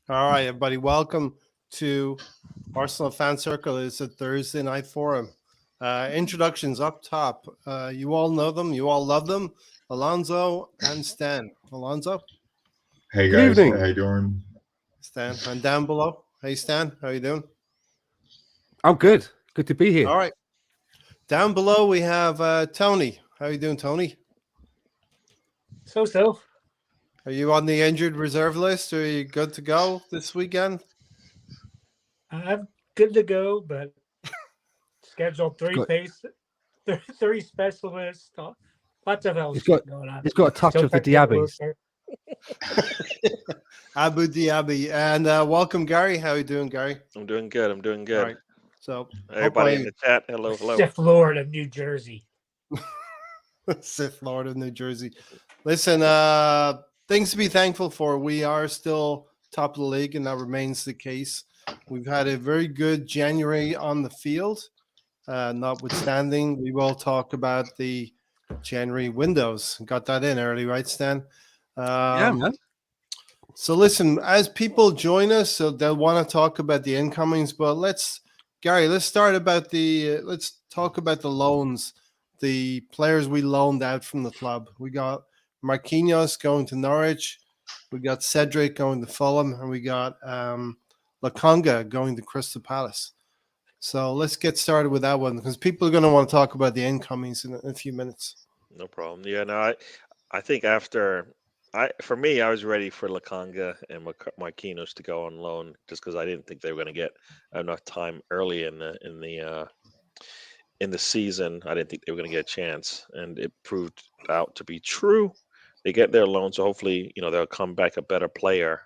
All right, everybody. Welcome to Arsenal Fan Circle. It's a Thursday night forum. Introductions up top. You all know them. You all love them. Alonso and Stan. Alonso, Hey Good guys, evening. how you doing? Stan, and down below. Hey, Stan, how you doing? I'm good. Good to be here. All right. Down below we have Tony. How you doing, Tony? So. Are you on the injured reserve list? Are you good to go this weekend? I'm good to go, but scheduled three specialists, lots of else He's got going on. he's got a touch Still of the trying to get a Diabys. worker. Abu Dhabi. And welcome, Gary. How you doing, Gary? I'm doing good. All right. So Everybody in the chat, hello. Sith Lord of New Jersey. Sith Lord of New Jersey. Listen, things to be thankful for. We are still top of the league, and that remains the case. We've had a very good January on the field. Notwithstanding, we will talk about the January windows. Got that in early, right, Stan? Yeah, man. So listen, as people join us, so they'll want to talk about the incomings, but Gary, let's talk about the loans, the players we loaned out from the club. We got Marquinhos going to Norwich, we got Cedric going to Fulham, and we got Lokonga going to Crystal Palace. So let's get started with that one because people are going to want to talk about the incomings in a few minutes. No problem. Yeah, no, I think for me, I was ready for Lokonga and Marquinhos to go on loan just because I didn't think they were going to get enough time early in the season. I didn't think they were going to get a chance, and it proved out to be true. They get their loan, so hopefully, they'll come back a better player,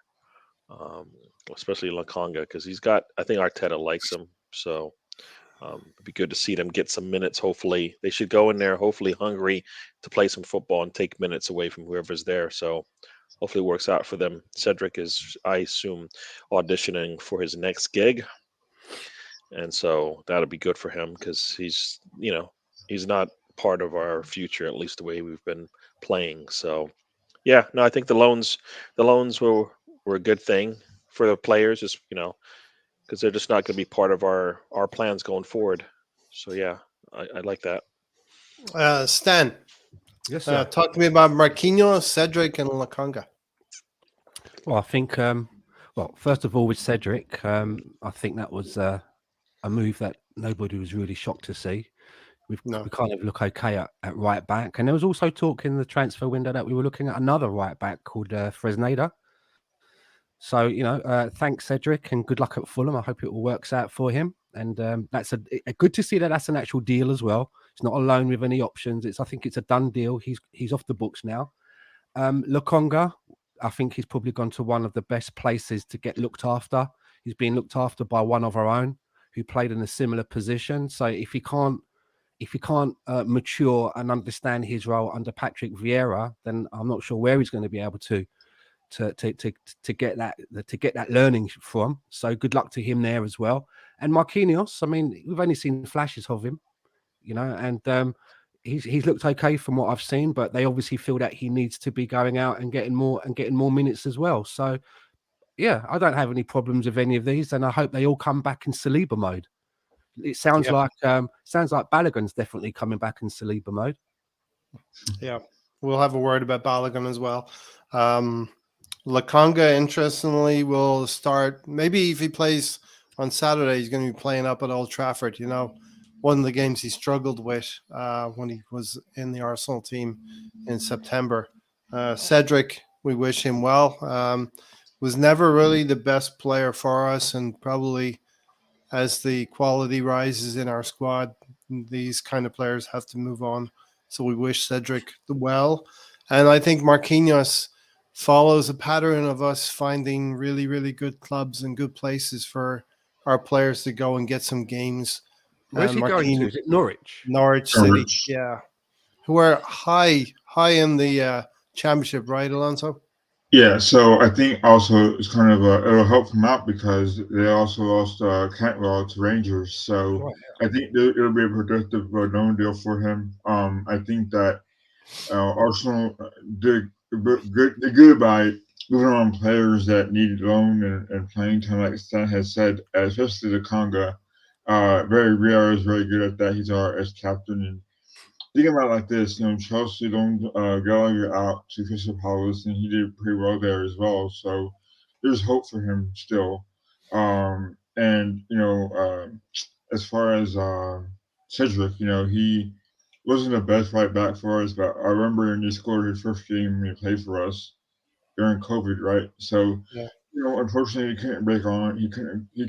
especially Lokonga because I think Arteta likes him, so it'd be good to see them get some minutes. Hopefully, they should go in there, hopefully hungry to play some football and take minutes away from whoever's there. So hopefully it works out for them. Cedric is, I assume, auditioning for his next gig. And so that'll be good for him because he's not part of our future, at least the way we've been playing. So yeah, no, I think the loans were a good thing for the players, just because they're just not going to be part of our plans going forward. So yeah, I like that. Stan, Yes, sir. talk to me about Marquinhos, Cedric, and Lokonga. Well, I think, first of all, with Cedric, I think that was a move that nobody was really shocked to see. We kind of look okay at right back. And there was also talk in the transfer window that we were looking at another right back called Fresneda. So, thanks, Cedric, and good luck at Fulham. I hope it all works out for him. And that's a good to see that that's an actual deal as well. It's not a loan with any options. I think it's a done deal. He's off the books now. Lokonga, I think he's probably gone to one of the best places to get looked after. He's being looked after by one of our own who played in a similar position. So if he can't mature and understand his role under Patrick Vieira, then I'm not sure where he's going to be able to get that learning from. So good luck to him there as well. And Marquinhos, I mean, we've only seen flashes of him, and he's looked okay from what I've seen, but they obviously feel that he needs to be going out and getting more minutes as well. So yeah, I don't have any problems with any of these, and I hope they all come back in Saliba mode. It sounds like Balogun's definitely coming back in Saliba mode. Yeah, we'll have a word about Balogun as well. Lokonga, interestingly, will start. Maybe if he plays on Saturday, he's going to be playing up at Old Trafford. One of the games he struggled with when he was in the Arsenal team in September. Cedric, we wish him well. Was never really the best player for us, and probably as the quality rises in our squad, these kind of players have to move on. So we wish Cedric well. And I think Marquinhos follows a pattern of us finding really, really good clubs and good places for our players to go and get some games. Where's he going to? Is it Norwich? Norwich City, yeah. Who are high in the championship, right, Alonso? Yeah, so I think also it's kind of it'll help them out because they also lost Cantwell to Rangers. So Right. I think it'll be a productive loan deal for him. I think that Arsenal did good by moving on players that need loan and playing time, like Stan has said, especially the Conga. Very Rio is very good at that. He's our as captain. And thinking about it like this, Chelsea loaned Gallagher out to Crystal Palace, and he did pretty well there as well. So there's hope for him still. And as far as Cedric, he wasn't the best right back for us, but I remember when he scored his first game when he played for us during COVID, right? So, Yeah. Unfortunately, he couldn't break on. He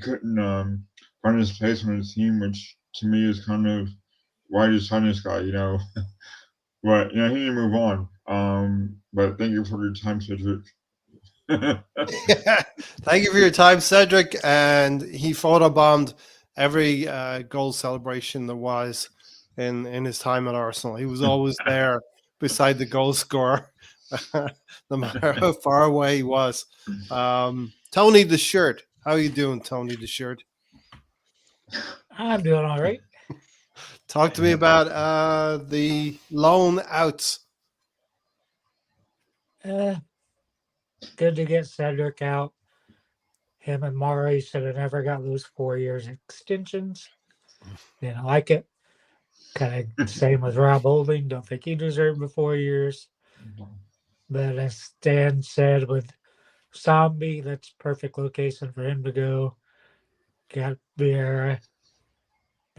couldn't find his place on the team, which to me is kind of why you sign this guy, But he need to move on. But thank you for your time, Cedric. Thank you for your time, Cedric. And he photobombed every goal celebration there was in his time at Arsenal. He was always there beside the goal scorer, no matter how far away he was. Tony the Shirt. How are you doing, Tony the Shirt? I'm doing all right. Talk to me about the loan outs. Good to get Cedric out. Him and Mari should have never got those 4 years extensions. Didn't like it. Kind of same with Rob Holding. Don't think he deserved the 4 years. But as Stan said with Zombie, that's perfect location for him to go. Got Vieira.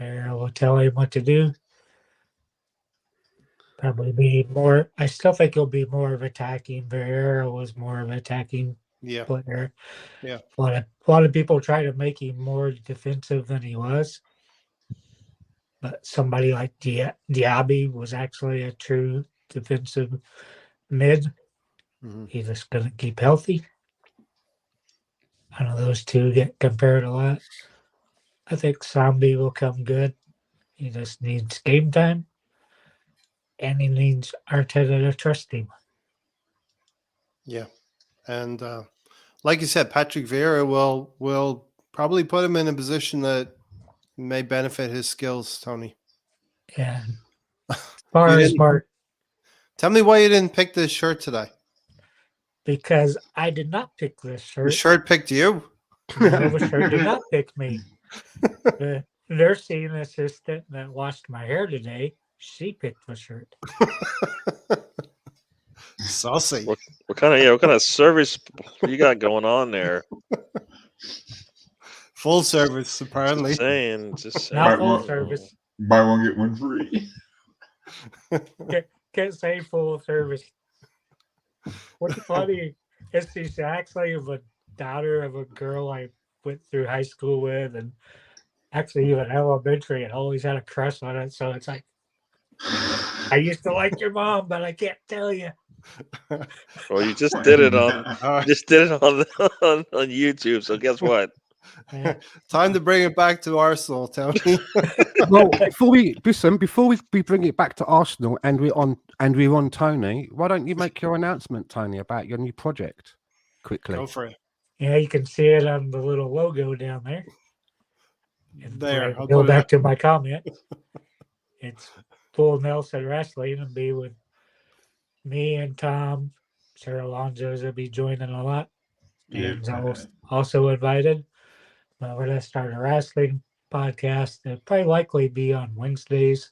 Vieira will tell him what to do. Probably be more. I still think he'll be more of attacking. Vieira was more of an attacking player. Yeah. A lot of people try to make him more defensive than he was. But somebody like Diaby was actually a true defensive mid. Mm-hmm. He's just going to keep healthy. I know those two get compared a lot. I think Zombie will come good. He just needs game time. And he needs Arteta to trust him. Yeah. And like you said, Patrick Vieira will probably put him in a position that may benefit his skills, Tony. Yeah. Far as Mark. Tell me why you didn't pick this shirt today. Because I did not pick this shirt. The shirt picked you. No, the shirt did not pick me. The nursing assistant that washed my hair today, she picked the shirt. Saucy. What kind of service you got going on there? Full service, apparently. Just saying. Not full service. Buy one, get one free. Can't say full service. What's funny is she's actually the daughter of a girl I went through high school with, and actually even elementary, and always had a crush on it. So it's like, I used to like your mom, but I can't tell you. Well, you just did it on on YouTube. So guess what? Yeah. Time to bring it back to Arsenal, Tony. Well, before we bring it back to Arsenal and we're on Tony, why don't you make your announcement, Tony, about your new project quickly? Go for it. Yeah, you can see it on the little logo down there. And There. I'll go back to my comment. It's Full Nelson Wrestling, and be with me and Tom. Sarah Alonso's will be joining a lot. And also invited. But we're going to start a wrestling podcast. It'll probably likely be on Wednesdays.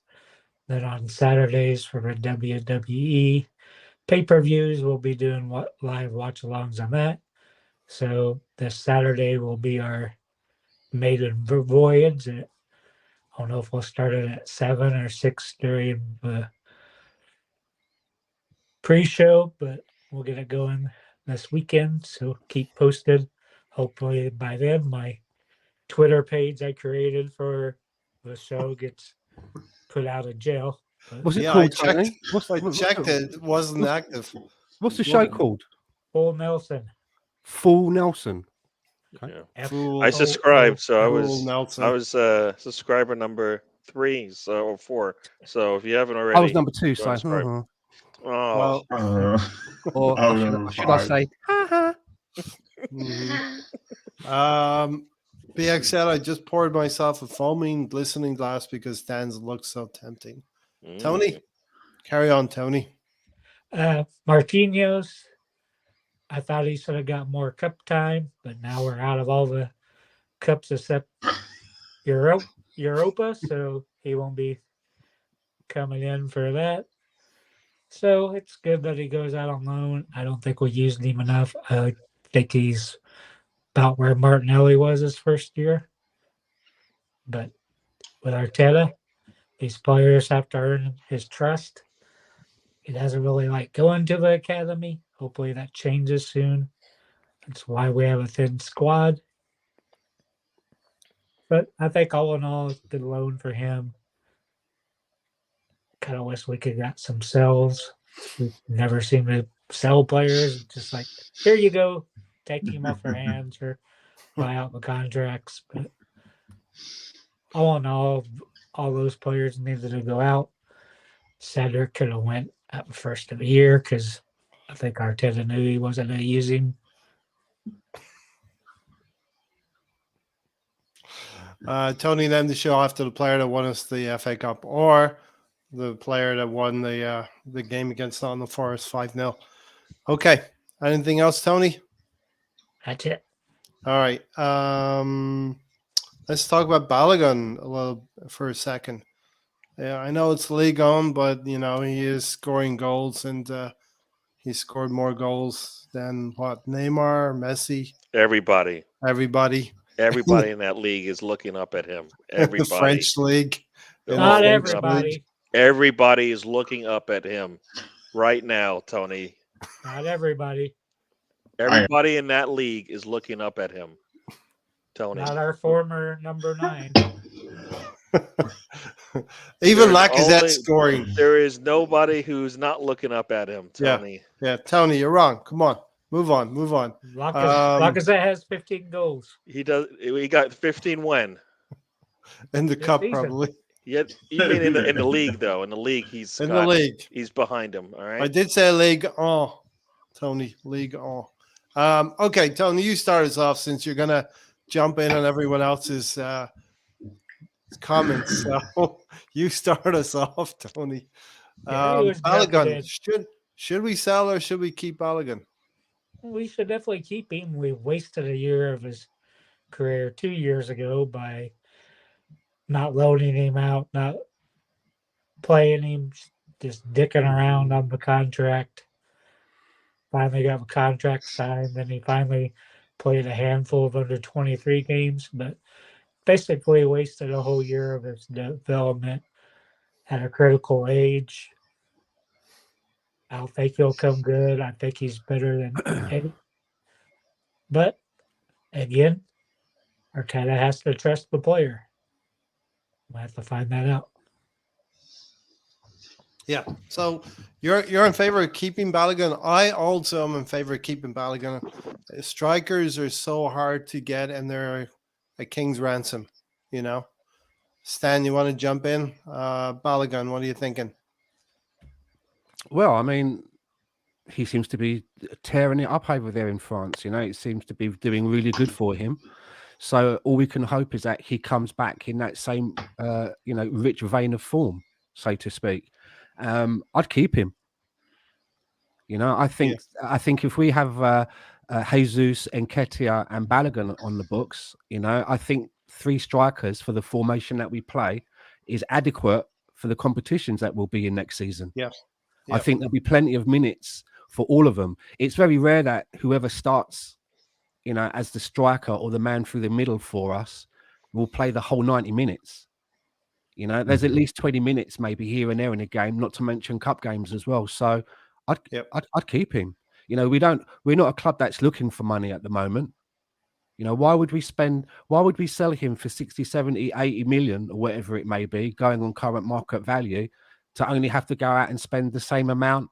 Then on Saturdays for the WWE pay-per-views, we'll be doing live watch-alongs on that. So this Saturday will be our maiden voyage. I don't know if we'll start it at 7 or 6 during the pre-show, but we'll get it going this weekend. So keep posted. Hopefully by then, my Twitter page I created for the show gets put out of jail. What's it Yeah, called, I checked. Tony? I checked it. It wasn't active. What's the show called? Full Nelson. Full Nelson. Yeah. Full- I subscribed, so I Full Nelson. was subscriber number 3, or 4. So if you haven't already, I was number 2, so subscribe. Well, or should I say, ha BXL, I just poured myself a foaming, glistening glass because Dan's looks so tempting. Tony, carry on, Tony. Marquinhos, I thought he should have got more cup time, but now we're out of all the cups except Europa, so he won't be coming in for that. So it's good that he goes out on loan. I don't think we used him enough. I think he's about where Martinelli was his first year. But with Arteta, these players have to earn his trust. He doesn't really like going to the academy. Hopefully that changes soon. That's why we have a thin squad. But I think all in all, it's a good loan for him. Kind of wish we could got some sells. We never seem to sell players. Just like, here you go, take him off our hands or buy out the contracts. But all in all those players needed to go out. Cedric could have went at the first of the year because I think Arteta knew he wasn't going to use him. Tony then to show after the player that won us the FA Cup or the player that won the game against Nottingham Forest 5-0. Okay. Anything else, Tony? That's it. All right. Let's talk about Balogun a little for a second. Yeah, I know it's league on, but he is scoring goals, and he scored more goals than what? Neymar, Messi, Everybody everybody. in that league is looking up at him. The Everybody. French league. They're In the Not all French looking up- everybody. league. Everybody is looking up at him right now, Tony. Not everybody. Everybody in that league is looking up at him, Tony. Not our former number 9. Even There's Lacazette only- scoring. There is nobody who's not looking up at him, Yeah. Tony. Yeah, Tony, you're wrong. Come on. Move on. Lacazette has 15 goals. He does. He got 15 when. In the This cup, season. probably. Yet, you mean in the league though? In the league, he's In the got- league. He's behind him. All I right. did say League on, Tony. League on. Okay, Tony, you start us off since you're gonna jump in on everyone else's comments. So you start us off, Tony. Yeah, he was jumping Balogun. in. Should we sell or should we keep Balogun? We should definitely keep him. We wasted a year of his career 2 years ago by not loading him out, not playing him, just dicking around on the contract. Finally got the contract signed, then he finally played a handful of under 23 games, but basically wasted a whole year of his development at a critical age. I don't think he'll come good. I think he's better than Eddie. But again, Arteta has to trust the player. We'll have to find that out. Yeah. So you're in favor of keeping Balogun. I also am in favor of keeping Balogun. Strikers are so hard to get, and they're a king's ransom. Stan, you want to jump in? Balogun, what are you thinking? Well, I mean, he seems to be tearing it up over there in France. It seems to be doing really good for him. So all we can hope is that he comes back in that same, rich vein of form, so to speak. I'd keep him. I think if we have Jesus, Nketiah, and Balogun on the books, I think 3 strikers for the formation that we play is adequate for the competitions that will be in next season. Yeah. I think there'll be plenty of minutes for all of them. It's very rare that whoever starts, as the striker or the man through the middle for us will play the whole 90 minutes. There's at least 20 minutes maybe here and there in a game, not to mention cup games as well. So I'd keep him. We're not a club that's looking for money at the moment. Why would we sell him for 60, 70, 80 million or whatever it may be, going on current market value, to only have to go out and spend the same amount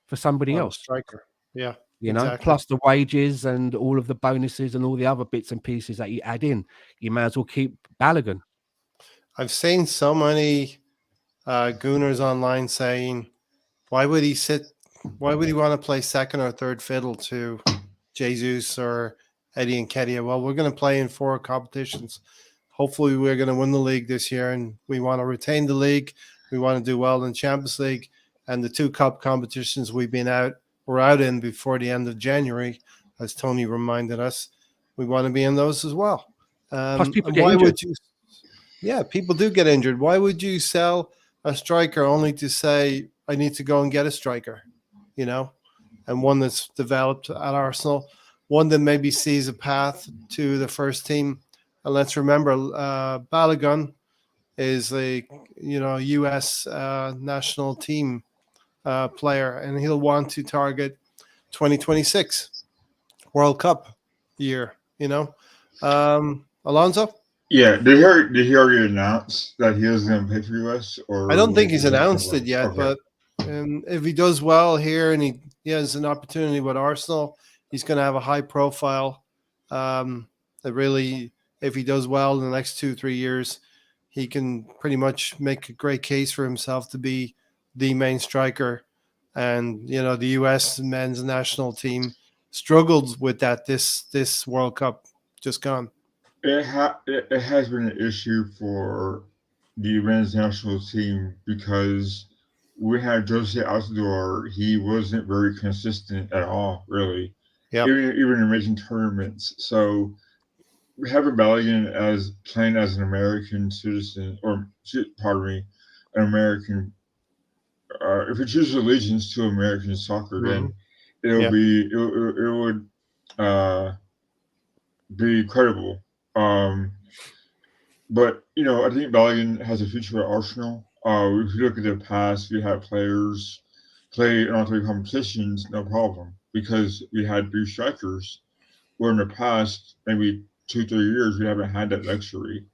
for somebody else? Striker. Yeah. Exactly. Plus the wages and all of the bonuses and all the other bits and pieces that you add in. You may as well keep Balogun. I've seen so many Gooners online saying, why would he want to play second or third fiddle to Jesus or Eddie Nketiah? Well, we're going to play in 4 competitions. Hopefully we're going to win the league this year, and we want to retain the league. We want to do well in Champions League, and the 2 cup competitions we've been out. we're out in before the end of January, as Tony reminded us, we want to be in those as well. Plus, people And get why injured. would you? Yeah, people do get injured. Why would you sell a striker only to say, I need to go and get a striker, you know, and one that's developed at Arsenal, one that maybe sees a path to the first team. And let's remember, Balogun is a, U.S. National team player, and he'll want to target 2026 World Cup year, Alonso? Yeah, did he already announce that he was going to play for US? Or I don't think he's is it announced it something yet, else? Okay. but if he does well here and he has an opportunity with Arsenal, he's going to have a high profile. That really, if he does well in the next 2-3 years, he can pretty much make a great case for himself to be the main striker. And the U.S. men's national team struggled with that this World Cup just gone. It has been an issue for the men's national team because we had Jose Altidore. He wasn't very consistent at all, really. Yeah. Even in making tournaments. So having Balogun as playing as an American citizen, or pardon me, an American. If he chooses allegiance to American soccer, then it'll Yeah. it would be credible. But I think Balogun has a future at Arsenal. If you look at the past, we had players play in all three competitions, no problem, because we had 3 strikers. Where in the past, maybe 2-3 years, we haven't had that luxury.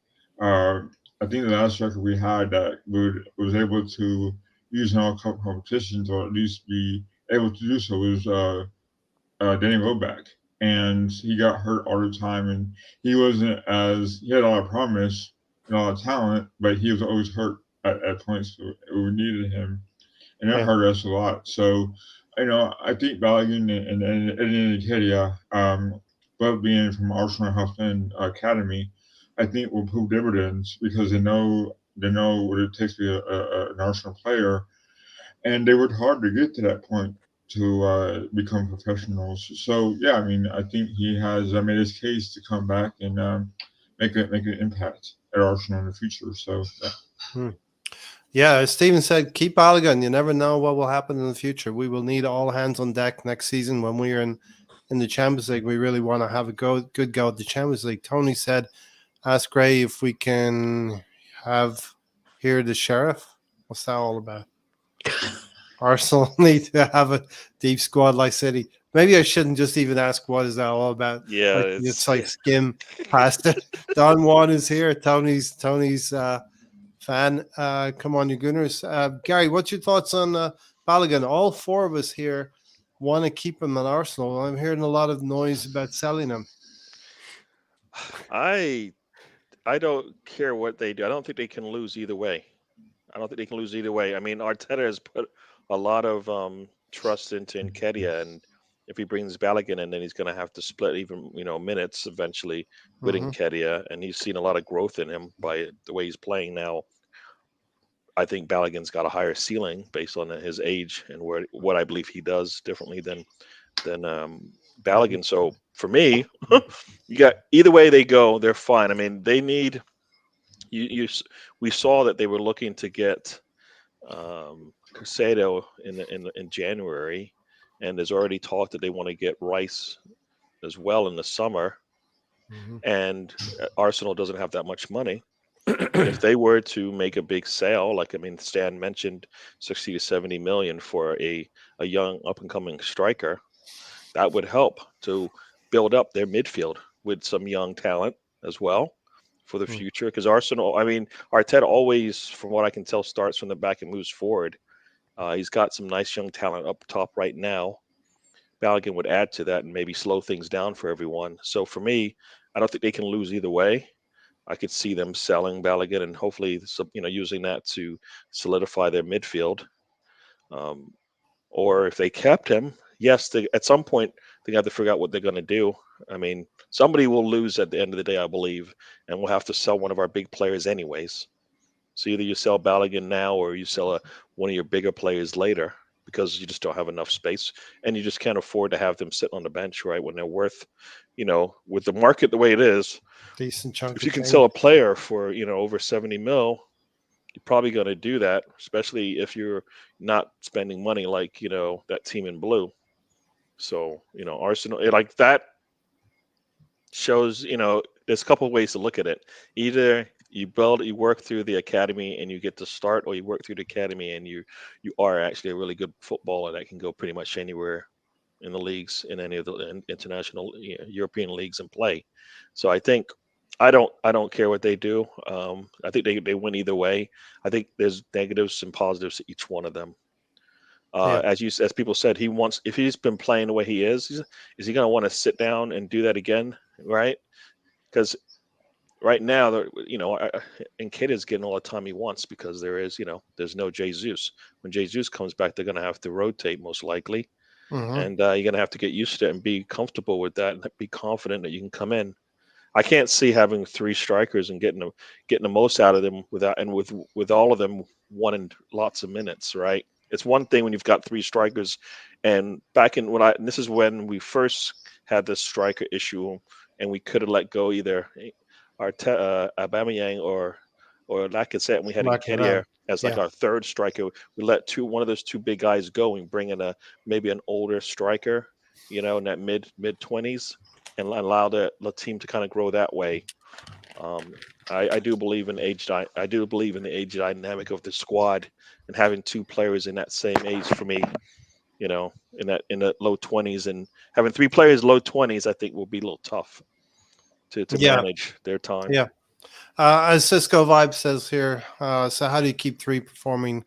I think the last striker we had that was able to use in all competitions, or at least be able to do so, was Danny Welbeck. And he got hurt all the time, and he had a lot of promise and a lot of talent, but he was always hurt at points where we needed him, and that hurt us a lot. So, I think Balogun and Nketiah, both being from Arsenal Hoffman Academy, I think will prove dividends because they know what it takes to be an Arsenal player, and they worked hard to get to that point to become professionals. So yeah, I think he has made his case to come back and make an impact at Arsenal in the future. So yeah. Yeah, as Steven said, keep Balogun. You never know what will happen in the future. We will need all hands on deck next season when we are in the Champions League. We really want to have a good go at the Champions League. Tony said, ask Ray if we can hear the sheriff. What's that all about? Arsenal need to have a deep squad like City. Maybe I shouldn't just even ask what is that all about. Yeah, it's like skim past it. Don Juan is here. Tony's fan. Come on, you Gooners. Gary, what's your thoughts on Balogun? All 4 of us here want to keep him at Arsenal. I'm hearing a lot of noise about selling him. I don't care what they do. I don't think they can lose either way. Arteta has put a lot of trust into Nketiah, and if he brings Balogun in, then he's going to have to split even minutes eventually with Nketiah, and he's seen a lot of growth in him by the way he's playing now. I think Balogun's got a higher ceiling based on his age and what I believe he does differently than Balogun. So for me, you got either way they go, they're fine. They need we saw that they were looking to get Caicedo in January, and there's already talk that they want to get Rice as well in the summer, and Arsenal doesn't have that much money. If they were to make a big sale, Stan mentioned 60 to 70 million for a young up and coming striker, that would help to build up their midfield with some young talent as well for the future. Because Arsenal, Arteta always, from what I can tell, starts from the back and moves forward. He's got some nice young talent up top right now. Balogun would add to that and maybe slow things down for everyone. So for me, I don't think they can lose either way. I could see them selling Balogun and hopefully, using that to solidify their midfield. Or if they kept him, yes, at some point they have to figure out what they're going to do. Somebody will lose at the end of the day, I believe, and we'll have to sell one of our big players anyways. So either you sell Balogun now or you sell one of your bigger players later. because you just don't have enough space, and you just can't afford to have them sit on the bench, right? When they're worth, with the market the way it is, Decent chunk. if you can sell a player for over 70 mil, you're probably going to do that, especially if you're not spending money like that team in blue. So Arsenal, like that shows there's a couple of ways to look at it. Either you work through the academy and you get to start, or you work through the academy and you are actually a really good footballer that can go pretty much anywhere in the leagues, in any of the international European leagues, and play. So I think I don't care what they do. I think they win either way. I think there's negatives and positives to each one of them. As people said, if he's been playing the way he is he going to want to sit down and do that again, right? Because right now, and Kid is getting all the time he wants, because there's no Jesus. When Jesus comes back, they're going to have to rotate most likely, and you're going to have to get used to it and be comfortable with that, and be confident that you can come in. I can't see having three strikers and getting the most out of them with all of them wanting lots of minutes, right? It's one thing when you've got three strikers, and this is when we first had this striker issue, and we could have let go either Aubameyang or Lacazette, and we had Nketiah as like our third striker. We let one of those two big guys go and bring in maybe an older striker, in that mid 20s, and allow the team to kind of grow that way. I do believe in age. I do believe in the age dynamic of the squad, and having two players in that same age for me, in the low 20s, and having three players low 20s, I think will be a little tough to manage their time. Yeah. As Cisco Vibe says here, so how do you keep three performing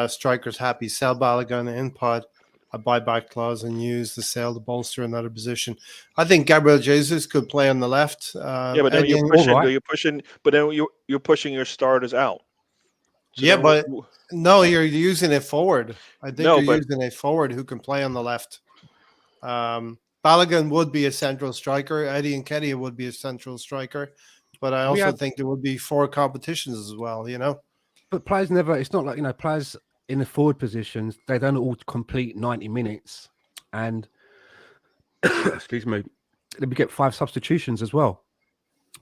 strikers happy? Sell Balogun in pod, a buyback clause, and use the sale to bolster another position. I think Gabriel Jesus could play on the left. But then you're pushing your starters out. So but no, you're using a forward. I think you're using a forward who can play on the left. Balogun would be a central striker. Eddie Nketiah would be a central striker. But I also think there would be 4 competitions as well, But players it's not like, players in the forward positions, they don't all complete 90 minutes. And, excuse me, we get 5 substitutions as well.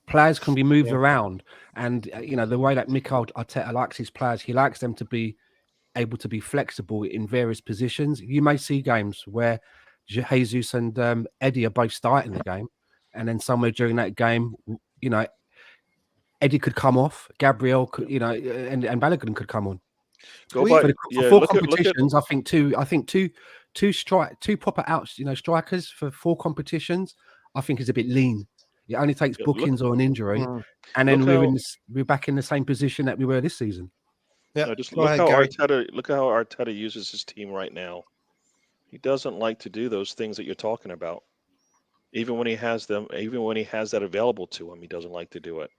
Players can be moved around. And, the way that Mikel Arteta likes his players, he likes them to be able to be flexible in various positions. You may see games where Jesus and Eddie are both starting the game. And then somewhere during that game, Eddie could come off, Gabriel could, and Balogun could come on. For 4 competitions, I think two proper outs, strikers for 4 competitions, I think is a bit lean. It only takes bookings or an injury, and then we're back in the same position that we were this season. Yeah, look how Arteta uses his team right now. He doesn't like to do those things that you're talking about. Even when he has that available to him, he doesn't like to do it.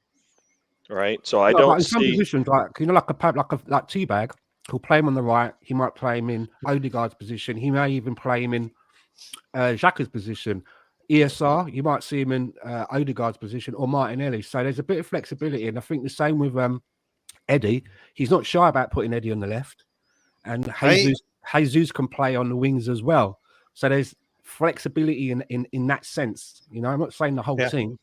Right, so I don't see. Some positions like Teabag, he'll play him on the right. He might play him in Odegaard's position. He may even play him in Xhaka's position. ESR, you might see him in Odegaard's position or Martinelli. So there's a bit of flexibility, and I think the same with Eddie. He's not shy about putting Eddie on the left, and Jesus can play on the wings as well. So there's flexibility in that sense. I'm not saying the whole team.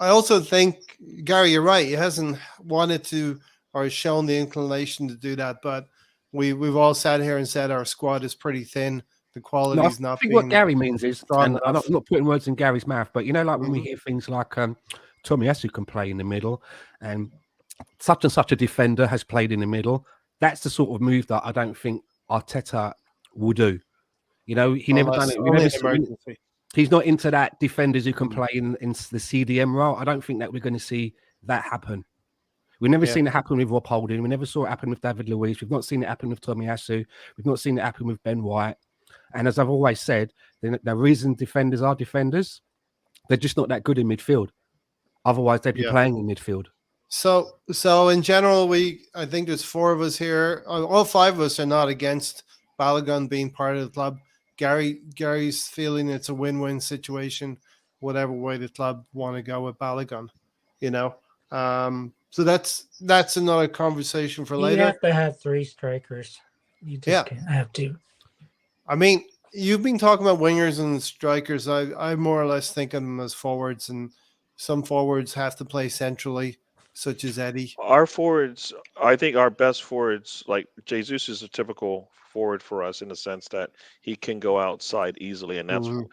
I also think, Gary, you're right. He hasn't wanted to or shown the inclination to do that, but we've all sat here and said our squad is pretty thin. The quality is not. I think what Gary means is, and I'm not putting words in Gary's mouth, but when we hear things like Tomiyasu can play in the middle, and such a defender has played in the middle. That's the sort of move that I don't think Arteta will do. He never done it. He's not into that defenders who can play in the CDM role. I don't think that we're going to see that happen. We've never seen it happen with Rob Holding. We never saw it happen with David Luiz. We've not seen it happen with Tomiyasu. We've not seen it happen with Ben White. And as I've always said, the reason defenders are defenders, they're just not that good in midfield. Otherwise, they'd be playing in midfield. So in general, I think there's 4 of us here. All 5 of us are not against Balogun being part of the club. Gary's feeling it's a win-win situation, whatever way the club want to go with Balogun, So that's another conversation for later. You have to have 3 strikers. You just Yeah. can't have to. I mean, you've been talking about wingers and strikers. I more or less think of them as forwards, and some forwards have to play centrally, such as Eddie. Our forwards, I think our best forwards, like Jesus is a typical forward for us in the sense that he can go outside easily. And that's, Mhm.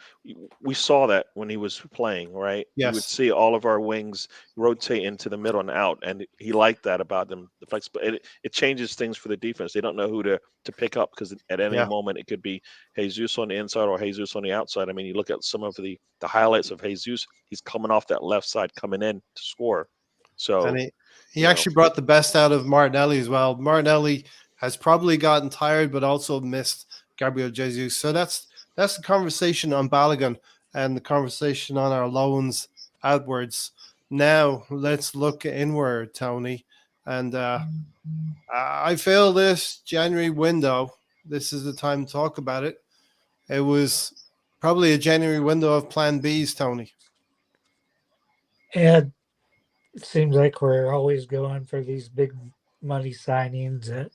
we saw that when he was playing, right? You would Yes. see all of our wings rotate into the middle and out. And he liked that about them. The flexibility, it changes things for the defense. They don't know who to pick up because at any Yeah. moment it could be Jesus on the inside or Jesus on the outside. I mean, you look at some of the highlights of Jesus, he's coming off that left side, coming in to score. So, And he you know. actually brought the best out of Martinelli as well. Martinelli has probably gotten tired, but also missed Gabriel Jesus. So that's the conversation on Balogun and the conversation on our loans outwards. Now let's look inward, Tony. And I feel this January window, this is the time to talk about it. It was probably a January window of plan Bs, Tony. And it seems like we're always going for these big money signings that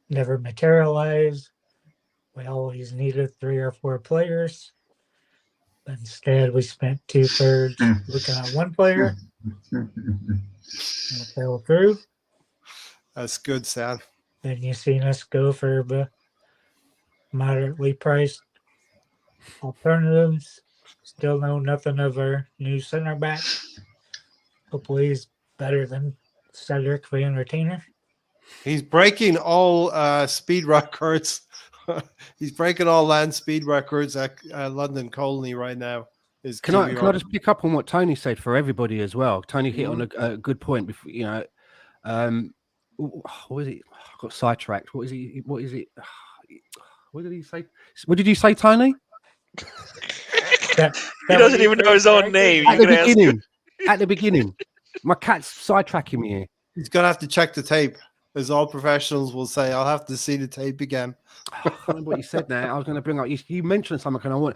never materialize. We always needed 3 or 4 players. But instead, we spent 2/3 looking at one player and it fell through. That's good, Sam. Then you seen us go for the moderately priced alternatives. Still know nothing of our new center back. Hopefully he's better than Cedric the Entertainer. He's breaking all speed records. He's breaking all land speed records at London Colney right now. Can I just pick up on what Tony said for everybody as well? Tony hit on a good point. Before, you know, what is it? I got sidetracked. What is it? What is it? What did he say? What did you say, Tony? He doesn't even know his own name. At the beginning, my cat's sidetracking me here. He's gonna have to check the tape, as all professionals will say. I'll have to see the tape again. I can't remember what you said now. I was going to bring up. You mentioned something, and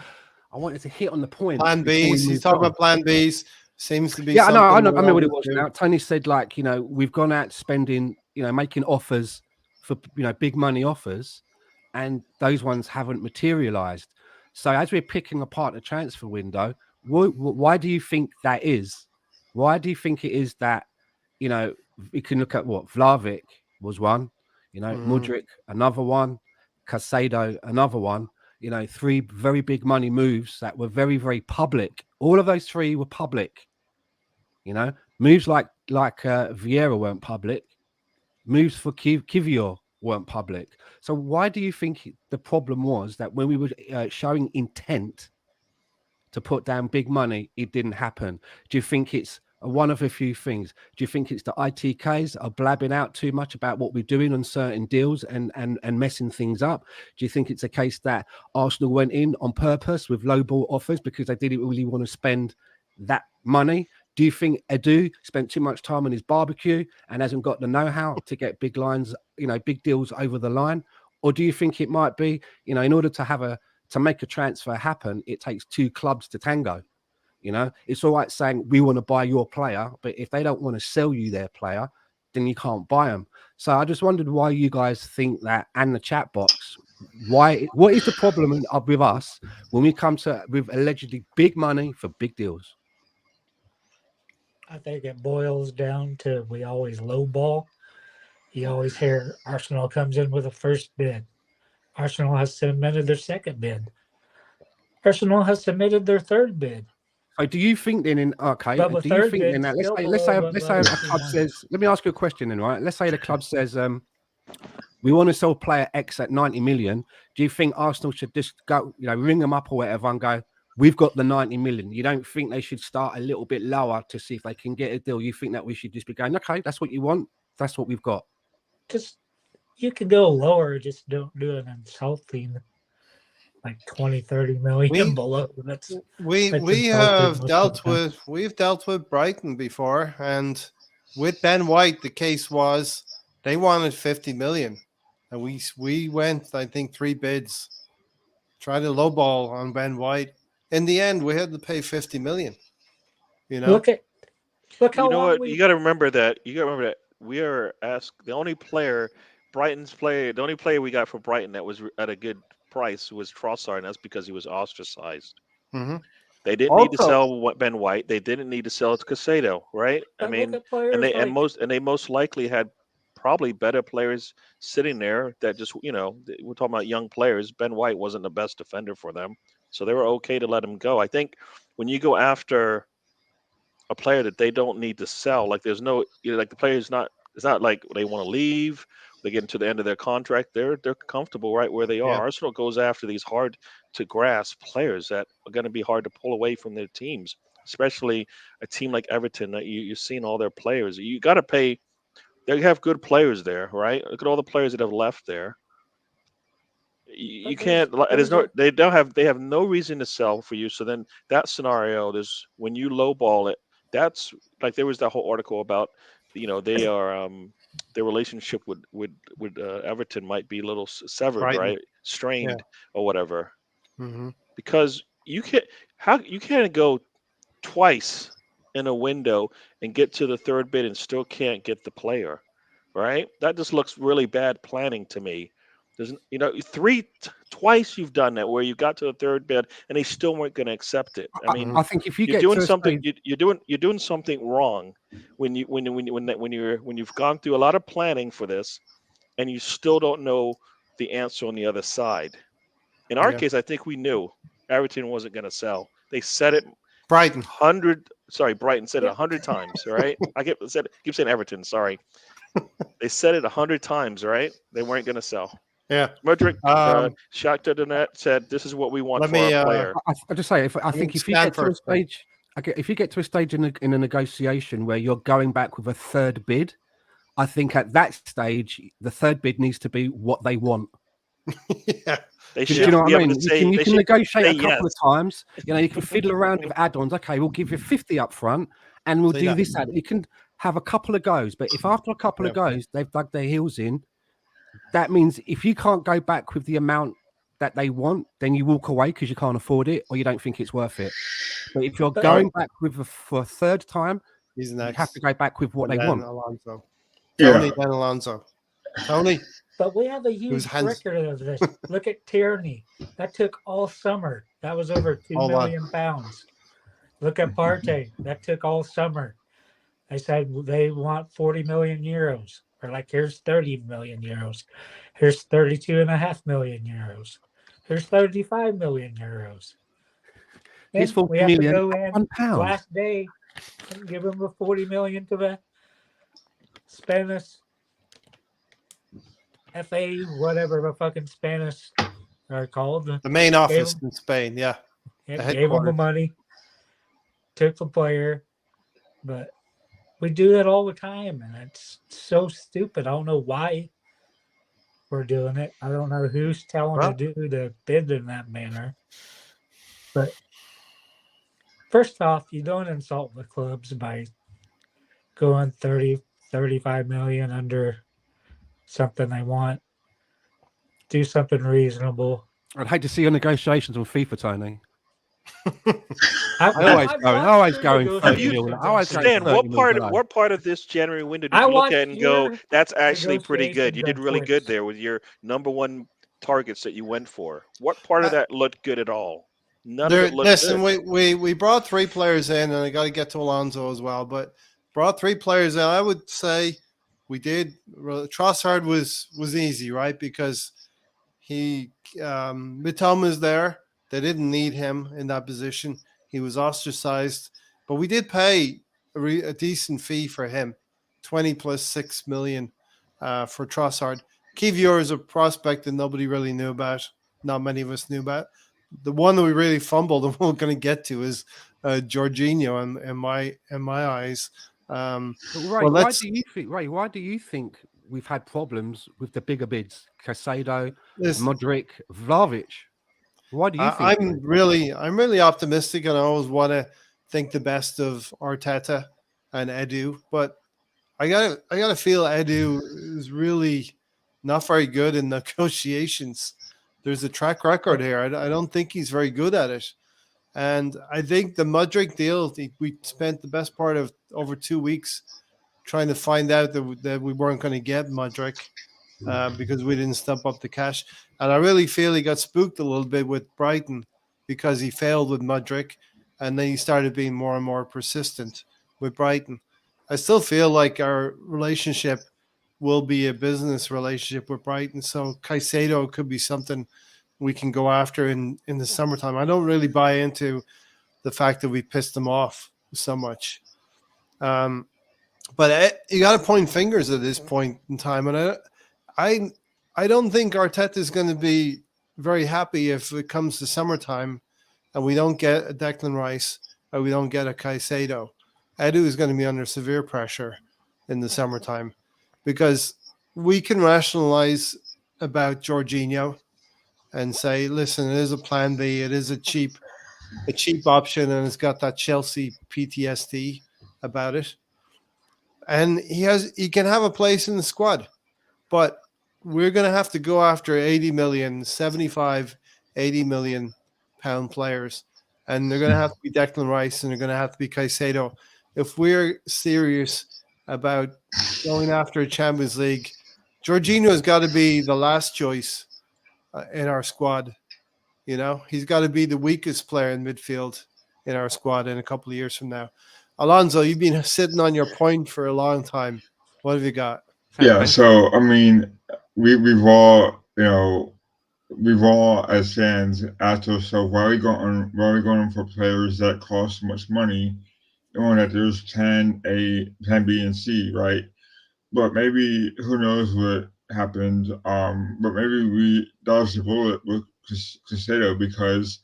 I wanted to hit on the point. Plan Bs. He's talking about Plan Bs. Seems to be. Yeah, I know what it was now. Tony said, like, you know, we've gone out spending, you know, making offers for, you know, big money offers, and those ones haven't materialized. So as we're picking apart the transfer window, why do you think that is? Why do you think it is that, you know, we can look at what Vlahovic was one, you know, Mudryk another one, Caicedo another one, you know, 3 very big money moves that were very, very public. All of those 3 were public. You know, moves like Vieira weren't public. Moves for Kiwior weren't public. So why do you think the problem was that when we were showing intent to put down big money, it didn't happen? Do you think it's one of a few things? Do you think it's the ITKs are blabbing out too much about what we're doing on certain deals and messing things up? Do you think it's a case that Arsenal went in on purpose with low ball offers because they didn't really want to spend that money? Do you think Edu spent too much time on his barbecue and hasn't got the know-how to get big lines, you know, big deals over the line? Or do you think it might be, you know, in order to make a transfer happen, it takes 2 clubs to tango? You know, it's all right saying we want to buy your player, but if they don't want to sell you their player, then you can't buy them. So I just wondered why you guys think that, and the chat box, what is the problem with us when we come to with allegedly big money for big deals? I think it boils down to we always lowball. You always hear Arsenal comes in with a first bid. Arsenal has submitted their second bid. Arsenal has submitted their third bid. So do you think then let's say a club says, let me ask you a question then, right? Let's say the club says we want to sell player X at 90 million. Do you think Arsenal should just go, you know, ring them up or whatever and go, we've got the 90 million? You don't think they should start a little bit lower to see if they can get a deal? You think that we should just be going, okay, that's what you want, that's what we've got? Just, you can go lower, just don't do an insulting like 20, 30 million below. We've dealt with Brighton before, and with Ben White, the case was they wanted 50 million, and we went, I think, 3 bids, tried to lowball on Ben White. In the end, we had to pay 50 million. You know, look how you know what? You got to remember that we are asked the only player Brighton's player, the only player we got for Brighton that was at a good price was Trossard, and that's because he was ostracized. Mm-hmm. They didn't need to Also- sell Ben White. They didn't need to sell Caicedo, right? I But mean, look at players and like, they most likely had probably better players sitting there that just we're talking about young players. Ben White wasn't the best defender for them, so they were okay to let him go. I think when you go after a player that they don't need to sell, like there's no like the player's not. It's not like they want to leave. They get into the end of their contract. They're comfortable right where they are. Yeah. Arsenal goes after these hard to grasp players that are going to be hard to pull away from their teams, especially a team like Everton that you've seen all their players. You got to pay. They have good players there, right? Look at all the players that have left there. You But can't. there's a- They have no reason to sell for you. So then that scenario, there's when you lowball it. That's like there was that whole article about they are their relationship with Everton might be a little severed, Brighton. right? Strained or whatever. Mm-hmm. Because you can't go twice in a window and get to the third bid and still can't get the player, right? That just looks really bad planning to me. There's twice you've done that where you got to the third bid and they still weren't going to accept it. I mean, I think if you you're get doing to a something stage- you're doing something wrong when you've gone through a lot of planning for this and you still don't know the answer on the other side. In our Yeah. case, I think we knew Everton wasn't going to sell. They said it Brighton. Brighton said it 100 times, right? I keep saying Everton, sorry. They said it 100 times, right? They weren't going to sell. Yeah. Mudryk, Um, Shakhtar Donetsk said, "This is what we want Let for me, our player." I just say, I think if you get to a Stanford, stage, if you get to a stage in a negotiation where you're going back with a third bid, I think at that stage the third bid needs to be what they want. yeah. They Do should you know what be I able mean? to say You they can should negotiate say a couple yes. of times. You can fiddle around with add-ons. Okay, we'll give you 50 up front, and we'll Say do that. this. You can have a couple of goes, but if after a couple of Yeah. goes they've dug their heels in, that means if you can't go back with the amount that they want, then you walk away because you can't afford it or you don't think it's worth it. But if you're But- going back for a third time, He's you next. have to go back with what And they then want. Alonso. Yeah. Tony, then Alonso. Tony. But we have a huge hands- record of this. Look at Tierney. That took all summer. That was over £2 Hold on. million pounds. Look at Partey. That took all summer. They said they want 40 million euros. Or like, here's 30 million euros. Here's 32.5 million euros. Here's 35 million euros. Here's Then 40 we have to million, go in £1. last day and give them the 40 million to the Spanish FA, whatever the fucking Spanish are called. The main office Gave in Spain. Yeah. Yeah, The gave them the headquarters. money, took the player, but we do that all the time, and it's so stupid. I don't know why we're doing it. I don't know who's telling Well- to do the bid in that manner. But first off, you don't insult the clubs by going 30, 35 million under something they want. Do something reasonable. I'd hate to see your negotiations on FIFA, Tony. I've always watched going your 30 negotiations million. I always on go Stan, 30 million below. what part of this January window did I you look watched at and go, your "That's actually pretty good"? You did negotiations really on good Twitch. there with your number one targets that you went for. What part of that looked good at all? None of it looked Listen, good. we brought 3 players in, and I got to get to Alonso as well. But brought 3 players in. I would say we did. Trossard was easy, right? Because he Mitoma there. They didn't need him in that position. He was ostracized, but we did pay a decent fee for him, 20 plus 6 million for Trossard. Kiwior is a prospect that nobody really knew about. Not many of us knew about. The one that we really fumbled and we're going to get to is Jorginho in my eyes. Ray, why do you think we've had problems with the bigger bids? Caicedo, Modric, Vlahovic. Why do you think? I'm really optimistic, and I always want to think the best of Arteta and Edu, but I gotta feel Edu is really not very good in negotiations. There's a track record here. I don't think he's very good at it. And I think the Modric deal, we spent the best part of over 2 weeks trying to find out that we weren't going to get Modric. because we didn't step up the cash. And I really feel he got spooked a little bit with Brighton because he failed with Mudryk, and then he started being more and more persistent with Brighton. I still feel like our relationship will be a business relationship with Brighton. So Caicedo could be something we can go after in the summertime. I don't really buy into the fact that we pissed him off so much. But you got to point fingers at this point in time. And I don't think Arteta is going to be very happy if it comes to summertime and we don't get a Declan Rice or we don't get a Caicedo. Edu is going to be under severe pressure in the summertime because we can rationalize about Jorginho and say, listen, it is a plan B. It is a cheap option, and it's got that Chelsea PTSD about it. And he can have a place in the squad, but we're going to have to go after 80 million, 75, 80 million pound players. And they're going to have to be Declan Rice and they're going to have to be Caicedo. If we're serious about going after a Champions League, Jorginho has got to be the last choice in our squad. You know, he's got to be the weakest player in midfield in our squad in a couple of years from now. Alonso, you've been sitting on your point for a long time. What have you got? Yeah, so I mean, we've all as fans asked ourselves why are we going for players that cost so much money, knowing that there's plan A, plan B, and C, right? But maybe who knows what happened? But maybe we dodged the bullet with Caicedo because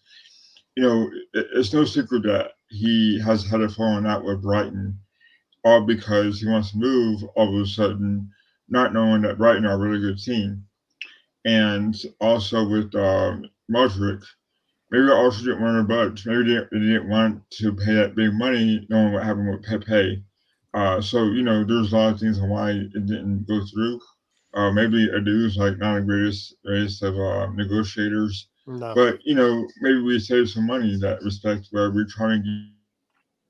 it's no secret that he has had a falling out with Brighton, all because he wants to move all of a sudden, not knowing that Brighton are a really good team. And also with Mudryk, maybe they also didn't want to budge. Maybe they didn't want to pay that big money, knowing what happened with Pepe. So there's a lot of things on why it didn't go through. Maybe Edu's like not the greatest of negotiators. No. But maybe we save some money in that respect where we're trying to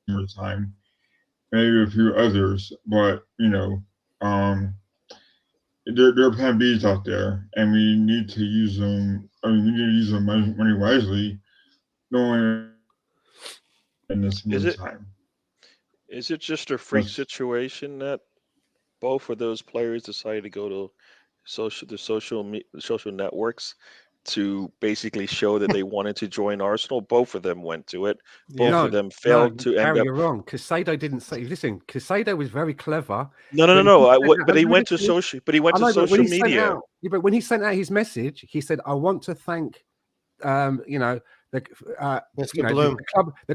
give more time, maybe a few others. But there are plan Bs out there, and we need to use them. We need to use them money wisely, knowing in this time. Is it just a freak situation that both of those players decided to go to social networks to basically show that they wanted to join Arsenal? Both of them went to it. Both of them failed to end up. You're wrong. Caicedo didn't say. Listen, Caicedo was very clever. No. But he went to social. But he went to social media. But when he sent out his message, he said, "I want to thank, the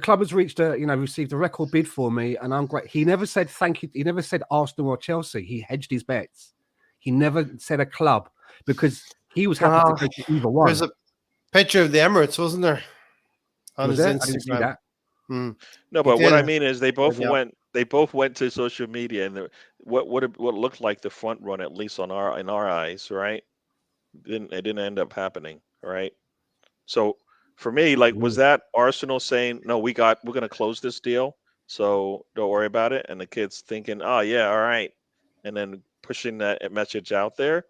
club has reached received a record bid for me, and I'm great." He never said thank you. He never said Arsenal or Chelsea. He hedged his bets. He never said a club because he was happy to take either one. There's a picture of the Emirates, wasn't there? On his Instagram. I didn't see that. No, but what I mean is they both went. They both went to social media, and what looked like the front run, at least in our eyes, right? It didn't end up happening, right? So for me, was that Arsenal saying, "No, we're going to close this deal, so don't worry about it," and the kids thinking, "Oh yeah, all right," and then pushing that message out there?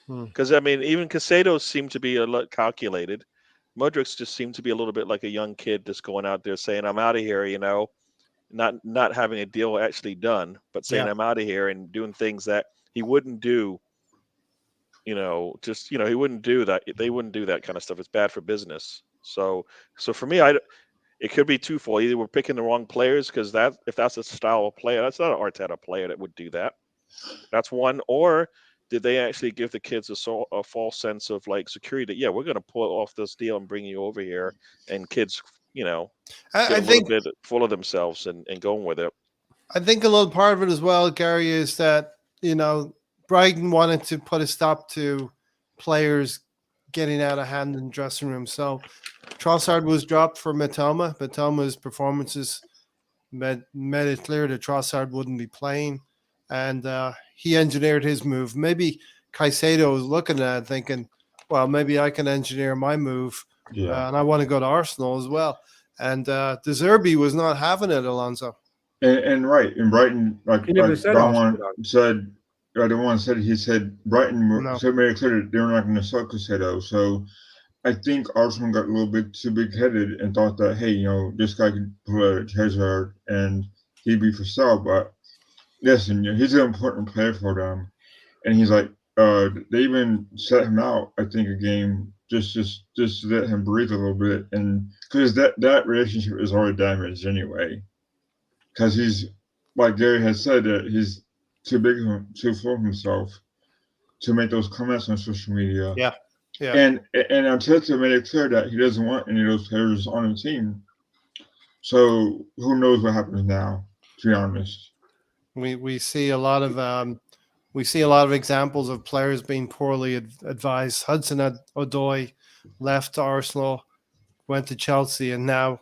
Because I mean, even Caicedo seemed to be a lot calculated. Mudryk just seemed to be a little bit like a young kid, just going out there saying, "I'm out of here," not having a deal actually done, but saying, "I'm out of here," and doing things that he wouldn't do. He wouldn't do that. They wouldn't do that kind of stuff. It's bad for business. So for me, it could be twofold. Either we're picking the wrong players because if that's a style of player, that's not an Arteta player that would do that. That's one. Or did they actually give the kids a false sense of security that we're going to pull off this deal and bring you over here, and kids I think a bit full of themselves and going with it. I think a little part of it as well, Gary, is that Brighton wanted to put a stop to players getting out of hand in the dressing room. So Trossard was dropped for Mitoma. Mitoma's performances made it clear that Trossard wouldn't be playing, and he engineered his move. Maybe Caicedo was looking at it thinking, well, maybe I can engineer my move, and I want to go to Arsenal as well. And De Zerbi was not having it, Alonso. And right, in Brighton, like Don said, the one said he said Brighton No. so made it clear that they were not going to sell Caicedo. So I think Arsenal got a little bit too big headed and thought that, hey, this guy could pull a Trossard and he'd be for sale. But listen, he's an important player for them, and he's like, they even set him out. I think a game just to let him breathe a little bit, and because that relationship is already damaged anyway. Because he's, like Gary has said, that he's too big too full of himself to make those comments on social media. Yeah. And Arteta made it clear that he doesn't want any of those players on the team. So who knows what happens now? To be honest, we see a lot of examples of players being poorly advised. Hudson-Odoi left Arsenal, went to Chelsea, and now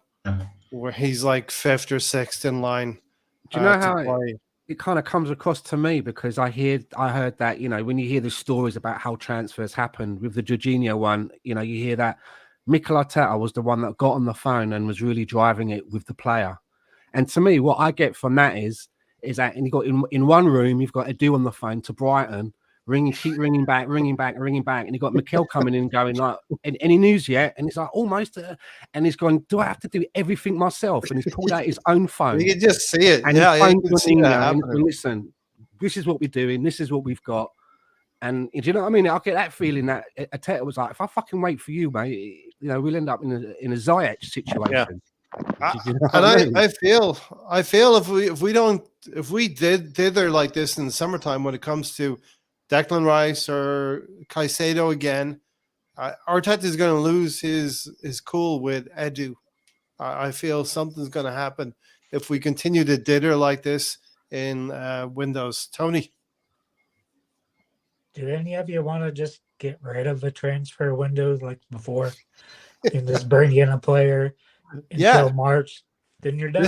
where he's like fifth or sixth in line. Do you know how it kind of comes across to me? Because I heard that, when you hear the stories about how transfers happened with the Jorginho one, you hear that Mikel Arteta was the one that got on the phone and was really driving it with the player. And to me, what I get from that is that, and you got in one room, you've got Edu on the phone to Brighton, keep ringing back, and you got Mikel coming in going like, any news yet? And it's like almost, and he's going, do I have to do everything myself? And he's pulled out his own phone. You can just see it. And yeah, you can see that and happening. listen, this is what we're doing. This is what we've got. And do you know what I mean? I get that feeling that Arteta was like, if I fucking wait for you, mate, we'll end up in a Ziyech situation. Yeah. You know I mean? I feel if we did dither like this in the summertime when it comes to Declan Rice or Caicedo again, Arteta is going to lose his cool with Edu. I feel something's going to happen if we continue to dither like this in windows. Tony, do any of you want to just get rid of the transfer window like before and just bring in a player until March? Then you're done.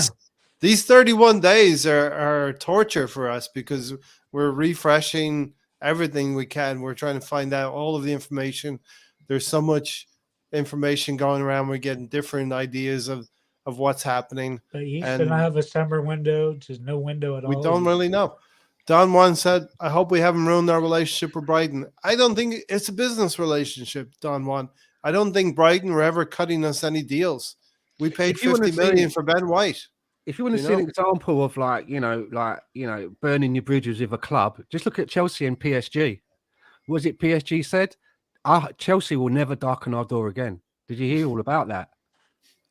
These 31 days are torture for us because we're refreshing everything we can. We're trying to find out all of the information. There's so much information going around. We're getting different ideas of what's happening. But you should have a summer window, just no window at all. We don't really know. Don Juan said, I hope we haven't ruined our relationship with Brighton. I don't think it's a business relationship, Don Juan. I don't think Brighton were ever cutting us any deals. We paid 50 million for Ben White. If you want to see an example of burning your bridges with a club, just look at Chelsea and PSG. Was it PSG said, Chelsea will never darken our door again? Did you hear all about that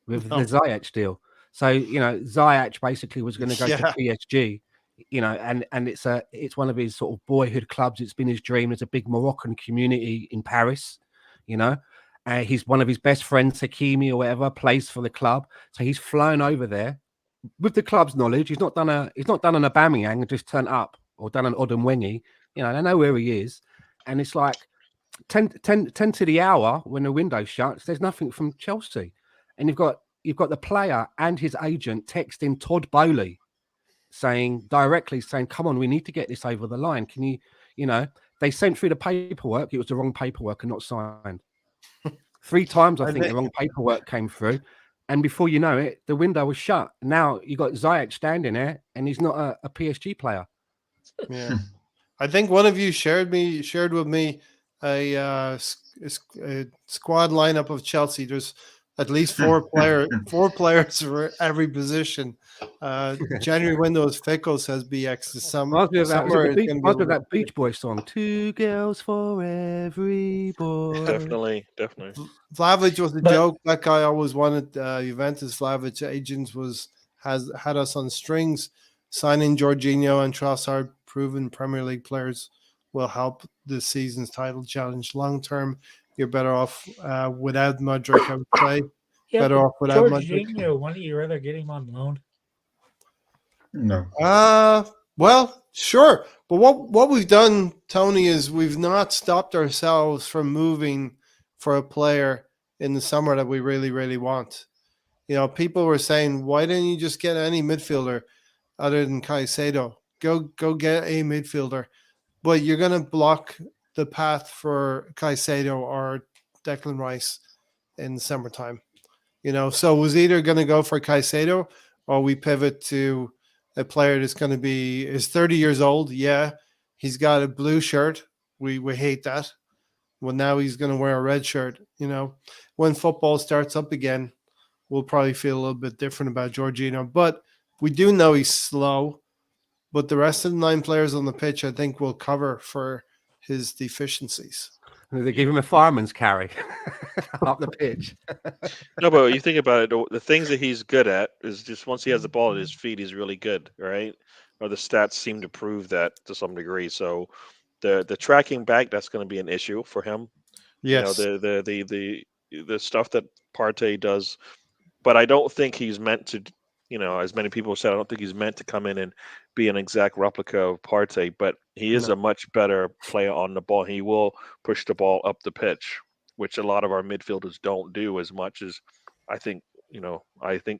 with the Ziyech deal? So, Ziyech basically was going to go to PSG, and it's one of his sort of boyhood clubs. It's been his dream. There's a big Moroccan community in Paris, he's one of his best friends, Hakimi or whatever, plays for the club. So he's flown over there with the club's knowledge. He's not done an Aubameyang and just turned up or done an Odemwingie. They know where he is. And it's like 10 to the hour when the window shuts, there's nothing from Chelsea. And you've got the player and his agent texting Todd Bowley directly saying, come on, we need to get this over the line. Can you, they sent through the paperwork. It was the wrong paperwork and not signed. 3 times, I think the wrong paperwork came through. And before you know it, the window was shut. Now you got Ziyech standing there and he's not a PSG player. Yeah. I think one of you shared with me a squad lineup of Chelsea. There's at least 4 players for every position. January window is fickle, says BX. That Beach Boy song, 2 girls for every boy. Definitely. Vlahovic was a joke. That guy always wanted Juventus. Vlahovic agents had us on strings. Signing Jorginho and Trossard, proven Premier League players, will help this season's title challenge long term. You're better off without Modric, I would say. Yeah, better off without Jorginho, Modric. wouldn't you rather get him on loan? no. Well, sure. But what we've done, Tony, is we've not stopped ourselves from moving for a player in the summer that we really, really want. People were saying, why didn't you just get any midfielder other than Caicedo? Go get a midfielder. But you're going to block the path for Caicedo or Declan Rice in the summertime. So it was either going to go for Caicedo or we pivot to a player that's going to be 30 years old. Yeah, He's got a blue shirt. We hate that. Well, now he's going to wear a red shirt. When football starts up again, we'll probably feel a little bit different about Jorginho. But we do know he's slow. But the rest of the 9 players on the pitch, I think, will cover for his deficiencies. They give him a fireman's carry up the pitch. No, but you think about it, the things that he's good at is just once he has the ball at his feet, he's really good, right? Or the stats seem to prove that to some degree. So the tracking back, that's going to be an issue for him. Yes. The stuff that Partey does, but I don't think he's meant to. As many people said, I don't think he's meant to come in and be an exact replica of Partey, but he is a much better player on the ball. He will push the ball up the pitch, which a lot of our midfielders don't do as much as I think.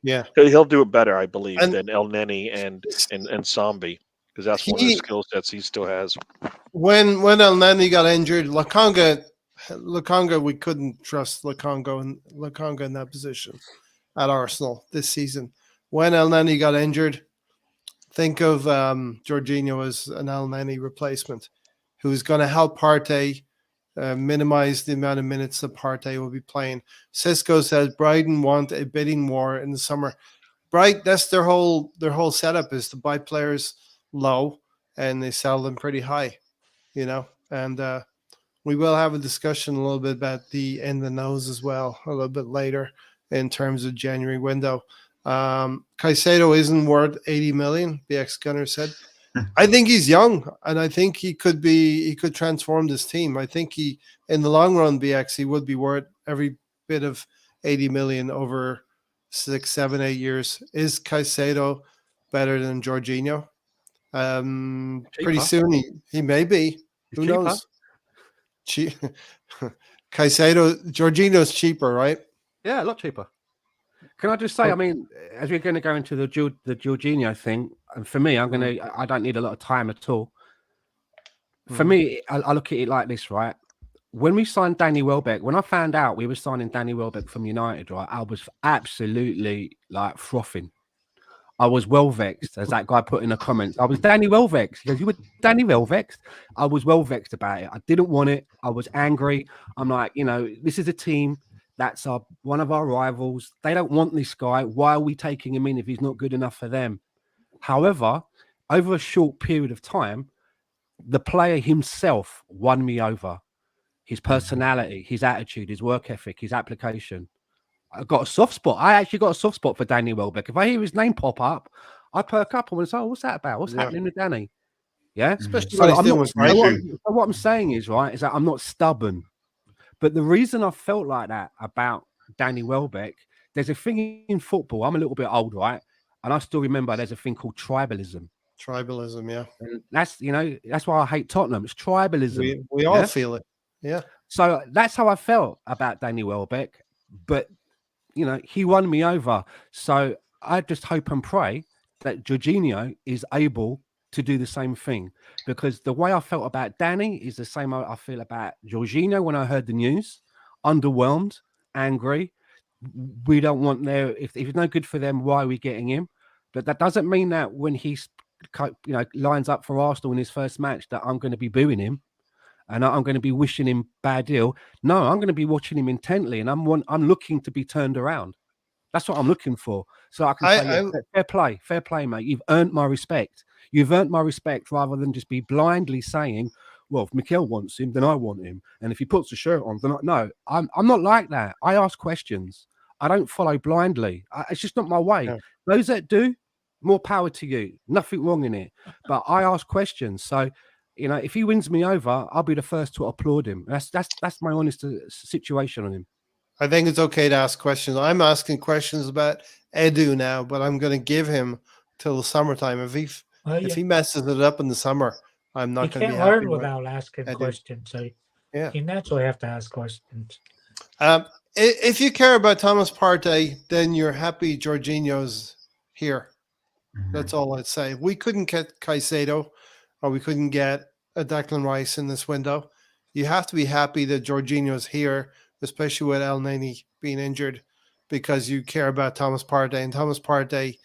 Yeah. He'll do it better, I believe, And- than Elneny and Sambi, because that's one of the skill sets he still has. When Elneny got injured, Lokonga, we couldn't trust Lokonga in that position at Arsenal this season. When Elneny got injured, think of Jorginho as an Elneny replacement, who's going to help Partey minimize the amount of minutes that Partey will be playing. Cisco says Brighton want a bidding war in the summer. That's their whole setup, is to buy players low and they sell them pretty high, and we will have a discussion a little bit about the in the nose as well a little bit later in terms of January window. Caicedo isn't worth 80 million, BX Gunner said. I think he's young, and I think he could transform this team. I think in the long run, BX, he would be worth every bit of 80 million over 6, 7, 8 years. Is Caicedo better than Jorginho? Pretty soon he may be. Who knows? Caicedo, Jorginho's cheaper, right? Yeah, a lot cheaper. Can I just say, I mean, as we're going to go into the Jorginho thing, and for me, I don't need a lot of time at all. For me, I look at it like this, right? When we signed Danny Welbeck, when I found out we were signing Danny Welbeck from United, right, I was absolutely like frothing. I was well vexed, as that guy put in the comments. I was Danny well vexed. He goes, "You were Danny well vexed?" I was well vexed about it. I didn't want it. I was angry. I'm like, this is a team that's one of our rivals. They don't want this guy. Why are we taking him in if he's not good enough for them? However, over a short period of time, the player himself won me over. His personality, his attitude, his work ethic, his application. I got a soft spot. I actually got a soft spot for Danny Welbeck. If I hear his name pop up, I perk up and say, "Oh, what's that about? What's happening with Danny?" Yeah, Especially so what I'm saying is is that I'm not stubborn. But the reason I felt like that about Danny Welbeck, there's a thing in football. I'm a little bit old, right? And I still remember there's a thing called tribalism. Tribalism, yeah. And that's why I hate Tottenham. It's tribalism. We all feel it. Yeah. So that's how I felt about Danny Welbeck. But he won me over. So I just hope and pray that Jorginho is able to do the same thing, because the way I felt about Danny is the same I feel about Jorginho when I heard the news. Underwhelmed, angry. We don't want if it's no good for them, why are we getting him? But that doesn't mean that when he's lines up for Arsenal in his first match that I'm going to be booing him and I'm going to be wishing him bad deal. No, I'm going to be watching him intently, and I'm looking to be turned around. That's what I'm looking for. So I can say, fair play, mate. You've earned my respect. You've earned my respect, rather than just be blindly saying, "Well, if Mikel wants him, then I want him, and if he puts a shirt on, then no." I'm not like that. I ask questions. I don't follow blindly. It's just not my way. Yeah. Those that do, more power to you. Nothing wrong in it. But I ask questions. So, if he wins me over, I'll be the first to applaud him. That's my honest situation on him. I think it's okay to ask questions. I'm asking questions about Edu now, but I'm going to give him till the summertime. If he messes it up in the summer, I'm not going to be happy. You can't learn without asking questions. So you naturally have to ask questions. If you care about Thomas Partey, then you're happy Jorginho's here. That's all I'd say. We couldn't get Caicedo, or we couldn't get a Declan Rice in this window. You have to be happy that Jorginho's here, especially with Elneny being injured, because you care about Thomas Partey. And Thomas Partey,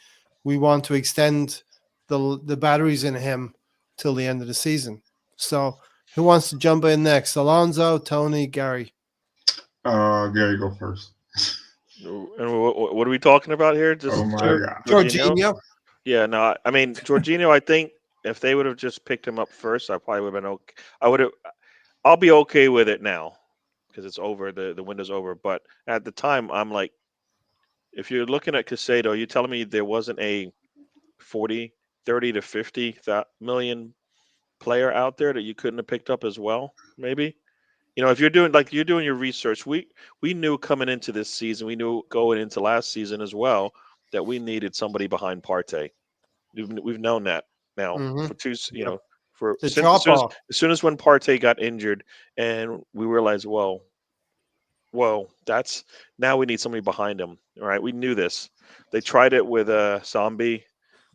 we want to extend the batteries in him till the end of the season. So who wants to jump in next? Alonso, Tony, Gary. Gary, go first. And what are we talking about here? Just Oh my God. Jorginho. Yeah, no, I mean Jorginho. I think if they would have just picked him up first, I probably would have been okay. I'll be okay with it now because it's over. The window's over. But at the time, I'm like, if you're looking at Caicedo, you're telling me there wasn't a 30 to 50 million player out there that you couldn't have picked up as well, maybe. If you're doing your research, we knew coming into this season, we knew going into last season as well that we needed somebody behind Partey. We've known that now for two, as soon as when Partey got injured, and we realized, whoa, that's now we need somebody behind him. All right, we knew this. They tried it with Zombie.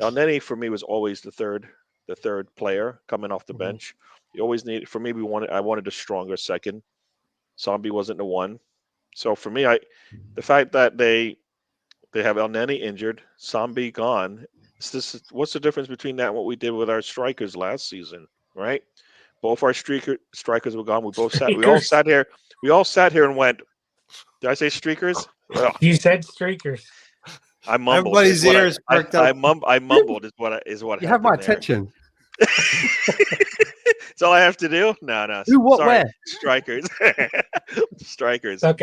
Elneny for me was always the third player coming off the bench. You always need. For me, I wanted a stronger second. Zombie wasn't the one. So for me, the fact that they have Elneny injured, Zombie gone. What's the difference between that and what we did with our strikers last season, right? Both our strikers were gone. We all sat here. We all sat here and went. Did I say streakers? Ugh. You said streakers. I mumbled. Everybody's ears perked up. I mumbled. Is what you have my there. attention. That's all I have to do. No. Who? What? Sorry. Where? Strikers. Strikers. But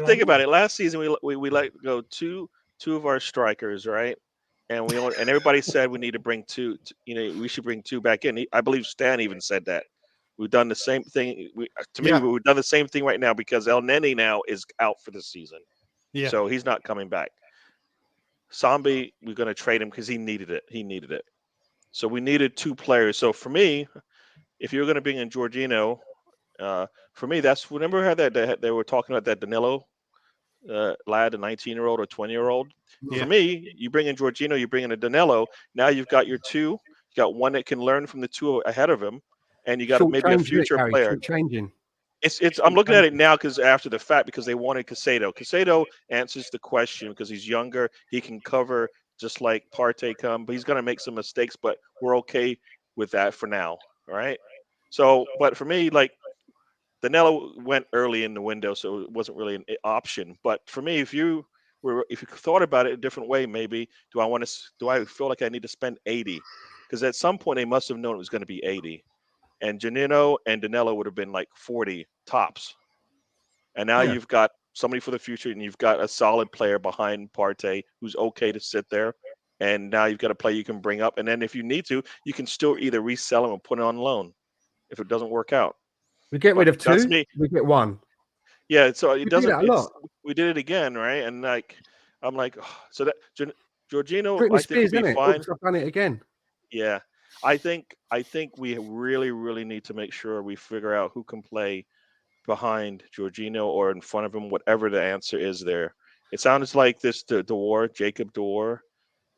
think about it. Last season we let go two of our strikers, right? And and everybody said we need to bring two. We should bring two back in. I believe Stan even said that. We've done the same thing. We've done the same thing right now because Elneny now is out for the season. Yeah. So he's not coming back. Zombie, we're going to trade him because he needed it. So we needed two players. So for me, if you're going to bring in Jorginho, for me, that's remember how they were talking about that Danilo lad, a 19-year-old or 20-year-old. Yeah. For me, you bring in Jorginho, you bring in a Danilo. Now you've got your two. You got one that can learn from the two ahead of him, and you got maybe a future player. Changing. I'm looking at it now because after the fact, because they wanted Caicedo. Caicedo answers the question because he's younger. He can cover just like Partey come, but he's going to make some mistakes, but we're okay with that for now. All right. So, but for me, like Danilo went early in the window, so it wasn't really an option. But for me, if you thought about it a different way, maybe do I feel like I need to spend 80? Because at some point they must have known it was going to be 80. And Jorginho and Danilo would have been like 40 tops. And now you've got somebody for the future, and you've got a solid player behind Partey who's okay to sit there. And now you've got a player you can bring up. And then if you need to, you can still either resell him or put it on loan if it doesn't work out. We get rid of two, we get one. Yeah, so it doesn't. Do that a lot. We did it again, right? And I'm like, so that Jorginho, Britney I think Spears, will be fine. I've done it again. Yeah, I think we really, really need to make sure we figure out who can play behind Jorginho or in front of him, whatever the answer is there. It sounds like Jacob Dewar,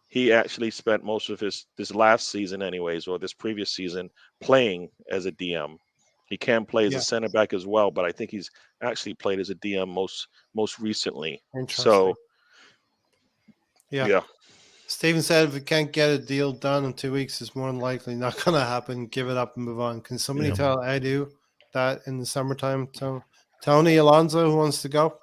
he actually spent most of this last season anyways, or this previous season, playing as a DM. He can play as a center back as well, but I think he's actually played as a DM most recently. So, yeah. Steven said if we can't get a deal done in 2 weeks, it's more than likely not going to happen. Give it up and move on. Can somebody tell Edu that in the summertime? Tony Alonso, who wants to go?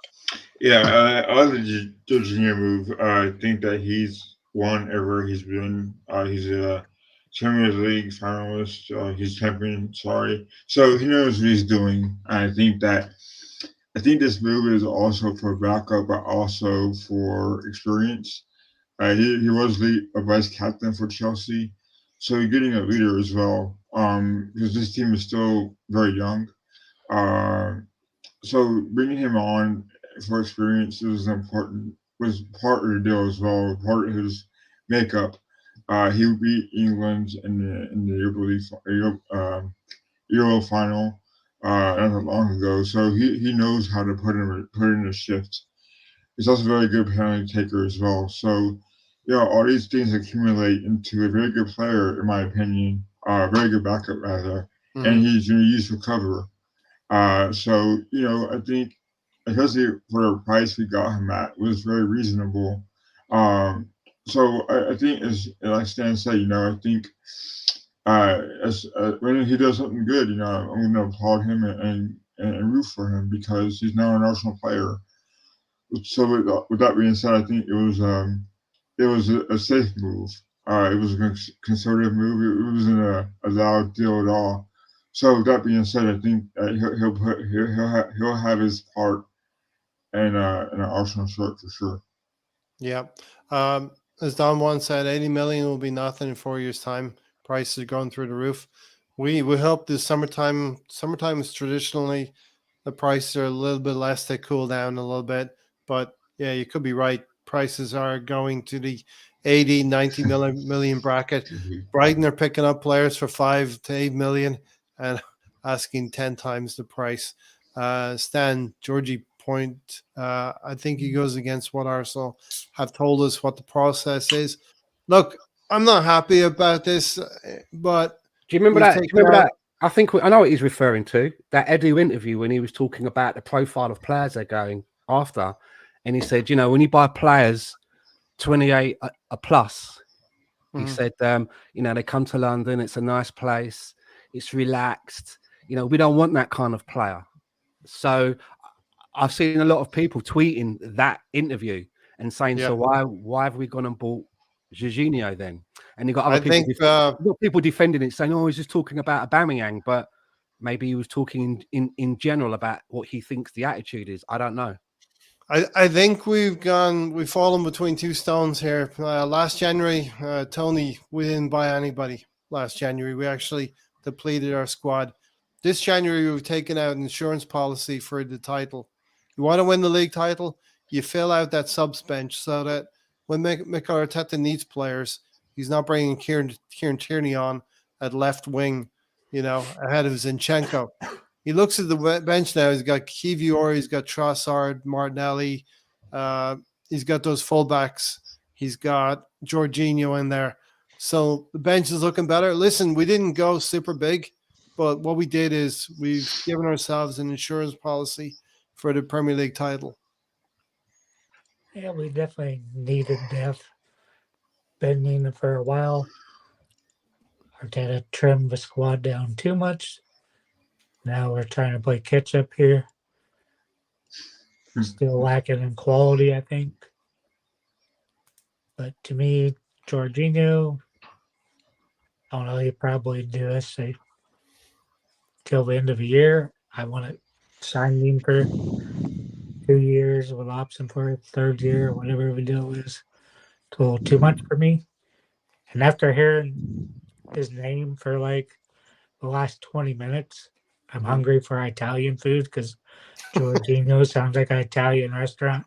Yeah, I like the Jorginho move. I think that he's won ever he's been. He's a Champions League finalist. He's champion. Sorry, so he knows what he's doing. I think this move is also for backup, but also for experience. He was a vice captain for Chelsea, so you're getting a leader as well. Because this team is still very young. So bringing him on for experience was part of the deal as well, part of his makeup. He beat England in the Euro final not long ago, so he knows how to put in a shift. He's also a very good penalty taker as well. So, all these things accumulate into a very good player, in my opinion, very good backup rather, and he's going to use for cover. So, I think, especially for the price we got him at, was very reasonable. So I think, as like Stan said, I think when he does something good, I'm going to applaud him and root for him because he's now an Arsenal player. So with that being said, I think it was a safe move. It was a conservative move. It wasn't a loud deal at all. So with that being said, I think he'll have his part in an Arsenal shirt for sure. Yeah. As Don once said, 80 million will be nothing in 4 years' time. Prices are going through the roof. We hope this summertime is traditionally the prices are a little bit less. They cool down a little bit. But yeah, you could be right. Prices are going to the 80, 90 million bracket. Brighton are picking up players for 5 to 8 million and asking 10 times the price. Stan, Georgie point, I think he goes against what Arsenal have told us what the process is. Look, I'm not happy about this, but do you remember that? Do you remember that? I think I know what he's referring to. That Edu interview when he was talking about the profile of players they're going after, and he said, when you buy players 28 a plus, he said, they come to London. It's a nice place. It's relaxed. We don't want that kind of player. So I've seen a lot of people tweeting that interview and saying, so why have we gone and bought Jorginho then? And you got other people defending it, saying, he's just talking about Aubameyang, but maybe he was talking in general about what he thinks the attitude is. I don't know. I think we've fallen between two stones here. Last January, Tony, we didn't buy anybody. Last January, we actually depleted our squad. This January, we've taken out an insurance policy for the title. You want to win the league title, you fill out that subs bench so that when Mikel Arteta needs players, he's not bringing Kieran Tierney on at left wing, ahead of Zinchenko. He looks at the bench now. He's got Kiwior, he's got Trossard, Martinelli. He's got those fullbacks. He's got Jorginho in there. So the bench is looking better. Listen, we didn't go super big, but what we did is we've given ourselves an insurance policy for the Premier League title. Yeah, we definitely needed depth. Been needing it for a while. Arteta trimmed the squad down too much. Now we're trying to play catch up here. Still lacking in quality, I think. But to me, Jorginho, I don't know, he'd probably do this till the end of the year. I want to sign him for 2 years with option for a third year, whatever the deal is. It's a little too much for me. And after hearing his name for the last 20 minutes, I'm hungry for Italian food because Jorginho sounds like an Italian restaurant.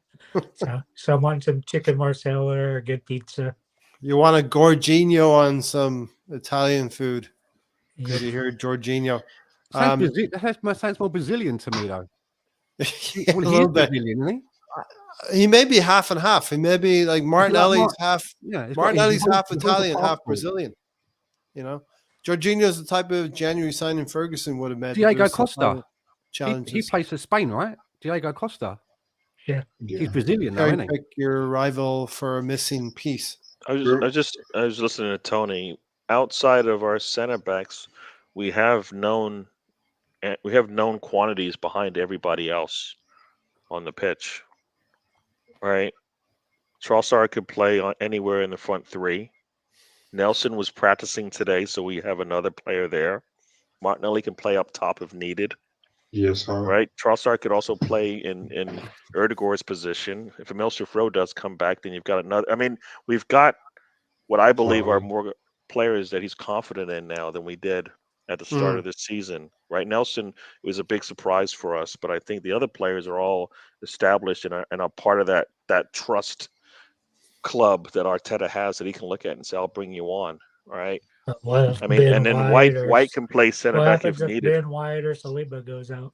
So I want some chicken marsala or good pizza. You want a Jorginho on some Italian food because you hear Jorginho. That sounds more Brazilian to me, though. A little bit. Brazilian, isn't he? He may be half and half. He may be like Martinelli's half. Yeah, Martinelli's half Italian, half Brazilian. Jorginho's the type of January signing Ferguson would have made. Diego Costa. Challenges. He plays for Spain, right? Diego Costa. Yeah. He's Brazilian now, isn't he? Pick your rival for a missing piece. I was listening to Tony. Outside of our center backs, we have known quantities behind everybody else on the pitch. Right? Trossard could play anywhere in the front three. Nelson was practicing today, so we have another player there. Martinelli can play up top if needed. Yes, sir. Right. Trossard could also play in Erdegaard's position. If Emil Smith-Rowe does come back, then you've got another. I mean, we've got what I believe are more players that he's confident in now than we did at the start of this season. Right. Nelson was a big surprise for us, but I think the other players are all established and are part of that trust club that Arteta has that he can look at and say, "I'll bring you on." All right. I mean, and then White can play center back if needed. Ben White or Saliba goes out.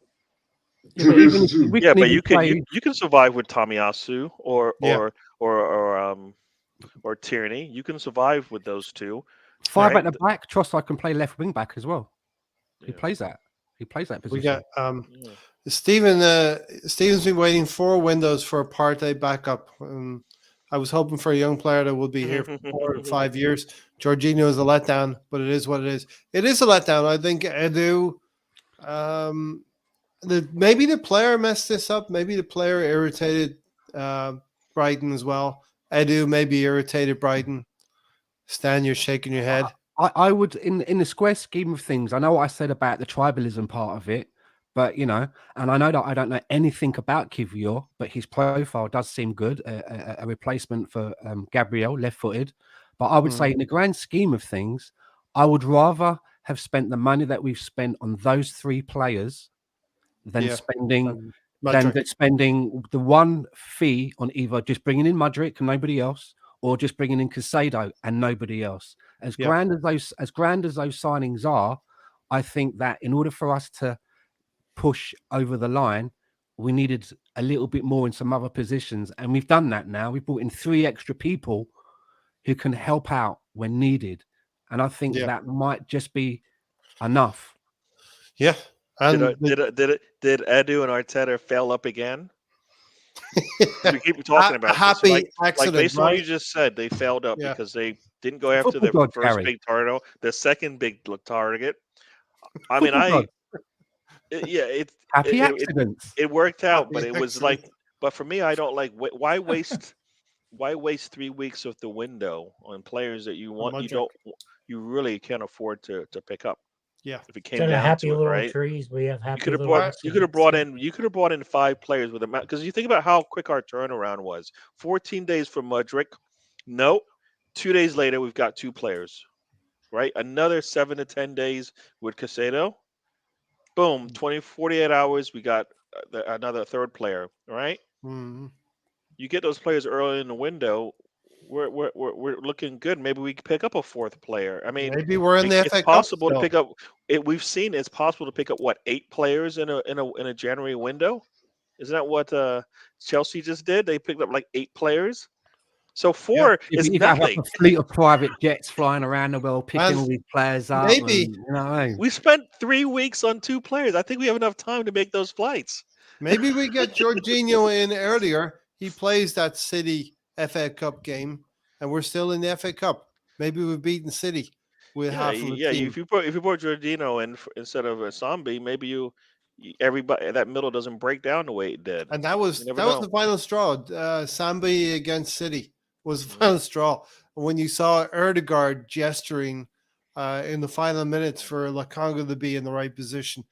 Yeah, but you can survive with Tomiyasu or Tierney. You can survive with those two. Five at the back. Trossard can play left wing back as well. He plays that. He plays that position. We got Steven's been waiting 4 windows for a Partey backup. I was hoping for a young player that would be here for 4 or 5 years. Jorginho is a letdown, but it is what it is. It is a letdown. I think Edu, maybe the player messed this up. Maybe the player irritated Brighton as well. Edu maybe irritated Brighton. Stan, you're shaking your head. I would, in the square scheme of things, I know what I said about the tribalism part of it, but, you know, and I know that I don't know anything about Kiwior, but his profile does seem good, a replacement for Gabriel, left-footed. But I would say in the grand scheme of things, I would rather have spent the money that we've spent on those 3 players than spending the one fee on either just bringing in Mudryk and nobody else, or just bringing in Caicedo and nobody else. As grand as those signings are, I think that in order for us to push over the line, we needed a little bit more in some other positions, and we've done that now. We've brought in 3 extra people who can help out when needed, and I think that might just be enough. Yeah. And did Edu and Arteta fail up again? We keep talking about happy this. accident, based on right? what you just said, they failed up because they didn't go after the first big target, the second big target. I mean, accidents. It worked out, but it was like, but for me, I don't like. Why waste 3 weeks of the window on players that you really can't afford to pick up? Yeah, if it came down to it, right? Trees, we have happy you could have brought in 5 players with a because you think about how quick our turnaround was. 14 days for Mudryk. No, 2 days later we've got 2 players, right? Another 7 to 10 days with Caicedo. Boom, 48 hours. We got another 3rd player, right? Mm-hmm. You get those players early in the window. We're looking good. Maybe we can pick up a 4th player. I mean, maybe we're in the FA Cup. It's possible to pick up. We've seen it's possible to pick up 8 players in a January window. Isn't that what Chelsea just did? They picked up like 8 players. So 4 is you nothing. Have a fleet of private jets flying around the world, picking all these players up. Maybe you know what I mean? We spent 3 weeks on 2 players. I think we have enough time to make those flights. Maybe we get Jorginho in earlier. He plays that City FA Cup game, and we're still in the FA Cup. Maybe we've beaten City with half of the team. If you brought Jorginho in instead of a Zombie, maybe everybody that middle doesn't break down the way it did. And that was the final straw. Sambi against City was the final straw. When you saw Erdegaard gesturing in the final minutes for Lokonga to be in the right position.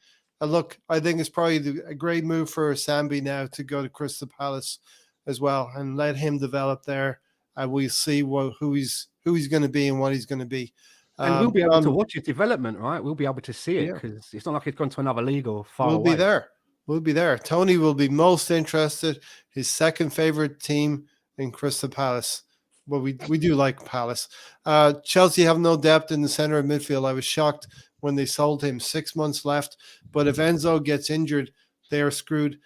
Look, I think it's probably a great move for Sambi now to go to Crystal Palace as well and let him develop there. And we'll see who he's going to be and what he's going to be. And we'll be able to watch his development, right? We'll be able to see it because it's not like he's gone to another league or far away. We'll be there. Tony will be most interested. His second favorite team in Crystal Palace. Well, we do like Palace. Chelsea have no depth in the center of midfield. I was shocked when they sold him. 6 months left. But if Enzo gets injured, they are screwed.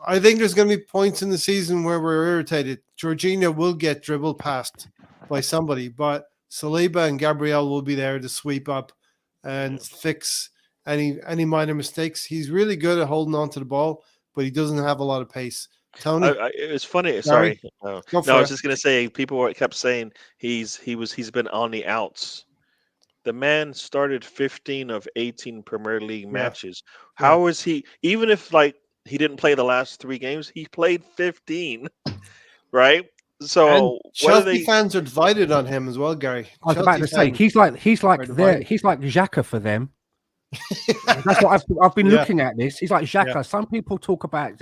I think there's going to be points in the season where we're irritated. Jorginho will get dribbled past by somebody, but Saliba and Gabriel will be there to sweep up and fix any minor mistakes. He's really good at holding on to the ball, but he doesn't have a lot of pace. Tony, it was funny. Sorry, no, I was just gonna say people kept saying he's been on the outs. The man started 15 of 18 Premier League matches. How is he? Even if he didn't play the last 3 games, he played 15, right? So Chelsea fans are divided on him as well, Gary. I was about to say he's like Xhaka for them. That's what I've been looking at this. He's like Xhaka. Yeah. Some people talk about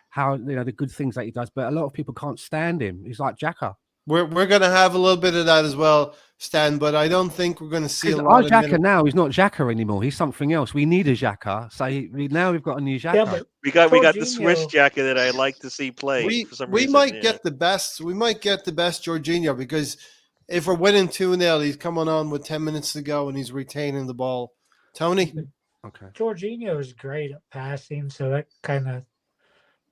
how the good things that he does, but a lot of people can't stand him. He's like Xhaka. We're going to have a little bit of that as well, Stan, but I don't think we're going to see a lot our of Xhaka now. He's not Xhaka anymore. He's something else. We need a Xhaka. So now we've got a new Xhaka. Yeah, we got the Swiss Xhaka that I like to see play. For some reason. We might get the best Jorginho because if we're winning 2-0, he's coming on with 10 minutes to go and he's retaining the ball. Tony? Okay. Jorginho is great at passing, so that kind of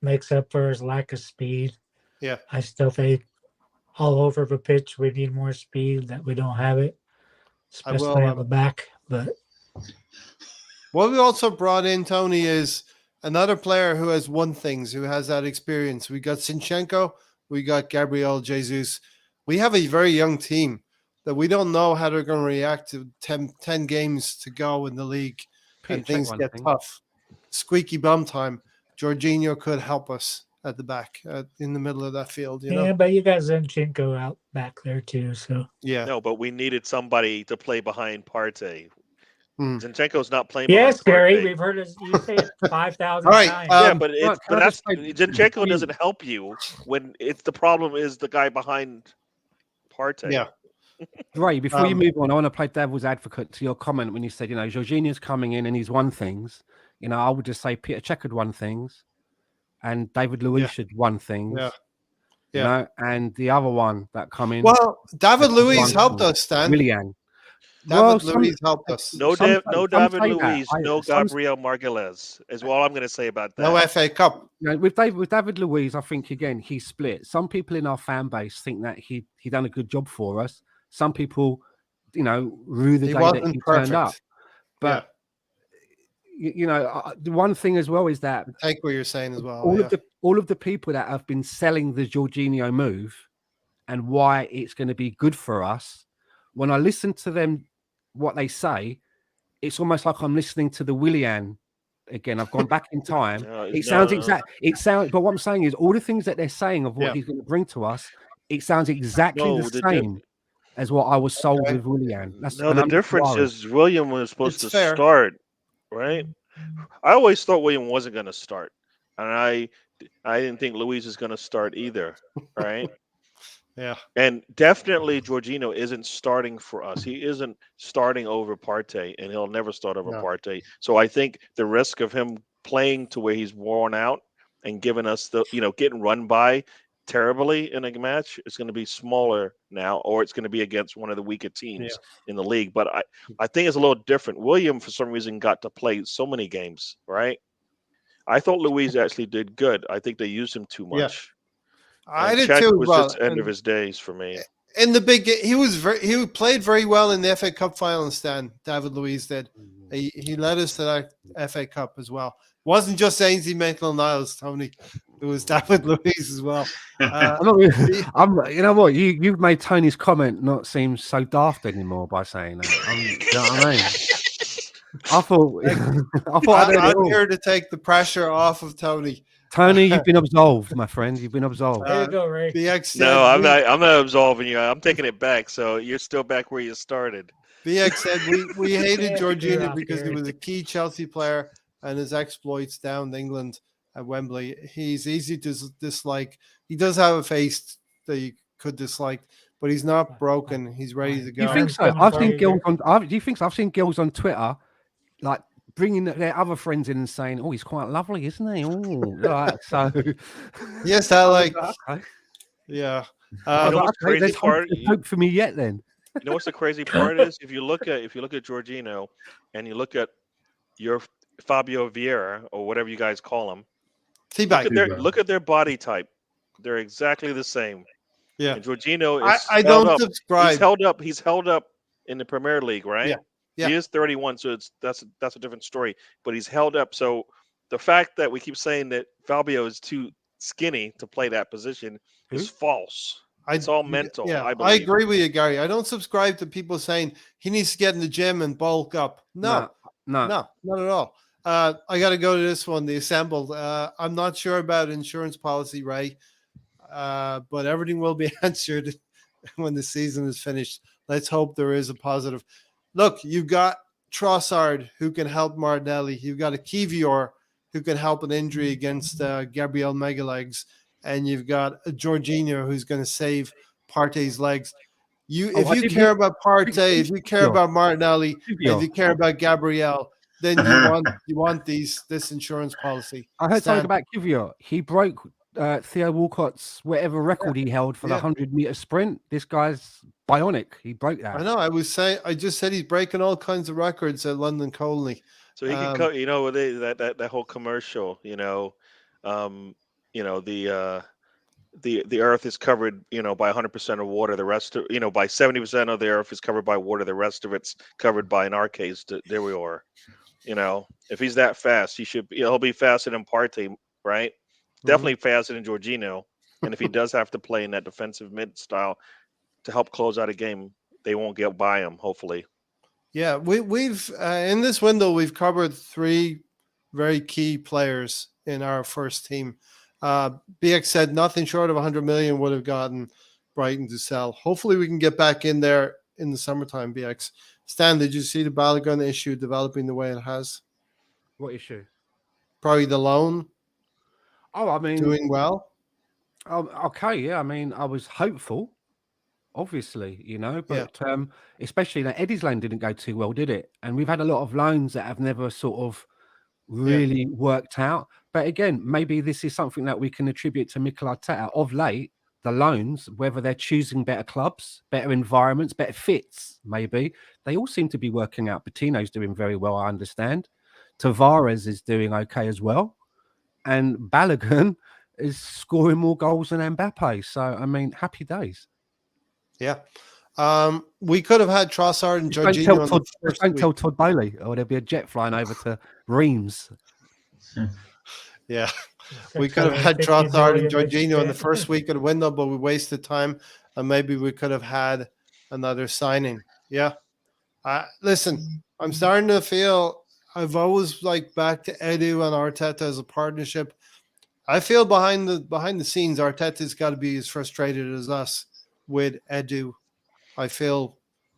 makes up for his lack of speed. Yeah. I still think all over the pitch we need more speed, that we don't have it, especially on the back. But what we also brought in, Tony, is another player who has won things, who has that experience. We got Zinchenko, We got Gabriel Jesus. We have a very young team that we don't know how they're going to react to 10 games to go in the league, and things get tough. Squeaky bum time. Jorginho could help us at the back, in the middle of that field. You know? But you got Zinchenko out back there too. So yeah. No, but we needed somebody to play behind Partey. Zinchenko's not playing. Yes, behind Gary, Partey. we've heard you say it 5,000 All right, times. Yeah, but that's say- Zinchenko doesn't help you when it's the problem is the guy behind Partey. Yeah. Ray, before you move on, I want to play devil's advocate to your comment when you said, Jorginho's coming in and he's won things. I would just say Peter Cech had won things and David Luiz had won things. Yeah. And the other one that come in. Well, David Luiz helped us, Stan. Willian. David Luiz helped us. No Some David say Luiz, that. no Gabriel Martinelli is all I'm going to say about that. No FA Cup. With David Luiz, I think again he's split. Some people in our fan base think that he done a good job for us. Some people, rue the day that he turned up. But the one thing as well is that I take what you're saying as well. All of the people that have been selling the Jorginho move and why it's going to be good for us. When I listen to them, what they say, it's almost like I'm listening to the Willian again. I've gone back in time. But what I'm saying is all the things that they're saying of what he's going to bring to us, it sounds exactly the same as what I was sold with Willian. The difference is William was supposed to start, right? I always thought William wasn't going to start, and I didn't think Luiz is going to start either, right? Yeah. And definitely Jorginho isn't starting for us. He isn't starting over Partey, and he'll never start over Partey. So I think the risk of him playing to where he's worn out and giving us the, getting run by terribly in a match is going to be smaller now, or it's going to be against one of the weaker teams in the league. But I think it's a little different. William, for some reason, got to play so many games, right? I thought Luiz actually did good. I think they used him too much. Yeah. I did Cech too. was just the end of his days for me. In the big game, he played very well in the FA Cup final, Stan. David Luiz did. He led us to that FA Cup as well. Wasn't just Ainsley Maitland-Niles, Tony. It was David Luiz as well. You know what? You've made Tony's comment not seem so daft anymore by saying that. You know what I mean? I thought I'm here to take the pressure off of Tony. Tony, you've been absolved, my friend. You've been absolved. There you go, Ray. No, I'm not absolving you. I'm taking it back. So you're still back where you started. BX said we hated Jorginho because he was a key Chelsea player and his exploits down England at Wembley. He's easy to dislike. He does have a face that you could dislike, but he's not broken. He's ready to go. You think so? I've seen girls on. Do you think so? I've seen girls on Twitter like bringing their other friends in and saying, "Oh, he's quite lovely, isn't he?" Oh, so yes, I like. Yeah. Crazy part. Hope for me yet, then. You know what's the crazy part is if you look at Jorginho and you look at your Fabio Vieira or whatever you guys call him, look at their body type. They're exactly the same. Yeah. And Jorginho is I don't subscribe. He's held up in the Premier League, right? Yeah. He is 31, so that's a different story. But he's held up. So the fact that we keep saying that Fabio is too skinny to play that position is false. It's all mental. Yeah, I believe. I agree with you, Gary. I don't subscribe to people saying he needs to get in the gym and bulk up. No, not at all. I got to go to this one, the assembled. I'm not sure about insurance policy, Ray, but everything will be answered when the season is finished. Let's hope there is a positive. Look, you've got Trossard who can help Martinelli. You've got a Kiwior who can help an injury against Gabriel Megalegs. And you've got a Jorginho who's going to save Partey's legs. If you care about Partey, if you care about Martinelli, if you care about Gabriel, then you want this insurance policy. I heard something about Kiwior. He broke Theo Walcott's whatever record he held for the 100-meter sprint. This guy's bionic. He broke that. I know. I just said he's breaking all kinds of records at London Colney. So he can, that whole commercial. The earth is covered, by 100% of water. The rest of, by 70% of the earth is covered by water. The rest of it's covered by, in our case, there we are. If he's that fast, he'll be faster than Partey, right? Definitely faster than Jorginho. And if he does have to play in that defensive mid style to help close out a game, they won't get by him, hopefully. Yeah, we've in this window, we've covered 3 very key players in our first team. BX said nothing short of 100 million would have gotten Brighton to sell. Hopefully we can get back in there in the summertime, BX. Stan, did you see the Balogun issue developing the way it has? What issue? Probably the loan Oh, I mean, doing well. okay, yeah. I mean, I was hopeful, obviously, but especially that Eddie's loan didn't go too well, did it? And we've had a lot of loans that have never sort of really worked out. But again, maybe this is something that we can attribute to Mikel Arteta. Of late, the loans, whether they're choosing better clubs, better environments, better fits, maybe, they all seem to be working out. Patino's doing very well, I understand. Tavares is doing okay as well. And Balogun is scoring more goals than Mbappe. So, I mean, happy days. Yeah. We could have had Trossard and Jorginho. Don't tell Todd Bailey, or there'll be a jet flying over to Reims. Yeah. We could have had Trossard and Jorginho in the first week of the window, but we wasted time, and maybe we could have had another signing. Yeah. Listen, I'm starting to feel I've always back to Edu and Arteta as a partnership. I feel behind the scenes, Arteta's got to be as frustrated as us with Edu. I feel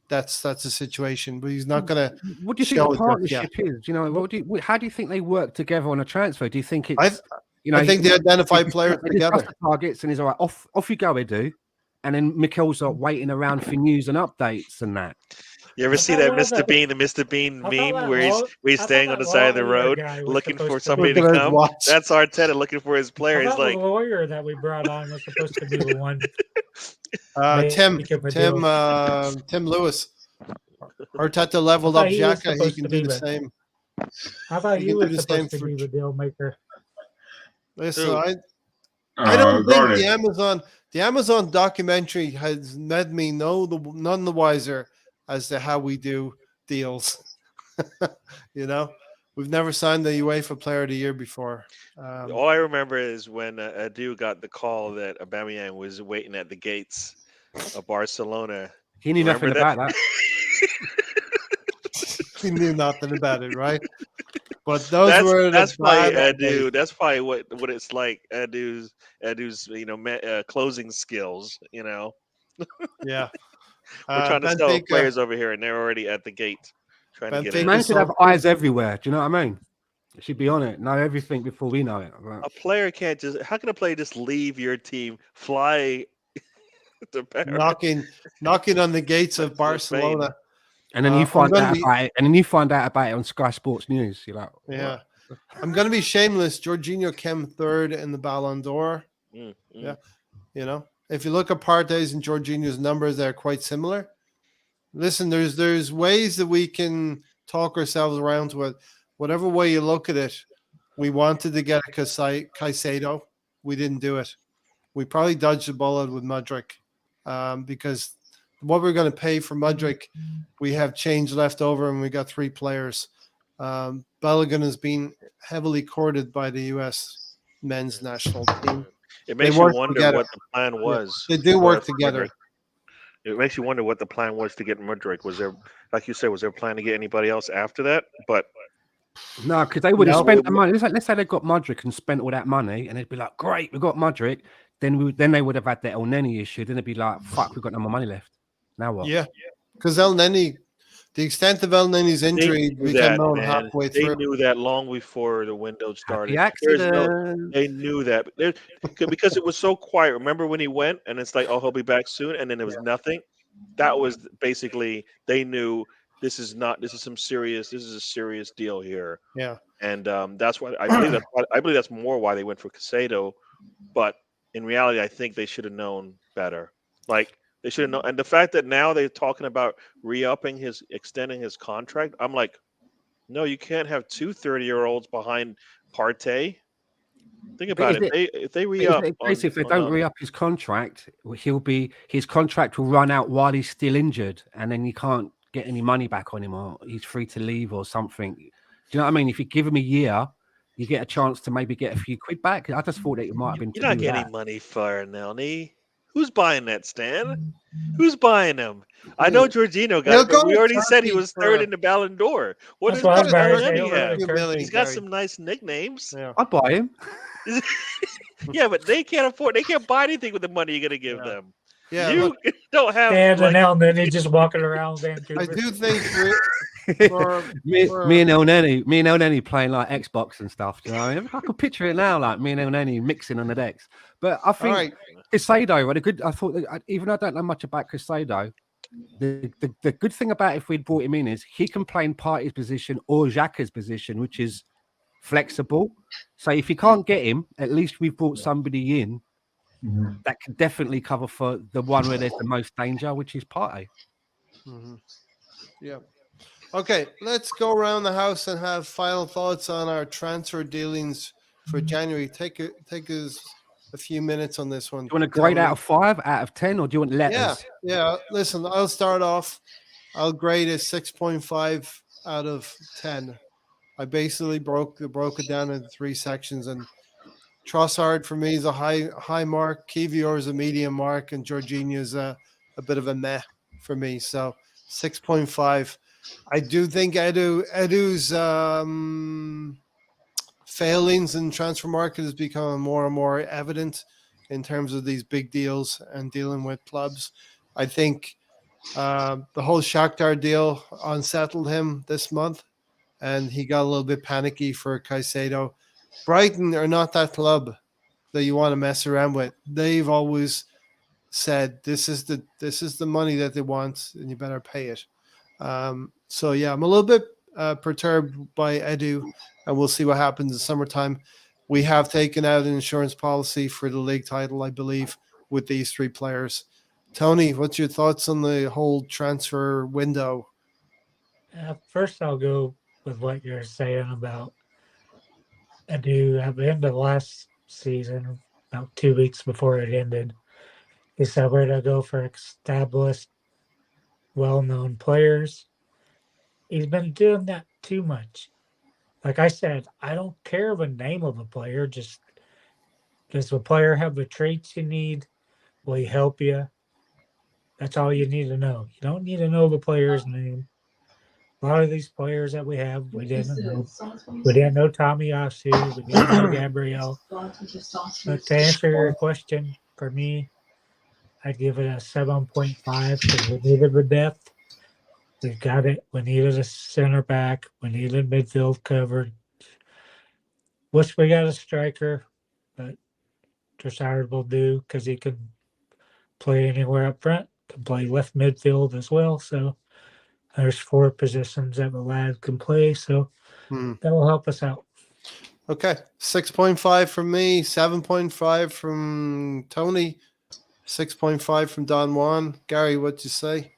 that's the situation, but he's not going to. What do you think the partnership is? How do you think they work together on a transfer? Do you think it's? I think they identify players together. The targets, and he's all right. Off you go, Edu, and then Mikel's waiting around for news and updates and that. You ever see that Mr. Bean meme where he's staying on the side of the road looking for somebody to come? That's Arteta looking for his player. He's like, the lawyer that we brought on was supposed to be the one. Tim Lewis. Arteta leveled up Xhaka. He can do the same. I thought he was supposed to be the deal maker. Listen, I don't think the Amazon documentary has made me none the wiser as to how we do deals. We've never signed the UEFA Player of the Year before. All I remember is when Edu got the call that Aubameyang was waiting at the gates of Barcelona. He knew nothing about that. He knew nothing about it, right? But that's probably Edu. That's probably what it's like. Edu's closing skills. Yeah. We're trying to sell players over here, and they're already at the gate trying to get in. Man should have eyes everywhere. Do you know what I mean? It should be on it. Know everything before we know it. A player can't just. How can a player just leave your team, fly to Paris, knocking on the gates of Barcelona? And then you find out about it. And then you find out about it on Sky Sports News. You're like, yeah. I'm going to be shameless. Jorginho came third in the Ballon d'Or. Yeah. If you look at Partey's and Jorginho's numbers, they're quite similar. Listen, there's ways that we can talk ourselves around to it. Whatever way you look at it, we wanted to get a Caicedo. We didn't do it. We probably dodged the bullet with Mudryk because what we're going to pay for Mudryk, we have change left over, and we got 3 players. Balogun has been heavily courted by the U.S. men's national team. It makes you wonder what the plan was. They do work together. It makes you wonder what the plan was to get Mudryk. Was there, like you said, was there a plan to get anybody else after that? But no, because they would have spent the money. Let's say they got Mudryk and spent all that money, and they'd be like, "Great, we got Mudryk." Then they would have had that Elneny issue. Then they'd be like, "Fuck, we've got no more money left." Now what? Yeah, because Elneny, the extent of Elneny's injury, we came out halfway through. They knew that long before the window started. They knew that because it was so quiet. Remember when he went, and it's like, oh, he'll be back soon, and then there was nothing. That was basically they knew this is a serious deal here. Yeah, and that's why I believe that's more why they went for Caicedo, but in reality, I think they should have known better. Like. They should have known. And the fact that now they're talking about extending his contract, I'm like, no, you can't have 2 30-year-olds behind Partey. Think about it. If they re-up. If they don't re-up his contract, his contract will run out while he's still injured, and then you can't get any money back on him, or he's free to leave or something. Do you know what I mean? If you give him a year, you get a chance to maybe get a few quid back. I just thought it might have been to You're not do with getting that. money for Elneny. Who's buying that, Stan? Who's buying him? I know Jorginho got He'll it, but go we to already said he Turkey was for third in the Ballon d'Or. What That's does what I was Mikel about to say. Arteta He'll go have? to Turkey. He's got some nice nicknames. Yeah. I'd buy him. Yeah, but they can't afford. They can't buy anything with the money you're gonna give Yeah. them. Yeah, You look, don't have. And like, then he's just walking around Vancouver. I do think me and Elneny playing like Xbox and stuff. You know, I could picture it now, like me and Elneny mixing on the decks. But I all think right. Caicedo, right? I thought that, even though I don't know much about Caicedo, the good thing about if we'd brought him in is he can play in Partey's position or Xhaka's position, which is flexible. So if you can't get him, at least we've brought somebody in that can definitely cover for the one where there's the most danger, which is Partey. Yeah. Okay, let's go around the house and have final thoughts on our transfer dealings for January. Take us a few minutes on this one. Do you want a grade Tony. out of 5, out of 10, or do you want letters? Yeah. Listen, I'll start off. I'll grade it 6.5 out of 10. I basically broke it down into 3 sections, and Trossard for me is a high mark. Kiwior is a medium mark, and Jorginho is a bit of a meh for me. So 6.5. I do think Edu's failings in transfer market is becoming more and more evident in terms of these big deals and dealing with clubs. I think the whole Shakhtar deal unsettled him this month, and he got a little bit panicky for Caicedo. Brighton are not that club that you want to mess around with. They've always said this is the money that they want, and you better pay it. So yeah, I'm a little bit perturbed by Edu, and we'll see what happens in summertime. We have taken out an insurance policy for the league title, I believe, with these 3 players. Tony, what's your thoughts on the whole transfer window? First, I'll go with what you're saying about Edu. At the end of last season, about 2 weeks before it ended, he said we're going to go for established, well-known players. He's been doing that too much. Like I said, I don't care the name of a player. Just does the player have the traits you need? Will he help you? That's all you need to know. You don't need to know the player's name. A lot of these players that we have, we didn't know. We didn't know Tomiyasu. We didn't know Gabriel. But to answer your question, for me, I'd give it a 7.5 because we needed the depth. We've got it. We needed a center back. We needed midfield covered. Wish we got a striker, but Trossard will do because he can play anywhere up front, can play left midfield as well. So there's 4 positions that the lad can play. So that will help us out. Okay, 6.5 from me, 7.5 from Tony, 6.5 from Don Juan. Gary, what'd you say?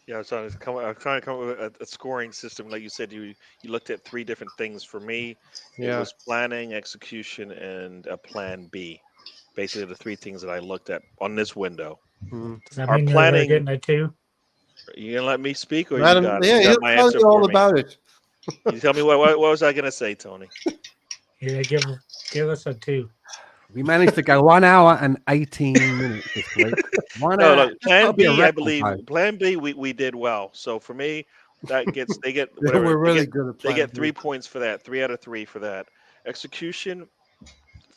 Yeah, I was trying to come up with a scoring system. Like you said, you looked at 3 different things. For me, it was planning, execution, and a plan B. Basically, the 3 things that I looked at on this window. Does that Our mean planning. you're getting a 2? You gonna let me speak, or Let you him, got, yeah, you he'll got my tell answer you all for me? about it. You tell me what was I gonna say, Tony? Yeah, give us a 2. We managed to go 1 hour and 18 minutes this week. No, look, Plan B, I believe. Plan B, we did well. So for me, they get whatever. We're really good at They plan get B. 3 points for that. 3 out of 3 for that. Execution,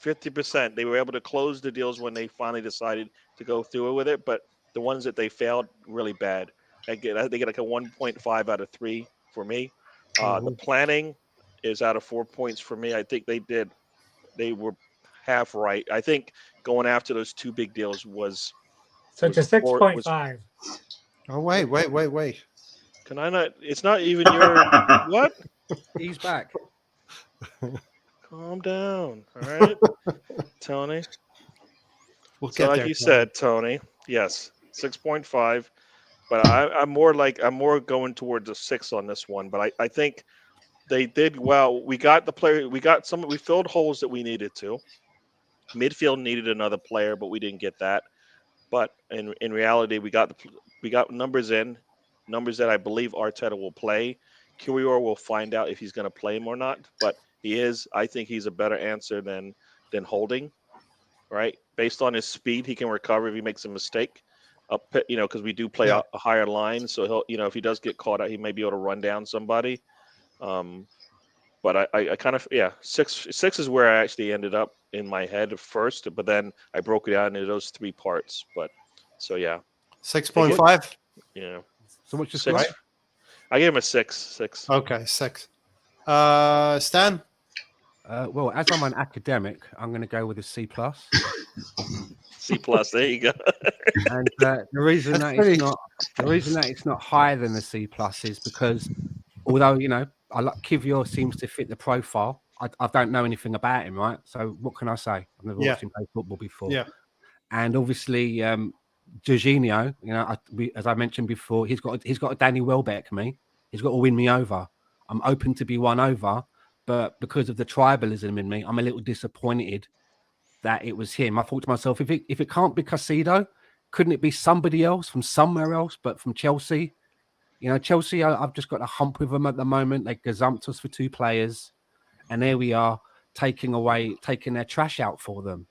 50%. They were able to close the deals when they finally decided to go through with it, but the ones that they failed, really bad. They get like a 1.5 out of 3 for me. The planning is out of 4 points for me. I think they were half right. I think going after those 2 big deals was. So it's a 6.5. Oh, wait. Can I not? It's not even your what? He's back. Calm down, all right, Tony. We'll So get like there, you Tony. said, Tony, yes, 6.5. But I'm more going towards a 6 on this one. But I think they did well. We got the player. We filled holes that we needed to. Midfield needed another player, but we didn't get that. But in reality, we got numbers that I believe Arteta will play. Kiwior will find out if he's going to play him or not. But He is. I think he's a better answer than Holding, right? Based on his speed, he can recover if he makes a mistake. Because we do play a higher line, so he'll, if he does get caught out, he may be able to run down somebody. But I kind of, six is where I actually ended up in my head first, but then I broke it down into those 3 parts. But so 6.5. Yeah. So what's your 6. score? I gave him a 6. Okay, 6. Stan. Well, as I'm an academic, I'm going to go with a C+. C+. There you go. And the reason that it's not higher than the C+ is because although I like Kiwior seems to fit the profile, I don't know anything about him, right? So what can I say? I've never watched him play football before. Yeah. And obviously, Jorginho, as I mentioned before, he's got a Danny Welbeck me. He's got to win me over. I'm open to be won over, but because of the tribalism in me, I'm a little disappointed that it was him. I thought to myself, if it can't be Caicedo, couldn't it be somebody else from somewhere else, but from Chelsea? Chelsea, I've just got a hump with them at the moment. They gazumped us for 2 players, and there we are taking their trash out for them.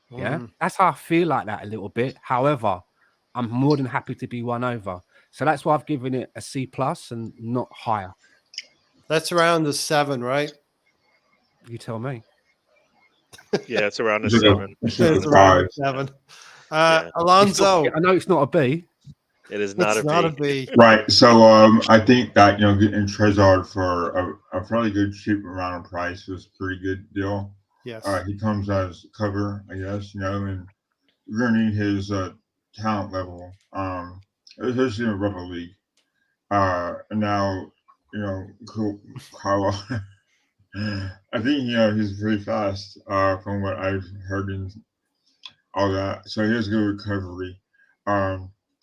Yeah, that's how I feel like that a little bit. However, I'm more than happy to be won over. So that's why I've given it a C+ and not higher. That's around the 7, right? You tell me. Yeah, it's around the 7. It's around 7. Alonso. I know it's not a B. It is not a B. Right. So I think that getting Trossard for a fairly good cheap amount of price was a pretty good deal. Yes. He comes as cover, I guess, and we're gonna need his talent level, especially in a rubber league. And now, Carlo, I think he's pretty fast from what I've heard and all that. So he has good recovery.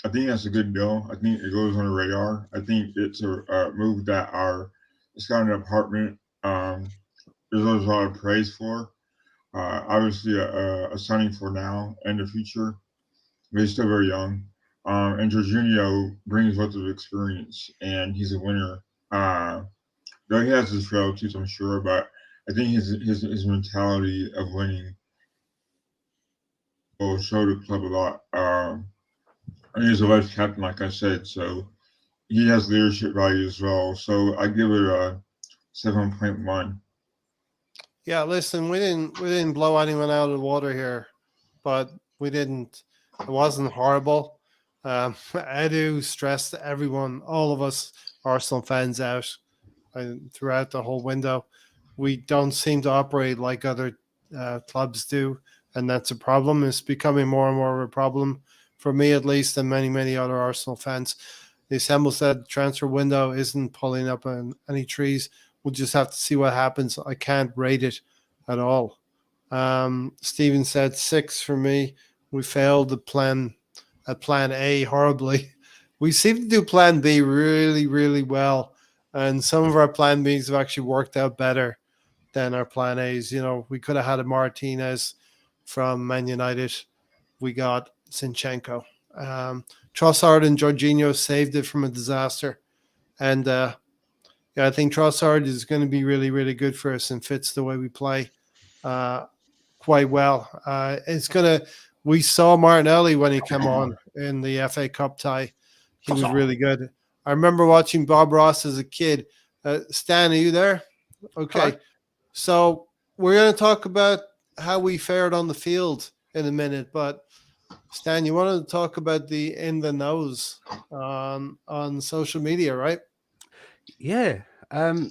I think that's a good deal. I think it goes on the radar. I think it's a move that our scouting department deserves a lot of praise for. Obviously, a signing for now and the future, but he's still very young. And Jorginho brings lots of experience, and he's a winner. Though he has his frailties, I'm sure, but I think his mentality of winning will show the club a lot. And he's a vice captain, like I said, so he has leadership value as well. So I give it a 7.1. Yeah, listen, we didn't blow anyone out of the water here, but it wasn't horrible. Edu stressed everyone, all of us Arsenal fans out throughout the whole window. We don't seem to operate like other clubs do, and that's a problem. It's becoming more and more of a problem for me, at least, and many, many other Arsenal fans. The Assemble said transfer window isn't pulling up on any trees. We'll just have to see what happens. I can't rate it at all. Steven said 6 for me. We failed at plan A horribly. We seem to do plan B really, really well. And some of our plan Bs have actually worked out better than our plan As. We could have had a Martinez from Man United. We got Zinchenko. Trossard and Jorginho saved it from a disaster. And I think Trossard is going to be really, really good for us and fits the way we play quite well. We saw Martinelli when he came on in the FA Cup tie. He was really good. I remember watching Bob Ross as a kid. Stan, are you there? Okay. Hi. So we're going to talk about how we fared on the field in a minute, but Stan, you wanted to talk about the in the nose on social media, right? Yeah. I'll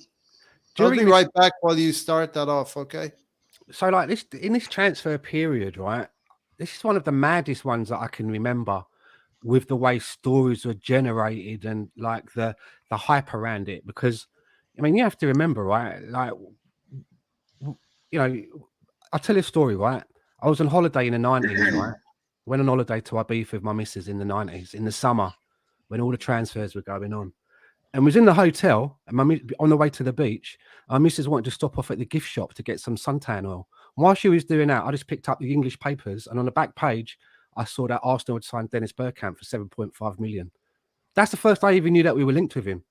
be right back while you start that off, okay? So like this in this transfer period, right? This is one of the maddest ones that I can remember, with the way stories were generated and like the hype around it. Because I mean, you have to remember, right? Like, I'll tell you a story, right? I was on holiday in the 90s, right? Went on holiday to Ibiza with my missus in the 90s, in the summer, when all the transfers were going on. And was in the hotel, and on the way to the beach, our missus wanted to stop off at the gift shop to get some suntan oil. And while she was doing that, I just picked up the English papers, and on the back page, I saw that Arsenal had signed Dennis Bergkamp for 7.5 million. That's the first I even knew that we were linked with him.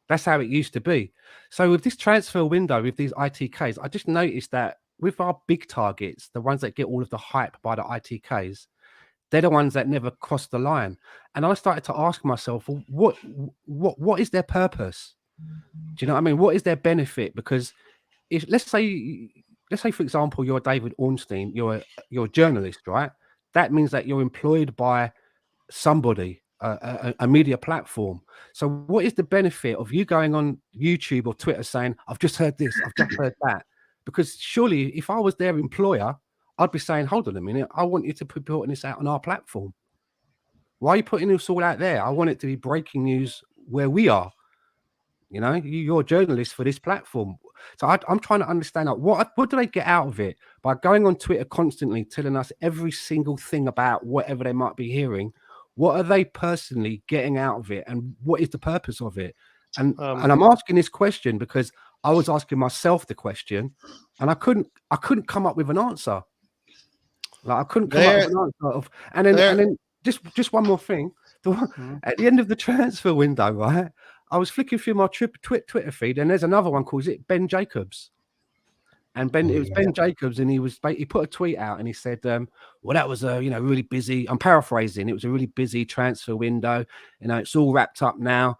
That's how it used to be. So with this transfer window, with these ITKs, I just noticed that with our big targets, the ones that get all of the hype by the ITKs, they're the ones that never cross the line. And I started to ask myself, well, what is their purpose? Do you know what I mean? What is their benefit? Because if let's say for example, you're David Ornstein, you're a journalist, right? That means that you're employed by somebody, a media platform. So what is the benefit of you going on YouTube or Twitter saying, I've just heard this, I've just heard that? Because surely if I was their employer, I'd be saying, hold on a minute, I want you to be putting this out on our platform. Why are you putting this all out there? I want it to be breaking news where we are. You know, you're a journalist for this platform. So I'm trying to understand what do they get out of it by going on Twitter constantly telling us every single thing about whatever they might be hearing? What are they personally getting out of it, and what is the purpose of it? And I'm asking this question because I was asking myself the question, and I couldn't come up with an answer. Like I couldn't come up with an answer. And then just one more thing. At the end of the transfer window, right? I was flicking through my Twitter feed, and there's another one called Ben Jacobs. And it was Ben Jacobs, and he put a tweet out, and he said, "Well, that was a really busy." I'm paraphrasing. It was a really busy transfer window. It's all wrapped up now.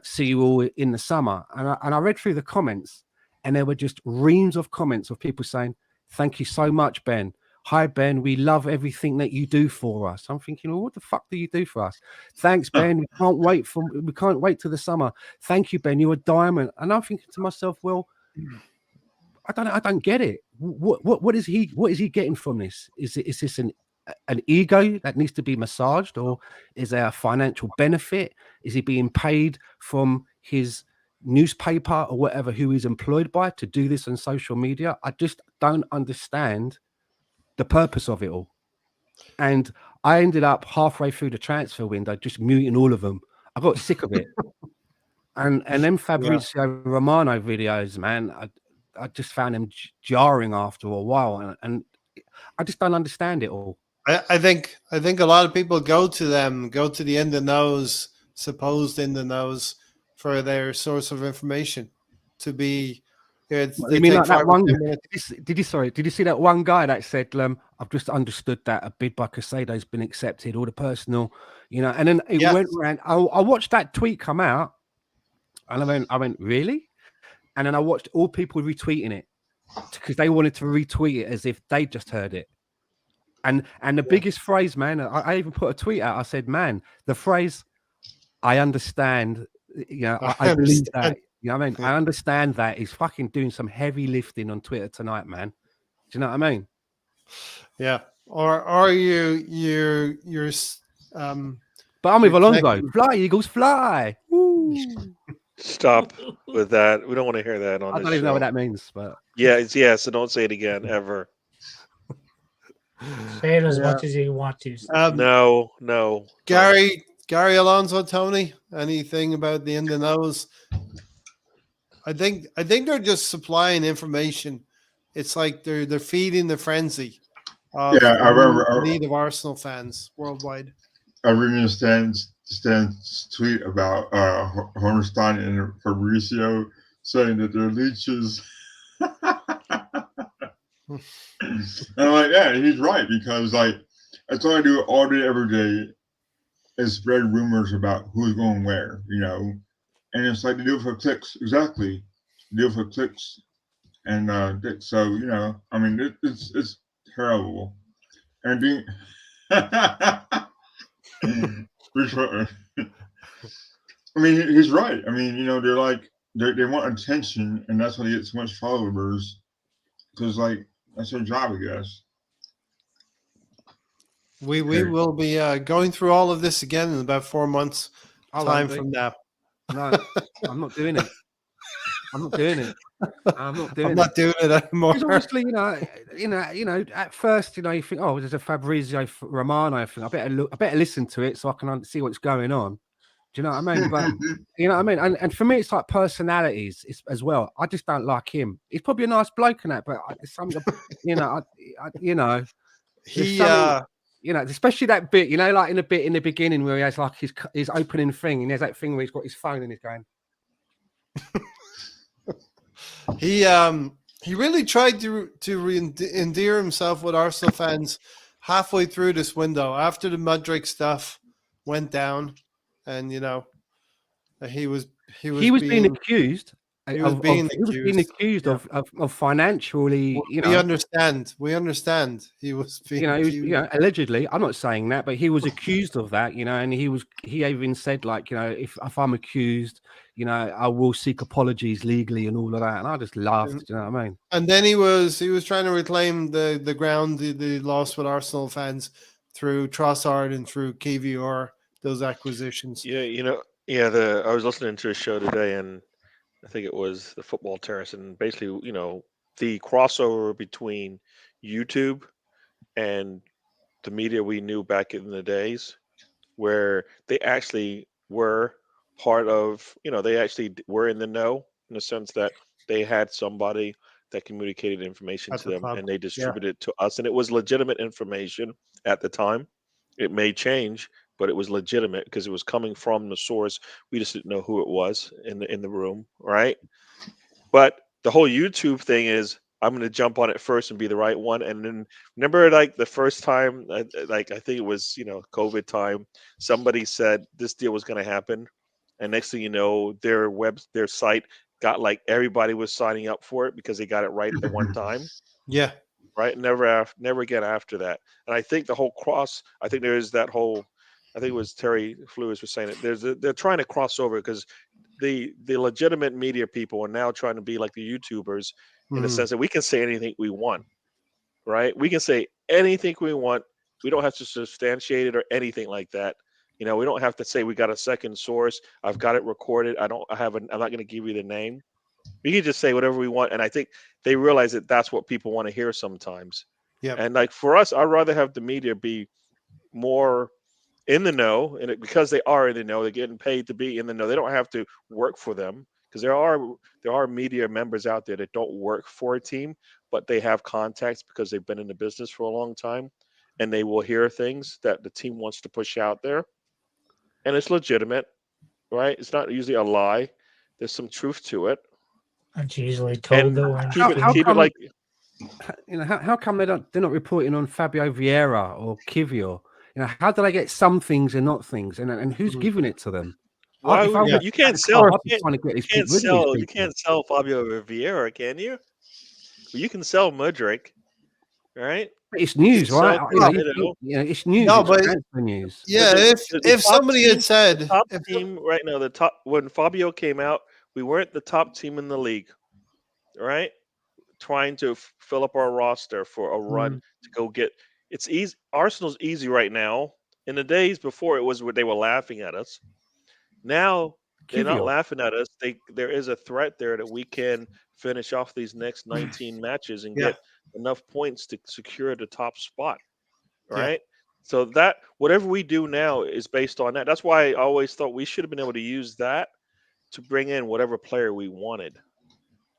See you all in the summer. And I read through the comments, and there were just reams of comments of people saying, "Thank you so much, Ben. Hi, Ben. We love everything that you do for us." I'm thinking, well, what the fuck do you do for us? Thanks, Ben. We can't wait till the summer. Thank you, Ben. You're a diamond. And I'm thinking to myself, well, I don't get it. What is he getting from this? Is this an ego that needs to be massaged, or is there a financial benefit? Is he being paid from his newspaper or whatever who he's employed by to do this on social media? I just don't understand the purpose of it all. And I ended up halfway through the transfer window just muting all of them. I got sick of it. and then Fabrizio Romano videos, man, I just found them jarring after a while, and I just don't understand it all. I think a lot of people go to the in the nose, supposed in the nose, for their source of information to be. You mean like that one? Did you see that one guy that said, "I've just understood that a bid by Caicedo has been accepted, all the personal, and then it went around. I watched that tweet come out, and I went, really? And then I watched all people retweeting it because they wanted to retweet it as if they just heard it. And the biggest phrase, man, I even put a tweet out. I said, man, the phrase, I understand, I believe that. I understand that he's fucking doing some heavy lifting on Twitter tonight, man. Do you know what I mean? Yeah. Or you're but I'm with Alonso. Fly, Eagles, fly. Woo. Stop with that. We don't want to hear that on I this don't even show. know what that means, but so don't say it again ever. Say it as much as you want to. No. Gary Alonso, Tony, anything about the in the nose? I think they're just supplying information. It's like they're feeding the frenzy. I remember the need of Arsenal fans worldwide. I remember Stan's tweet about Hornstein and Fabrizio saying that they're leeches. And I'm like, yeah, he's right, because that's all I do all day, every day, is spread rumors about who's going where, and it's like they do it for clicks, exactly. They do it for clicks, and so I mean, it's terrible, and being. I mean, he's right. I mean, they're like they want attention, and that's why they get so much followers, because that's their job, I guess. We will be going through all of this again in about 4 months time from now. No, I'm not doing it. I'm not doing it. I'm not doing it anymore. Because obviously, at first, you think, oh, there's a Fabrizio Romano thing. I better listen to it so I can see what's going on. Do you know what I mean? But you know what I mean? And for me, it's like personalities as well. I just don't like him. He's probably a nice bloke and that, but it's something, especially that bit, like in the beginning where he has like his opening thing, and there's that thing where he's got his phone and he's going. He really tried to endear himself with Arsenal fans halfway through this window after the Mudryk stuff went down, and he was being being accused. He was being He was being accused. accused Yeah. of financially. We understand. He was being accused. Allegedly. I'm not saying that, but he was accused of that. And he even said, like, if I'm accused, I will seek apologies legally and all of that. And I just laughed. You know what I mean? And then he was trying to reclaim the ground they lost with Arsenal fans through Trossard and through Kiwior, those acquisitions. Yeah, I was listening to a show today, and I think it was the Football Terrace, and basically, the crossover between YouTube and the media we knew back in the days, where they actually were part of, they actually were in the know, in the sense that they had somebody that communicated information At to the them, club. and they distributed it to us, and it was legitimate information at the time. It may change, but it was legitimate because it was coming from the source. We just didn't know who it was in the room, right? But the whole YouTube thing is, I'm going to jump on it first and be the right one. And then remember, like the first time, I think it was COVID time, somebody said this deal was going to happen, and next thing you know, their site got, like, everybody was signing up for it because they got it right the one time. Yeah. Right. Never again after that. And I think the whole I think there's that whole, I think it was Terry Flewis was saying it. They're trying to cross over because the legitimate media people are now trying to be like the YouTubers in the sense that we can say anything we want, right? We can say anything we want. We don't have to substantiate it or anything like that. We don't have to say we got a second source. I've got it recorded. I'm not going to give you the name. We can just say whatever we want, and I think they realize that that's what people want to hear sometimes. Yeah. And like for us, I'd rather have the media be more in the know, and because they are in the know, they're getting paid to be in the know. They don't have to work for them, because there are media members out there that don't work for a team, but they have contacts because they've been in the business for a long time, and they will hear things that the team wants to push out there, and it's legitimate, right? It's not usually a lie. There's some truth to it. It's usually told And though. keep it like, how come they're not reporting on Fabio Vieira or Kiwior? How do they get some things and not things? And who's giving it to them? you can't sell Fabio Vieira, can you? You can sell Mudryk, right? It's news, right? It's news. No, it's but news. Yeah, if somebody had said top team right now, when Fabio came out, we weren't the top team in the league, right? Trying to fill up our roster for a run to go get. It's easy. Arsenal's easy right now. In the days before, it was where they were laughing at us. Now they're not laughing at us. There is a threat there that we can finish off these next 19 matches and get enough points to secure the top spot, right? So that whatever we do now is based on that. That's why I always thought we should have been able to use that to bring in whatever player we wanted,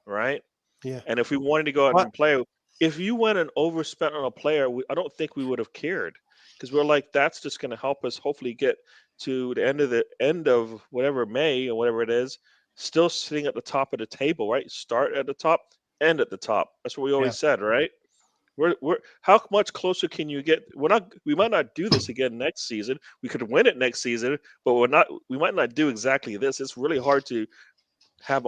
right? Yeah. And if we wanted to go out and play, if you went and overspent on a player, I don't think we would have cared, because we're like, that's just going to help us hopefully get to the end of whatever May or whatever it is, still sitting at the top of the table, right? Start at the top, end at the top. That's what we always said, right? We're how much closer can you get? We might not do this again next season. We could win it next season, but we might not do exactly this. It's really hard to have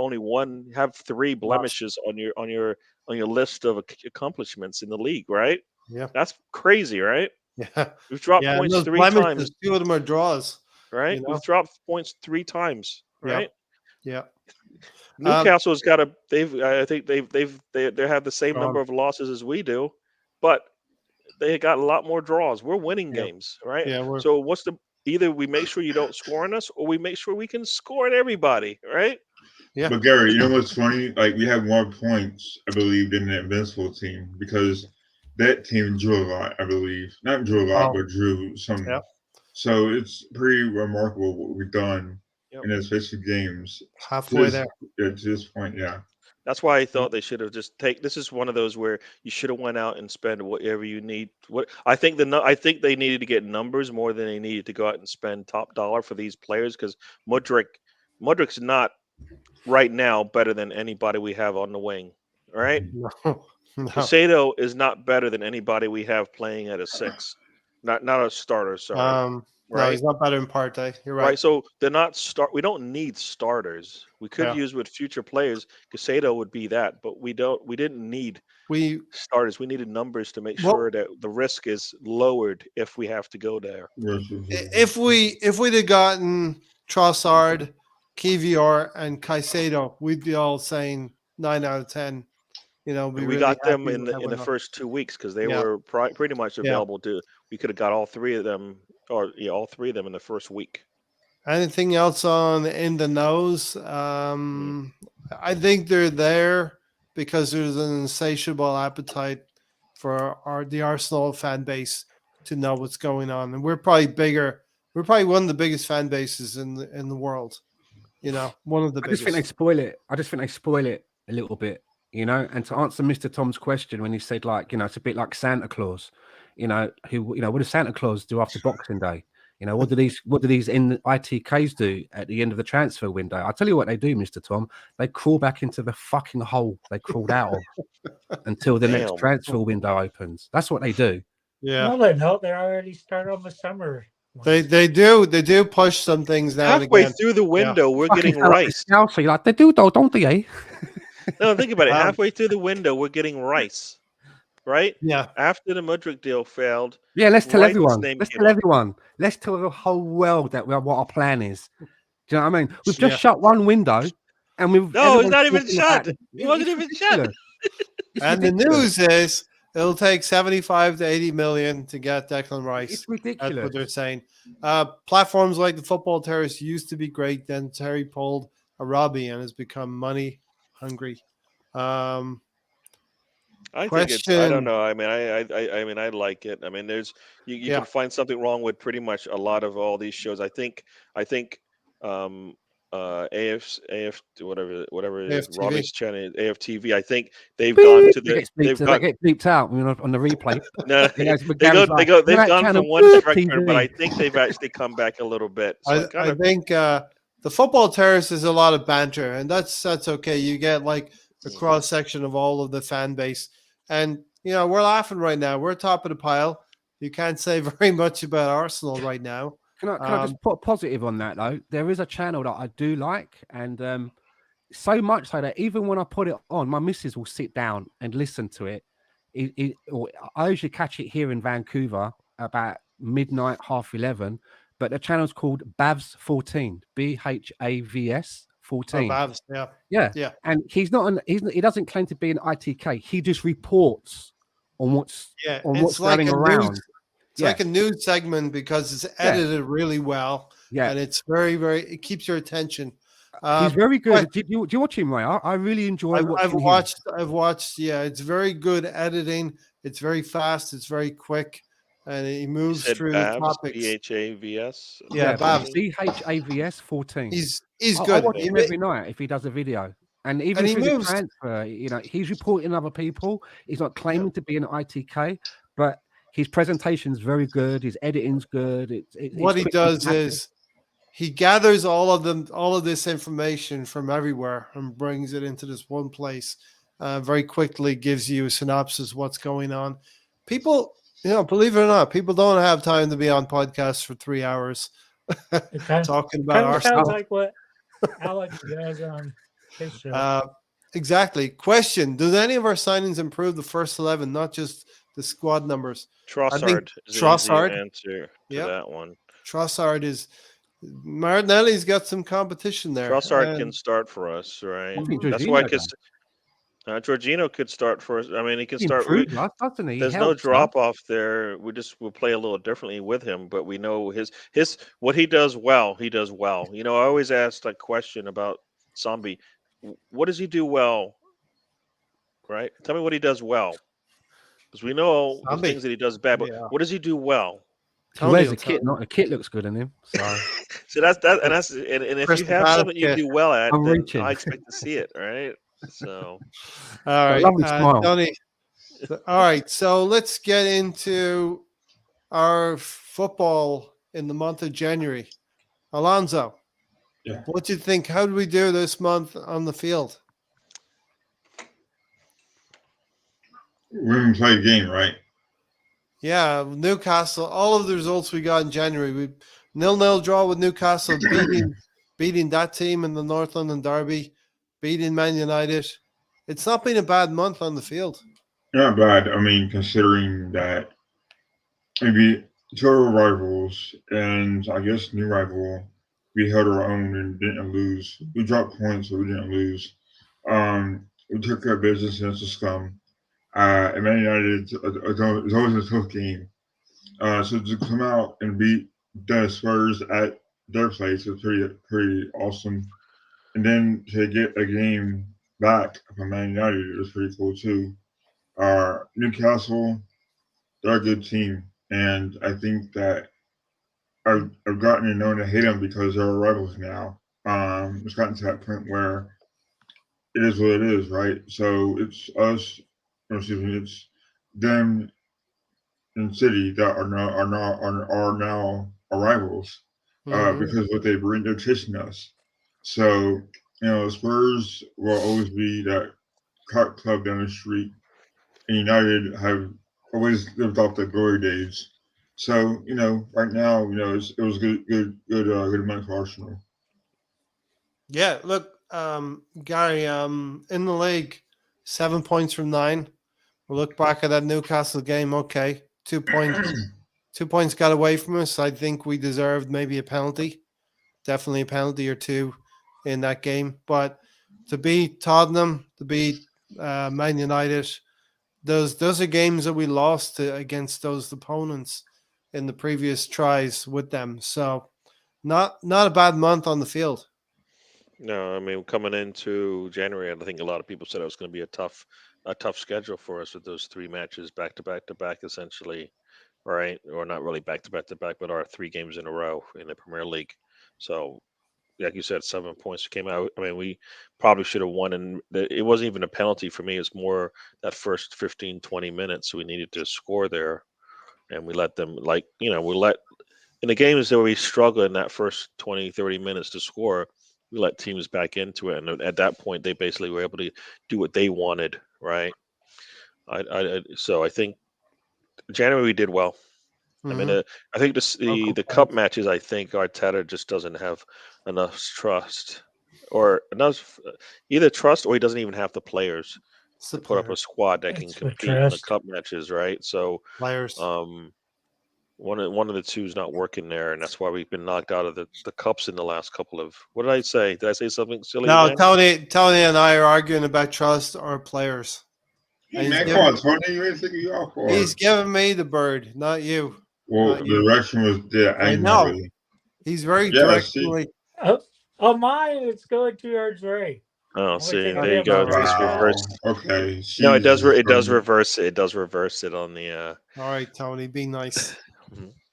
have 3 blemishes on your list of accomplishments in the league, right? Yeah. That's crazy, right? Yeah. We've dropped points 3 times. 2 of them are draws. Right? We've dropped points 3 times, right? Yeah. Newcastle's got I think they have the same number of losses as we do, but they got a lot more draws. We're winning games, right? Yeah. So either we make sure you don't score on us, or we make sure we can score on everybody, right? Yeah. But Gary, you know what's funny? Like, we have more points, I believe, than the Invincible team, because that team drew a lot, I believe. Not drew a lot, but drew some. Yep. So it's pretty remarkable what we've done in those 50 games. Halfway there. To this point, yeah. That's why I thought they should have just this is one of those where you should have went out and spend whatever you need. I think they needed to get numbers more than they needed to go out and spend top dollar for these players, because Mudryk's not right now better than anybody we have on the wing. All right. No, no. Caicedo is not better than anybody we have playing at a 6. Not a starter, sorry. No, Right? he's not better than Partey. You're right. Right. So they're not we don't need starters. We could Yeah. use with future players. Caicedo would be that, but we didn't need We starters. We needed numbers to make Well- sure that the risk is lowered if we have to go there. if we'd have gotten Trossard, Kiwior, and Caicedo, we'd be all saying 9 out of 10. You know, We really got them happy in with the that one. first 2 weeks because they Yeah. were pretty much Yeah. available to. We could have got all three of them, all three of them in the first week. Anything else on in the nose? I think they're there because there's an insatiable appetite for the Arsenal fan base to know what's going on, and we're probably bigger. We're probably one of the biggest fan bases in the world. You know, one of the I biggest. just think they spoil it. I just think they spoil it a little bit, you know. And to answer Mr. Tom's question when he said, like, you know, it's a bit like Santa Claus, you know, what does Santa Claus do after Boxing Day? You know, what do these ITKs do at the end of the transfer window? I'll tell you what they do, Mr. Tom. They crawl back into the fucking hole they crawled out of until the next Damn. transfer window opens. That's what they do. Yeah, No, they already start on the summer. they do push some things now and Halfway again. through the window, we're Fucking getting Rice. So you're like, they do though, don't they? Eh? No, think about it. Um, Halfway through the window, we're getting Rice, right? Yeah, After the Mudryk deal failed, Yeah, let's tell Rice's everyone. name Let's came tell up. everyone. Let's tell the whole world that what our plan is. Do you know what I mean? We've just Yeah. shut one window, and we've No, it's everyone's not even talking about shut. it. It wasn't It's even shut. ridiculous. It's and the ridiculous. news is it'll take 75 to 80 million to get Declan Rice. It's That's what ridiculous. they're saying. Platforms like the Football Terrace used to be great. Then Terry pulled a Robbie and has become money hungry. I think it's. I Question. don't know. I mean, I like it. I mean, there's you Yeah. can find something wrong with pretty much a lot of all these shows. I think AF whatever AFTV. Robbie's channel AFTV. I think they've Beep. gone to That the gets bleeped out on the replay. no, You know, it's they've Gary's like, "You're gone at from channel one beep, structure, but TV." I think they've actually come back a little bit. So I think the Football Terrace is a lot of banter, and that's okay. You get like a cross section of all of the fan base, and you know we're laughing right now. We're top of the pile. You can't say very much about Arsenal right now. Can I just put a positive on that though? There is a channel that I do like, and so much so that even when I put it on, my missus will sit down and listen to it. I usually catch it here in Vancouver about midnight, 11:30. But the channel's called Bavs 14, BHAVS 14. Babs, yeah. Yeah, Yeah. and he doesn't claim to be an ITK. He just reports on what's Yeah, what's going around. It's like a news segment because it's edited really well. Yeah, And it's very, it keeps your attention. he's very good. Do you watch him, Ray? I really enjoy I've watching him. I've watched. Yeah, it's very good editing. It's very fast. It's very quick, and he moves through the topics. BHAVS. Yeah, Babs. BHAVS 14. He's I good. watch him every night if he does a video. And even he through the moves. transfer, you know, he's reporting other people. He's not claiming to be an ITK, but his presentation's very good. His editing's good. What he does is he gathers all of this information from everywhere and brings it into this one place. Very quickly gives you a synopsis of what's going on. People, you know, believe it or not, people don't have time to be on podcasts for 3 hours talking about Arsenal. Sounds like what Alex does on his show. Exactly. Question: does any of our signings improve the first 11, not just the squad numbers? Trossard is Trossard. an easy answer to that one. Trossard is. Martinelli's got some competition there. Trossard can start for us, right? That's why Jorginho could start for us. I mean, he can start. There's no drop off there. We'll play a little differently with him, but we know his what he does well. He does well. You know, I always ask that question about Zombie. What does he do well? Right? Tell me what he does well, because we know the things that he does bad. But what does he do well? He wears a kit. Not the kit looks good on him. So, so that's and if you have something you do well at, then I expect to see it. Right? So, all right, lovely smile. Tony. All right, so let's get into our football in the month of January. Alonso, Yeah. What do you think? How did we do this month on the field? We haven't played a game, right? Yeah, Newcastle. All of the results we got in January, we 0-0 draw with Newcastle, beating that team in the North London derby, beating Man United. It's not been a bad month on the field. Not bad. I mean, considering that maybe two of our rivals and I guess new rival, we held our own and didn't lose. We dropped points, but we didn't lose. We took care of business against the scum. And Man United is always a tough game. So to come out and beat the Spurs at their place was pretty awesome. And then to get a game back from Man United was pretty cool too. Newcastle, they're a good team, and I think that I've gotten to know and hate them because they're our rivals now. It's gotten to that point where it is what it is, right? So it's us, excuse me, it's them and City that are now our rivals because what they bring, they're chasing us. So Spurs will always be that hot club down the street, and United have always lived off the glory days. So right now, it was good month for Arsenal. Yeah, look, Gary, in the league, 7 points from 9. We'll look back at that Newcastle game. Okay, 2 points. 2 points got away from us. I think we deserved maybe a penalty, definitely a penalty or two in that game. But to beat Tottenham, to beat Man United, those are games that we lost against those opponents in the previous tries with them. So not a bad month on the field. No, I mean coming into January, I think a lot of people said it was going to be a tough schedule for us with those 3 matches back to back to back, essentially, right? Or not really back to back to back, but our 3 games in a row in the Premier League. So, like you said, 7 points came out. I mean, we probably should have won, and it wasn't even a penalty for me. It's more that first 15, 20 minutes we needed to score there, and we let them we let in the games that we struggle in that first 20, 30 minutes to score. We let teams back into it, and at that point, they basically were able to do what they wanted, right? So I think January we did well. I mean, I think the cup matches. I think Arteta just doesn't have enough trust, or enough either trust, or he doesn't even have the players to put up a squad that can compete in the cup matches, right? So players. One of the two is not working there, and that's why we've been knocked out of the cups in the last couple of. What did I say? Did I say something silly? No, Tony and I are arguing about trust or players. Hey, man, come on, Tony. You ain't thinking you off for. He's giving me the bird, not you. Well, not the you. direction was there. I know. He's very directionally. Oh, mine, it's going towards Ray. Oh, see, there you go. Wow. It's reversed. Okay. No, it does. It does reverse it. It does reverse it on the. All right, Tony, be nice.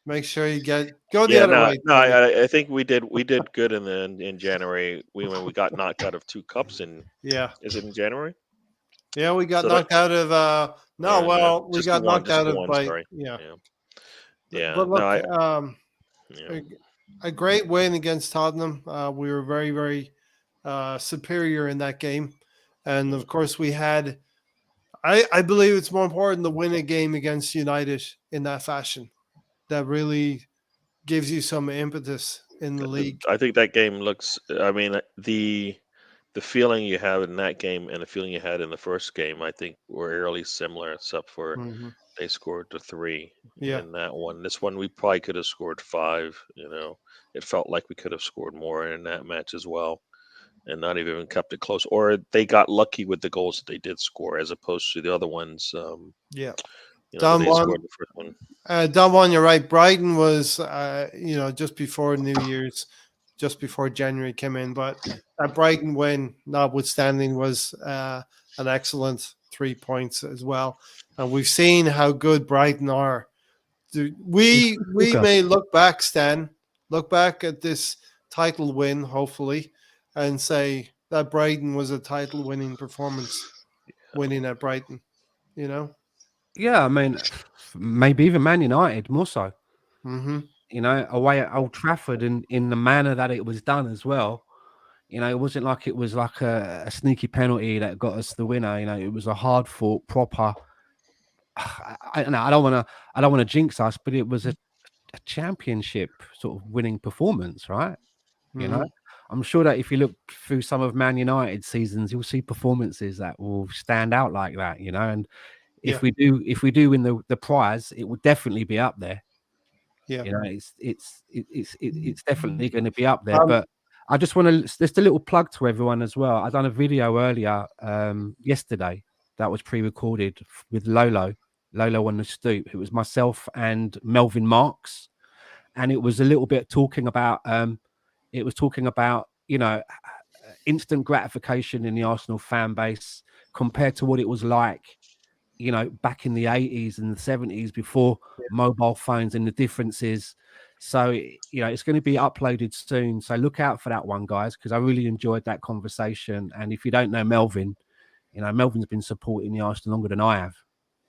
Make sure you go the other way. No, I think we did good in January. When we got knocked out of 2 cups in. Yeah. Is it in January? Yeah, we got knocked out of. We got knocked out of by. Sorry. Yeah. Yeah. But look, a great win against Tottenham. We were very, very superior in that game, and of course we had. I believe it's more important to win a game against United in that fashion. That really gives you some impetus in the league. I think that game looks. I mean, the feeling you have in that game and the feeling you had in the first game, I think, were eerily similar, except for they scored the 3 in that one. This one, we probably could have scored 5. It felt like we could have scored more in that match as well, and not even kept it close. Or they got lucky with the goals that they did score, as opposed to the other ones. Don Juan, you're right. Brighton was, just before New Year's, just before January came in. But that Brighton win, notwithstanding, was an excellent 3 points as well. And we've seen how good Brighton are. We may look back, Stan, at this title win, hopefully, and say that Brighton was a title-winning performance, winning at Brighton, Yeah, I mean, maybe even Man United more so. you know, away at Old Trafford and in the manner that it was done as well. You know, it wasn't like it was like a sneaky penalty that got us the winner. You know, it was a hard fought, proper. I don't want to jinx us, but it was a championship sort of winning performance, right? You know, I'm sure that if you look through some of Man United seasons, you'll see performances that will stand out like that. You know, and if we do win the prize, it will definitely be up there. Yeah, you know, it's definitely going to be up there. But I just want to just a little plug to everyone as well. I done a video earlier yesterday that was pre-recorded with Lolo on the stoop. It was myself and Melvin Marks, and it was a little bit talking about you know, instant gratification in the Arsenal fan base compared to what it was like, you know, back in the 80s and the 70s before mobile phones and the differences. So, you know, it's going to be uploaded soon. So look out for that one, guys, because I really enjoyed that conversation. And if you don't know Melvin, you know, Melvin's been supporting the Arsenal longer than I have.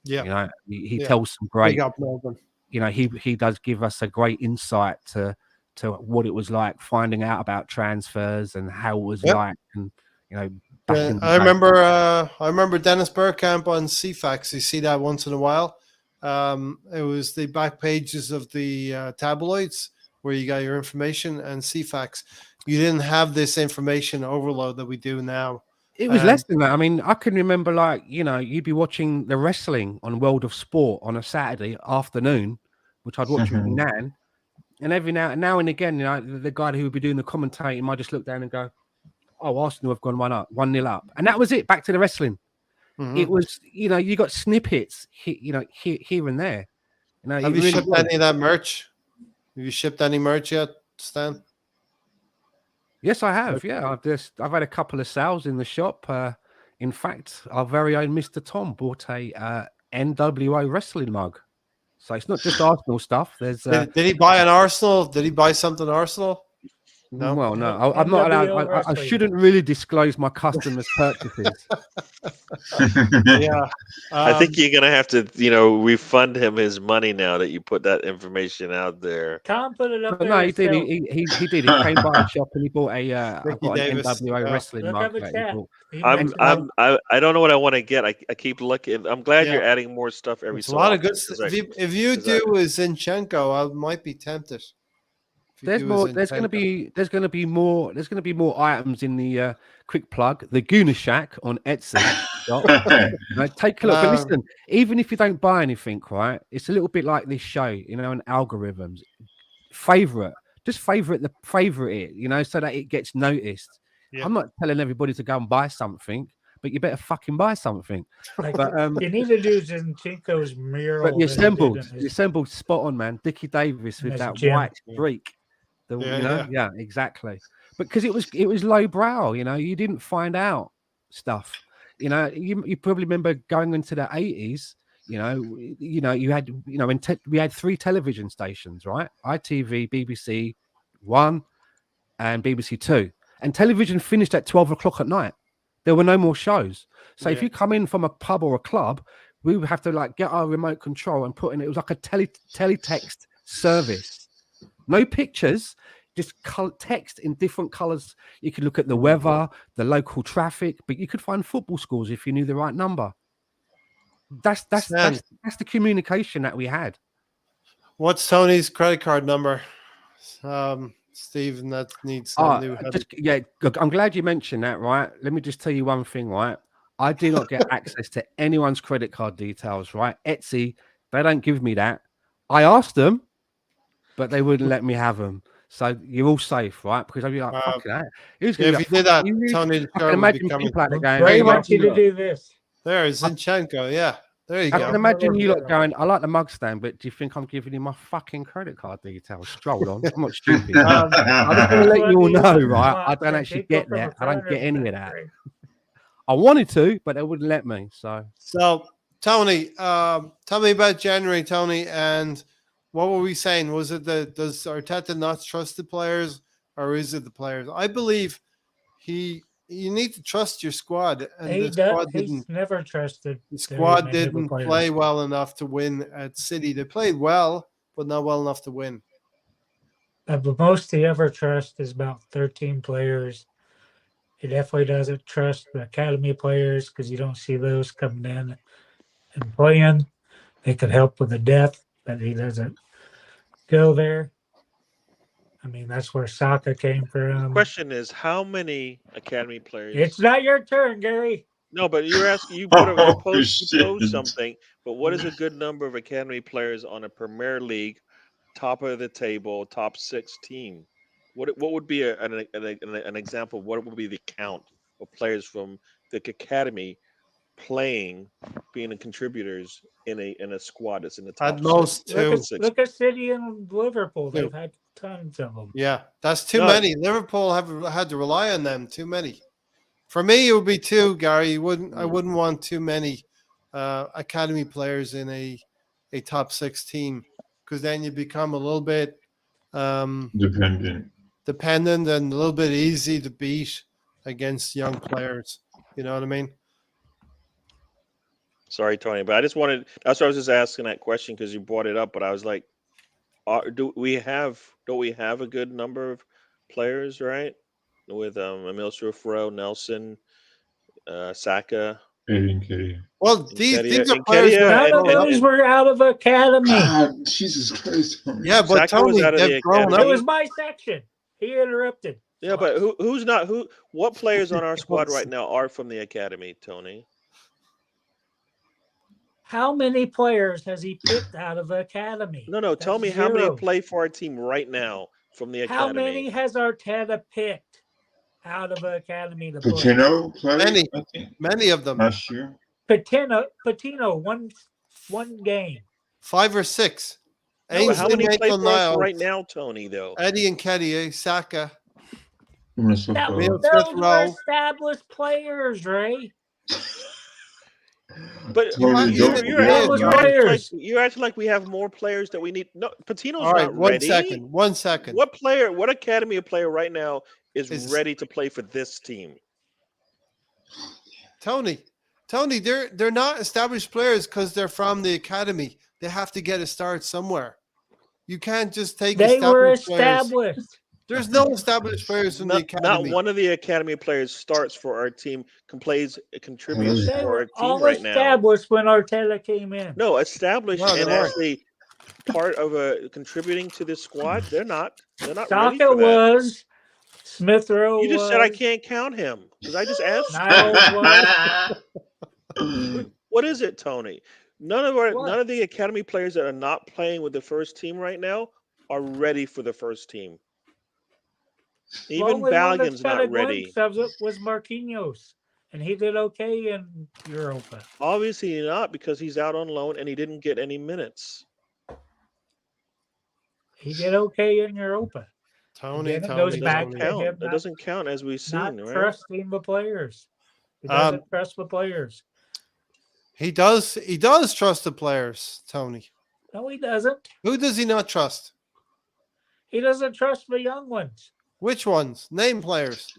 Yeah. You know, he tells some great, Big up, Melvin. You know, he does give us a great insight to what it was like finding out about transfers and how it was like, and, you know, I remember Dennis Bergkamp on CFAX. You see that once in a while. It was the back pages of the tabloids where you got your information, and CFAX. You didn't have this information overload that we do now. It was less than that. I mean, I can remember, like, you know, you'd be watching the wrestling on World of Sport on a Saturday afternoon, which I'd watch with my nan. And every now and again, you know, the guy who would be doing the commentating might just look down and go, "Oh, Arsenal have gone 1-0 up," and that was it. Back to the wrestling. It was, you know, you got snippets, you know, here and there. You know, have you shipped any of that merch? Have you shipped any merch yet, Stan? Yes, I have. Yeah, I've had a couple of sales in the shop. In fact, our very own Mr. Tom bought a NWO wrestling mug. So it's not just Arsenal stuff. There's did he buy an Arsenal? Did he buy something Arsenal? No. Well, no, I'm not allowed. I shouldn't really disclose my customers' purchases. Yeah, I think you're gonna have to, you know, refund him his money now that you put that information out there. Tom put it up. But no, he did. He did. He came by a shop and he bought I've got an NWO wrestling mug that he bought. I don't know what I want to get. I keep looking. I'm glad you're adding more stuff every so often. A lot of good stuff. If you do Zinchenko, I might be tempted. There's more. There's going to be more items in the quick plug. The Gooners Shack on Etsy. Right, take a look. But listen, even if you don't buy anything, right, it's a little bit like this show, you know, and algorithms. Just favorite it, you know, so that it gets noticed. Yeah. I'm not telling everybody to go and buy something, but you better fucking buy something. Like, but you need to do Zinchenko's mural. But the assembled spot on, man. Dickie Davis with that white streak. Yeah, exactly. Because it was lowbrow, you know. You didn't find out stuff, you know. You probably remember going into the 80s. You know, you had, you know, we had 3 television stations, right? ITV, BBC 1, and BBC 2. And television finished at 12 o'clock at night. There were no more shows. So if you come in from a pub or a club, we would have to like get our remote control and put in. It was like a teletext service. No pictures, just text in different colors. You could look at the weather, the local traffic, but you could find football scores if you knew the right number. That's the communication that we had. What's Tony's credit card number, Stephen? That needs new. I'm glad you mentioned that. Right, let me just tell you one thing. Right, I do not get access to anyone's credit card details. Right, Etsy, they don't give me that. I asked them, but they wouldn't let me have them. So you're all safe, right? Because I'd be like, fucking that. If you did that, Tony, I can imagine people like going, I want you to do this. There's Zinchenko, yeah. There you go. I can imagine you lot going, I like the mug stand, but do you think I'm giving you my fucking credit card details? Stroll on. I'm not stupid. I'm just going to let you all know, right? I don't actually get that. I don't get any of that. I wanted to, but they wouldn't let me. So Tony, tell me about January, Tony, and what were we saying? Was it does Arteta not trust the players, or is it the players? I believe you need to trust your squad, and he's never trusted. The squad didn't play well enough to win at City. They played well, but not well enough to win. The most he ever trusts is about 13 players. He definitely doesn't trust the academy players because you don't see those coming in and playing. They could help with the depth, but he doesn't go there. I mean, that's where Saka came from. Question is, how many academy players? It's not your turn, Gary. No, but you're asking. You put Oh, you post shit. something. But what is a good number of academy players on a Premier League, top of the table, top 6 team? What would be an example? What would be the count of players from the academy playing, being the contributors in a squad that's in the top At most six? two. Look at City and Liverpool. Two. They've had tons of them. Yeah, that's too No. many. Liverpool have had to rely on them. Too many. For me, it would be 2, Gary. I wouldn't want too many academy players in a top 6 team, because then you become a little bit dependent and a little bit easy to beat against young players. You know what I mean? Sorry, Tony, but I just wanted. That's why I was just asking that question because you brought it up. But I was like, don't we have a good number of players, right? With Emil Smith-Rowe, Nelson, Saka. Well, these are Nketiah, players. None of those were out of academy. God, Jesus Christ. Tony. Yeah, but Saka was Tony, out of the they've grown academy. It up. was my section. He interrupted. Yeah, but who's not? What players on our squad right now are from the academy, Tony? How many players has he picked out of the academy? No. Tell me That's how many 0. play for our team right now from the academy. How many has Arteta picked out of the academy to play? Patino played? Many. I think. Many of them. Last year. Patino, one game. 5 or 6. No, but how Ainsley many play for us Maitland-Niles, right now, Tony? Though Eddie Nketiah, Saka. Those were established players, Ray. But Tony, you're acting like we have more players that we need. No, Patino's All right, not 1 ready. second. 1 second. What academy player right now is ready to play for this team? Tony, they're not established players because they're from the academy. They have to get a start somewhere. You can't just take. They were established players. established. There's no established players from the academy. Not one of the academy players starts for our team, contributes They for our were team all right now. established when Arteta came in. No, established No, they and weren't. actually part of contributing to this squad. They're not. They're not ready Saka for that. was. Smith-Rowe You just was. said I can't count him because I just asked. Niles was. What is it, Tony? None of the academy players that are not playing with the first team right now are ready for the first team. Even Balligan's not ready. Was Marquinhos, and he did okay in Europa. Obviously not, because he's out on loan and he didn't get any minutes. He did okay in Europa. Tony, Then it Tony, goes back Tony. to him That not- doesn't count as we've Not seen, right? trusting the players. He doesn't trust the players. He does trust the players, Tony. No, he doesn't. Who does he not trust? He doesn't trust the young ones. Which ones? Name players.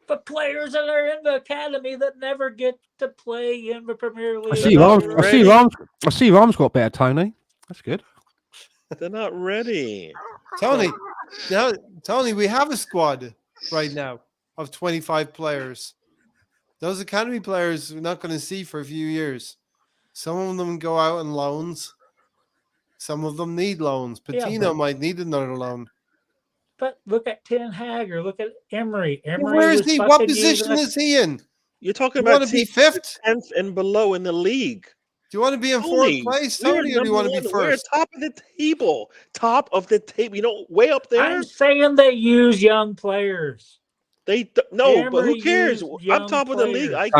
The players that are in the academy that never get to play in the Premier League. I see Ram's got better, Tony. That's good. They're not ready. Tony, we have a squad right now of 25 players. Those academy players we're not going to see for a few years. Some of them go out on loans. Some of them need loans. Patino might need another loan. But look at Ten Hag or look at Emery. Where is he? What position is he in? You're talking You about want to be teams 5th? 10th and below in the league. Do you want to be in Tony, 4th place, we're Tony, or do you want to be number one. We're 1st? top of the table. Top of the table. You know, way up there. I'm saying they use young players. But Emery who cares? used I'm young top of the league. players.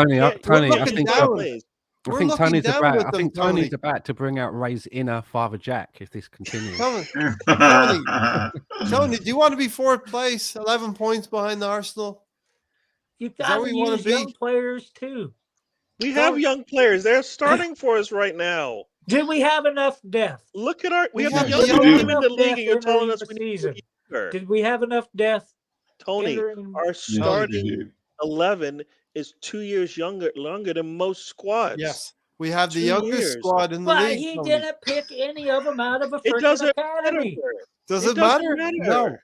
Tony, We're I looking think down. plays. I We're think looking Tony's down about. with I them, think Tony. Tony's about to bring out Ray's inner Father Jack if this continues. Tony, do you want to be 4th place, 11 points behind Arsenal? You've that got where to you wanna use be? young players too. We have young players. They're starting for us right now. Did we have enough depth? Look at we have have the youngest young team in enough the league, depth and you're telling entering us the we need season? to be younger. Did we have enough depth? Tony, entering- our starting 11 is 2 years longer than most squads. Yes. We have the 2 youngest years. squad in the But league. he Tony. didn't pick any of them out of a It freaking doesn't academy. matter. Does It it matter? doesn't No.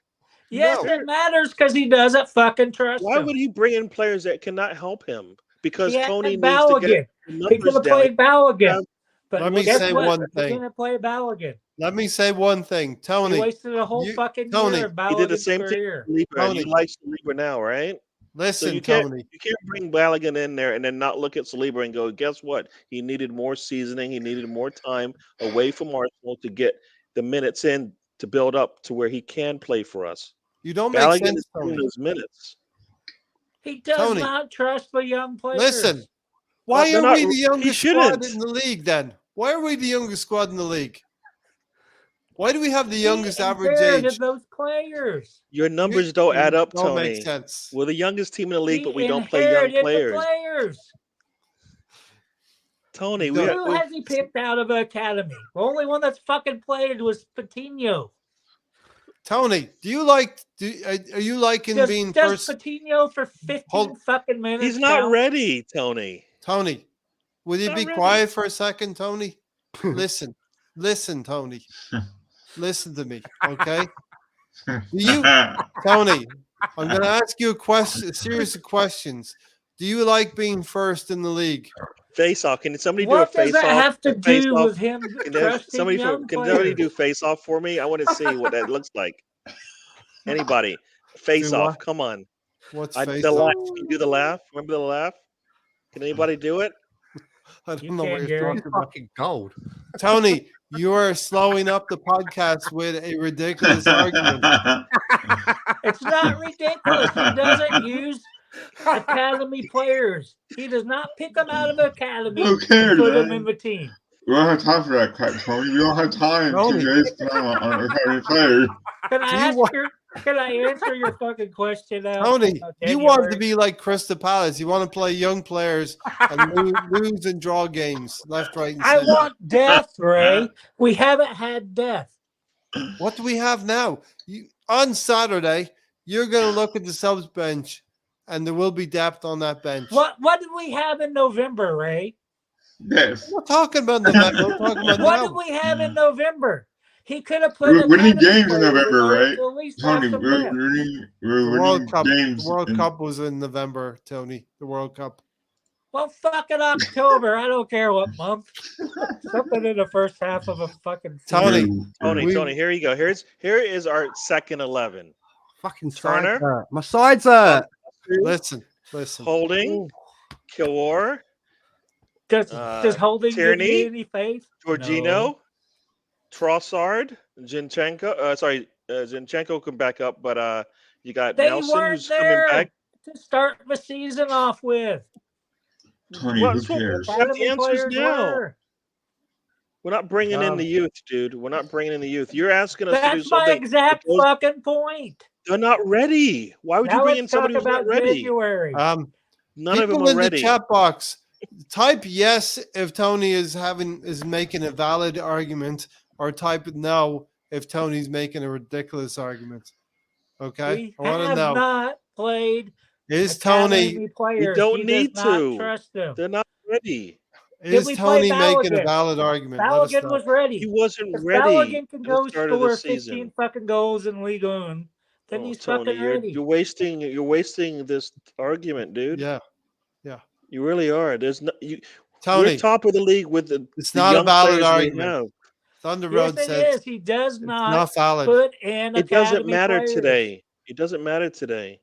Yes, No. it matters because he doesn't fucking trust Why him. would he bring in players that cannot help him? Because He had Tony needs to get Balogun. the He could numbers have down. played Balogun. But Let me guess say what? one He thing. didn't play Balogun. Let me say one thing, He Tony. wasted a whole fucking Tony, year of He did the Balogun's same thing career. with Saliba, and you Tony. like Saliba now, right? So Listen, you can't Tony. bring Balogun in there and then not look at Saliba and go, guess what? He needed more seasoning. He needed more time away from Arsenal to get the minutes in to build up to where he can play for us. You don't make Balogun sense, is doing Tony. those minutes. He does Tony. not trust the young players. Listen, why they're are not- we the he youngest squad shouldn't. in the league then? Why are we the youngest squad in the league? Why do we have the He youngest average inherited age? those players. Your numbers don't add up, Don't make Tony. sense. We're the youngest team in the league, He but we don't play young inherited the players. players. Tony, Who has he picked out of the academy? The only one that's fucking played was Patino. Tony, are you liking being Does first? Patino for 15 fucking minutes? he's not count? ready, Tony. Tony, will you Not be ready. quiet for a second, Tony? Listen, Tony. Listen to me, okay? Tony, I'm going to ask you a series of questions. Do you like being first in the league? Face off. Can somebody What do a does face that off? have to Face do off? with him Can trusting somebody young do players? face off for me? I want to see what that looks like. Anybody? Face Do off. what? Come on. What's The face laugh. off? Can you do the laugh? Remember the laugh? Can anybody do it? I don't You know what can, you're Gary. talking about. Fucking gold. Tony, you are slowing up the podcast with a ridiculous argument. It's not ridiculous. He doesn't use academy players. He does not pick them out of the academy Who cares, and put them man? in the team. We don't have time for that crap, Tony. We don't have time Tony. to waste time on academy players. Can Do I you want- Can I answer your fucking question now? Tony, about you want to January? be like Crystal Palace. You want to play young players and lose and draw games left, right, and I center. want depth, Ray. We haven't had depth. What do we have now? On Saturday, you're going to look at the subs bench, and there will be depth on that bench. What did we have in November, Ray? Yes. We're talking about November. We're talking about What now. did we have in November? He could have put We're winning academy games in players November, there right? to at least have Tony, some we're depth. winning The World Cup. games. The World in- Cup was in November, Tony. The World Cup. Well, fucking October. I don't care what month. Something in the first half of a fucking Tony, Tony, here you go. Here is our second 11. Fucking Turner? sides hurt. My sides hurt. listen. Holding, Kiwior, Does Holding give Tierney, me any faith? Jorginho, No. Trossard, Zinchenko. Zinchenko can back up, but you got They Nelson weren't who's coming there back. to start the season off with. Tony, Well, who that's what- cares? Got the Academy answers players now. were. We're not bringing in the youth, dude. We're not bringing in the youth. You're asking us to do That's my something. exact Those- fucking point. They're not ready. Why would you Now bring in let's talk somebody who's not about ready? January. None of them People are in ready. the chat box, type yes if Tony is making a valid argument, or type no if Tony's making a ridiculous argument. Okay, We I want to have know: not played is Tony academy players. don't He need does not to. trust them. They're not ready. is we play Tony making a Balogun? valid argument? Let us Balogun know. was ready. He wasn't If ready Balogun can at go the start of the score 15 season. fucking goals in League One, then Oh, he's Tony, fucking ready. you're wasting this argument, dude. Yeah, You really are. There's no we're Tony, top of the league with it's the not a young valid players we argument. have. Thunder Yes, Road it says is. He does it's not not valid. put in It doesn't academy matter players. today. It doesn't matter today.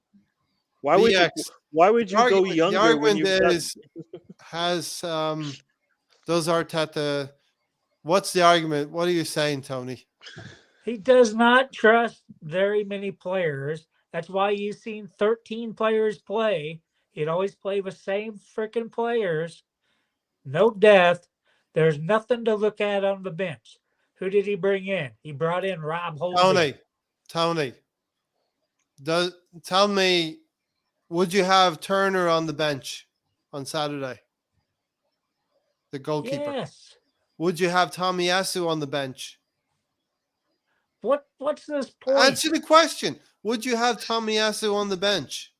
Why would you? BX, Why would you go argument- younger the when argument you've got? does Arteta? What's the argument? What are you saying, Tony? He does not trust very many players. That's why you've seen 13 players play. He'd always play the same freaking players. No depth. There's nothing to look at on the bench. Who did he bring in? He brought in Rob Holding. Tony, tell me, would you have Turner on the bench on Saturday? The goalkeeper. Yes. Would you have Tomiyasu on the bench? What's this point? Answer the question. Would you have Tomiyasu on the bench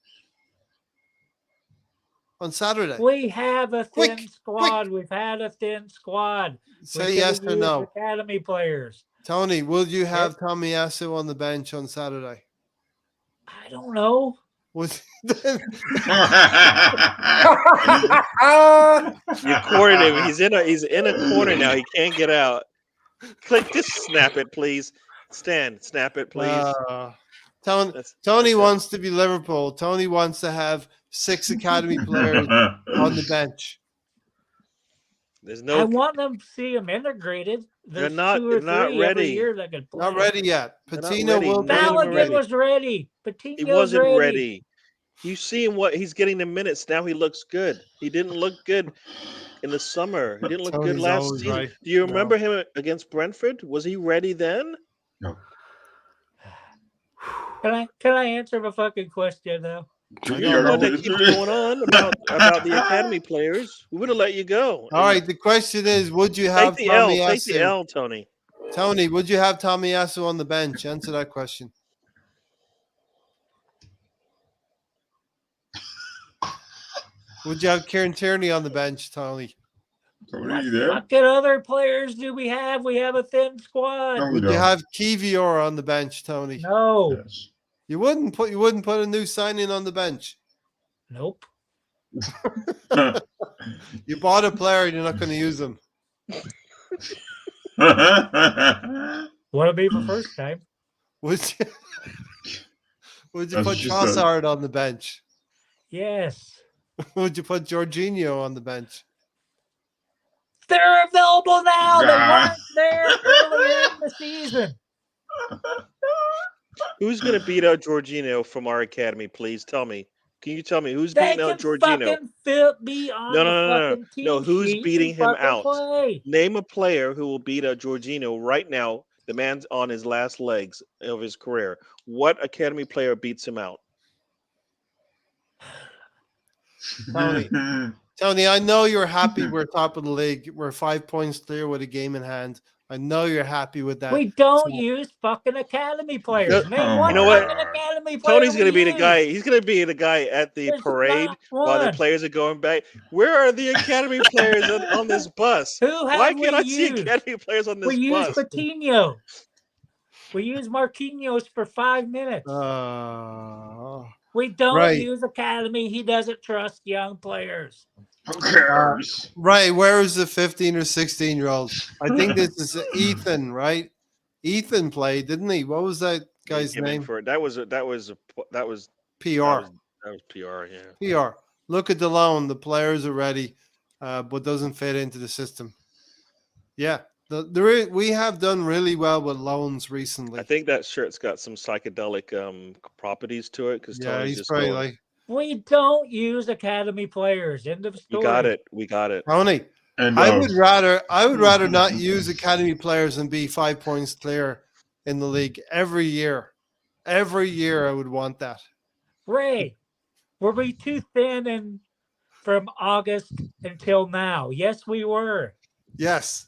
on Saturday? We have a thin Quick, squad. We've had a thin squad. Say yes or no. Academy players. Tony, will you have Tomiyasu on the bench on Saturday? I don't know. Was You cornered him. He's in a corner now. He can't get out. Click, just snap it, please. Stan, snap it, please. Tony wants to be Liverpool. Tony wants to have 6 academy players on the bench. There's I no. want them to see them integrated. There's not- 2 or they're not 3 ready. every year that could play. Not ready yet. They're not Patino ready. will None of them are be. Balogun was ready. He Patino's wasn't ready. ready. You see him what he's getting the minutes now. He looks good. He didn't look good in the summer. He didn't look good Tony's last always season. right. Do you No. remember him against Brentford? Was he ready then? No. Can I answer my fucking question now? You're the one that keeps going on about the academy players. We would have let you go. All right. The question is, would you have Take the L. Tommy Take the Asu? L, Tony. Tony, would you have Tommy Asu on the bench? Answer that question. Would you have Kieran Tierney on the bench, Tony? Tony, are you there? What good other players do we have? We have a thin squad. No, we Would you don't. have Kiwior on the bench, Tony? No. Yes. You wouldn't put a new signing on the bench. Nope. You bought a player and you're not going to use him. What'll be for first time? Would you? Would you That's put what she said. Trossard on the bench? Yes. Would you put Jorginho on the bench? They're available now. They Nah. weren't there earlier in the season. Who's going to beat out Jorginho from our academy? Please tell me. Can you tell me who's They beating can out Jorginho? fucking be on No, the no, no, no. fucking team No, who's sheet beating and him fucking out? play. Name a player who will beat out Jorginho right now. The man's on his last legs of his career. What academy player beats him out? Tony, I know you're happy we're top of the league. We're 5 points clear with a game in hand. I know you're happy with that. We don't So- use fucking academy players. Name Oh one my what? fucking God. academy player. Tony's going to we be the use. guy. He's going to be the guy at the There's parade not while the one. players are going back. Where are the academy players on this bus? Who have Why we can't I see used? academy players on this We use bus? Coutinho. We use Marquinhos for 5 minutes. We don't right. use academy. He doesn't trust young players. Who cares? Right. Where is the 15 or 16-year-old? I think this is Ethan, right? Ethan played, didn't he? What was that guy's Came in name? for it. That was PR. PR. Yeah. PR. Look at the loan. The players are ready, but doesn't fit into the system. Yeah. We have done really well with loans recently. I think that shirt's got some psychedelic properties to it because Yeah, Tony's he's just probably going, like, We don't use academy players. End of story. We got it. Tony, And I would rather not use academy players and be 5 points clear in the league every year. Every year I would want that. Ray, were we too thin from August until now? Yes, we were. Yes.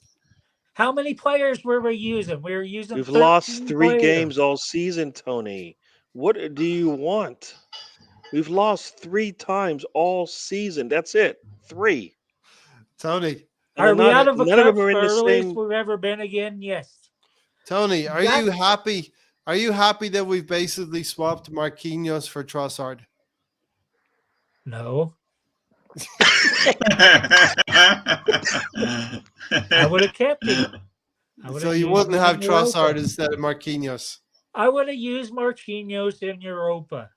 How many players were we using? We were using. We've lost 13 3 players. games all season, Tony. What do you want? We've lost 3 times all season. That's it. 3. Tony, And Are we none- out of a none of cup them are in the earliest same. we've ever been again? Yes. Tony, are That- you happy? Are you happy that we've basically swapped Marquinhos for Trossard? No. I would have kept him. So you wouldn't have Trossard instead of Marquinhos. I would have used Marquinhos in Europa.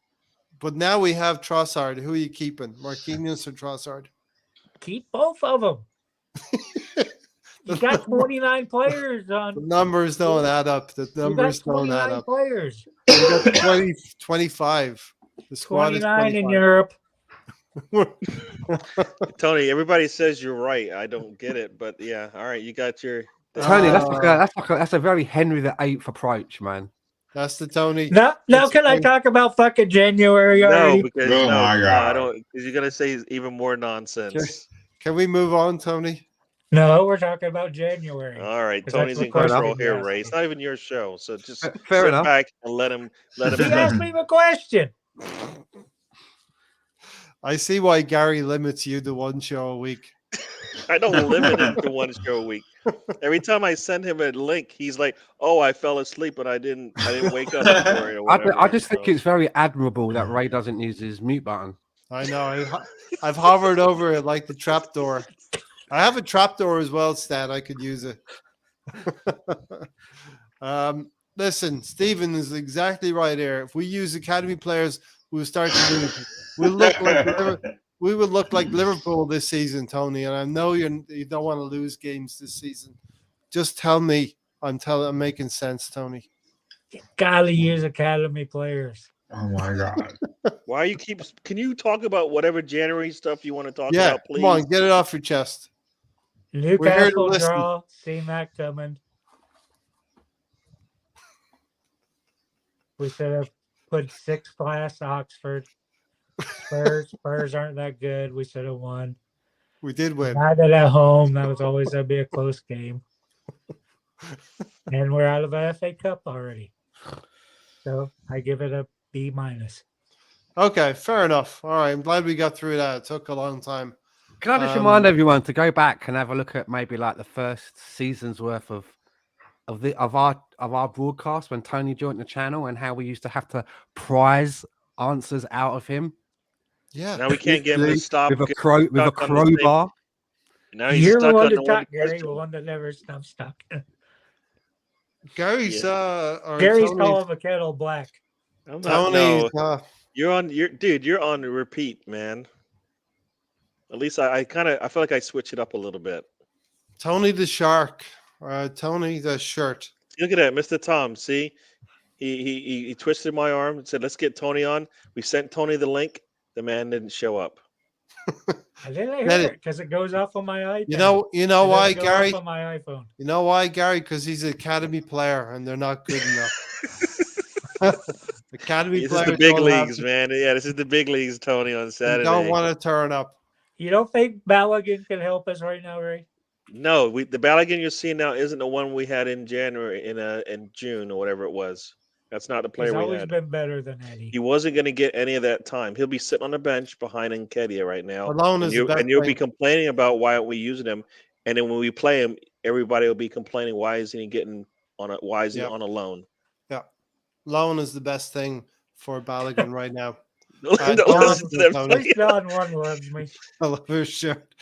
But now we have Trossard. Who are you keeping? Marquinhos or Trossard? Keep both of them. You got 29 players on. The numbers don't add up. The You got numbers don't add 29 up. players. We got 20, 25. The squad is 29 in 25. Europe. Tony, everybody says you're right. I don't get it, but yeah. All right, you got your. Tony, that's a very Henry VIII approach, man. That's the Tony. Now That's can I fine. talk about fucking January already? No, because Oh no, my no, God. I don't. Because you're gonna say even more nonsense. Can we move on, Tony? No, we're talking about January. All right, 'Cause Tony's that's in what control question here, you asked Ray. me. It's not even your show, so just Fair sit enough. back and let him. He asked me a question. I see why Gary limits you to one show a week. I don't limit him to one show a week. Every time I send him a link, he's like, "Oh, I fell asleep, but I didn't wake up for it or whatever." I just think it's very admirable that Ray doesn't use his mute button. I know. I've hovered over it like the trapdoor. I have a trapdoor as well, Stan. I could use it. Listen, Stephen is exactly right here. If we use academy players, we'll start to lose. We would look like Liverpool this season, Tony. And I know you don't want to lose games this season. Just tell me I'm making sense, Tony. Gotta use academy players. Oh my God. Why you keep? Can you talk about whatever January stuff you want to talk Yeah, about, please? come on, get it off your chest. Newcastle draw. See Mac coming. We should have put 6 past Oxford. Spurs aren't that good. We should have won. We did win. United at home. That was always going to be a close game. And we're out of the FA Cup already. So I give it a B-. Okay, fair enough. All right, I'm glad we got through that. It took a long time. Can I just remind everyone to go back and have a look at maybe like the first season's worth of our broadcast when Tony joined the channel and how we used to have to prize answers out of him. Yeah. Now we can't get him to stop with a crowbar. Now he's You're the stuck one on to the talk, one Gary. question. The one that never stops talking. Gary's Gary's calling the kettle black. I'm not, Tony. no, you're on repeat, man. At least I feel like I switch it up a little bit. Tony the Shark. Tony the Shirt. Look at that, Mr. Tom. See, he twisted my arm and said, "Let's get Tony on." We sent Tony the link. The man didn't show up. I didn't hear it because it goes off on my iPad. You know why, Gary? On my iPhone. You know why, Gary? Because he's an academy player and they're not good enough. Academy This players. is the big leagues, man. Yeah, this is the big leagues, Tony, on Saturday. Don't want to turn up. You don't think Balogun can help us right now, Ray? No, the Balogun you're seeing now isn't the one we had in January, in June or whatever it was. That's not the player He's we always had. been better than Eddie. He wasn't going to get any of that time. He'll be sitting on the bench behind Nketiah right now. Alone is the best and you'll be thing. complaining about why aren't we using him. And then when we play him, everybody will be complaining why isn't he getting on a on a loan? Yeah, loan is the best thing for Balogun right now. Don't listen to them. At least John one loves me. I love your shirt.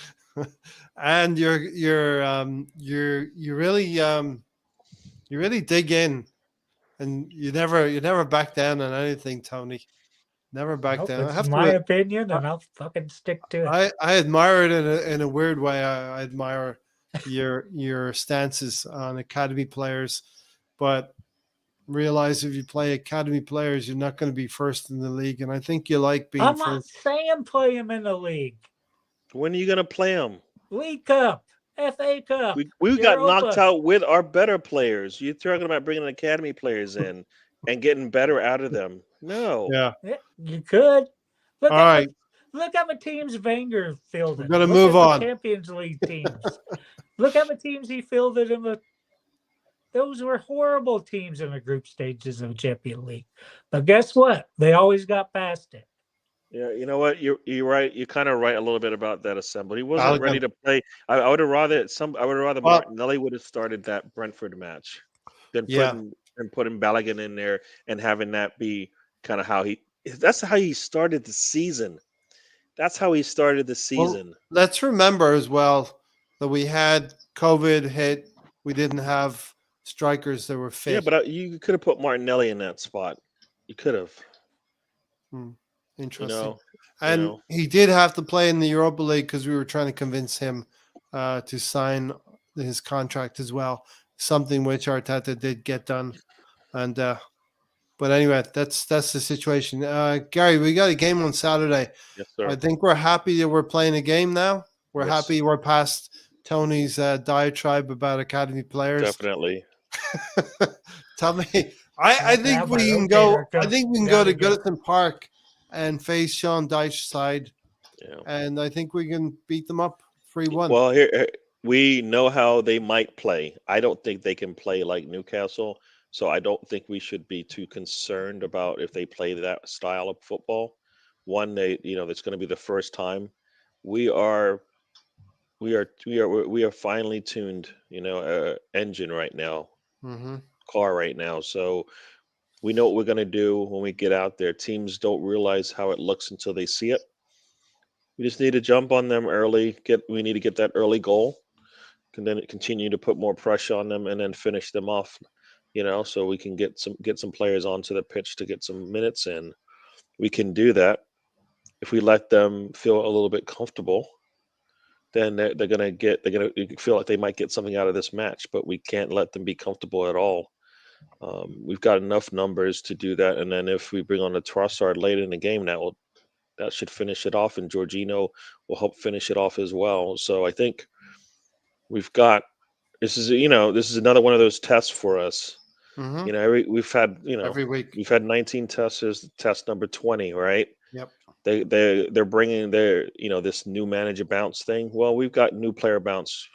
And you really dig in, and you never back down on anything, Tony. Never back down. It's my opinion, and I'll fucking stick to it. I admire it in a weird way. I admire your stances on academy players, but realize if you play academy players, you're not going to be first in the league. And I think you like being I'm first. not saying play him in the league. When are you going to play him? League Cup, FA Cup. We got knocked out with our better players. You're talking about bringing academy players in and getting better out of them. No. Yeah. You could. All right. Look at the teams Wenger fielded. We're going to move on. Champions League teams. Look at the teams he fielded in the. Those were horrible teams in the group stages of Champions League. But guess what? They always got past it. Yeah, you know what? You're right. You're kind of right a little bit about that assembly. He wasn't ready to play. I would have rather Martinelli would have started that Brentford match than putting Balogun in there and having that be kind of how that's how he started the season. That's how he started the season. Well, let's remember as well that we had COVID hit. We didn't have strikers that were fit. Yeah, but you could have put Martinelli in that spot. You could have. Interesting. He did have to play in the Europa League because we were trying to convince him to sign his contract as well. Something which Arteta did get done. And but anyway, that's the situation. Gary, we got a game on Saturday. Yes, sir. I think we're happy that we're playing a game now. We're happy we're past Tony's diatribe about academy players. Definitely. Tell me, I think we can go. I think we can go to Goodison Park and face Sean Dyche's side, and I think we can beat them up 3-1. Well, here we know how they might play. I don't think they can play like Newcastle, so I don't think we should be too concerned about if they play that style of football. One, it's going to be the first time. We we are finely tuned, engine right now, Hmm. car right now. So we know what we're gonna do when we get out there. Teams don't realize how it looks until they see it. We just need to jump on them early. We need to get that early goal, and then continue to put more pressure on them, and then finish them off. So we can get some players onto the pitch to get some minutes in. We can do that if we let them feel a little bit comfortable. Then they're gonna feel like they might get something out of this match, but we can't let them be comfortable at all. We've got enough numbers to do that, and then if we bring on the Trossard late in the game, that should finish it off, and Jorginho will help finish it off as well. So I think we've got this is another one of those tests for us. Hmm. We've had Every week. we've had 19 tests. This is test number 20, right? Yep. They're bringing their this new manager bounce thing. Well, we've got new player bounce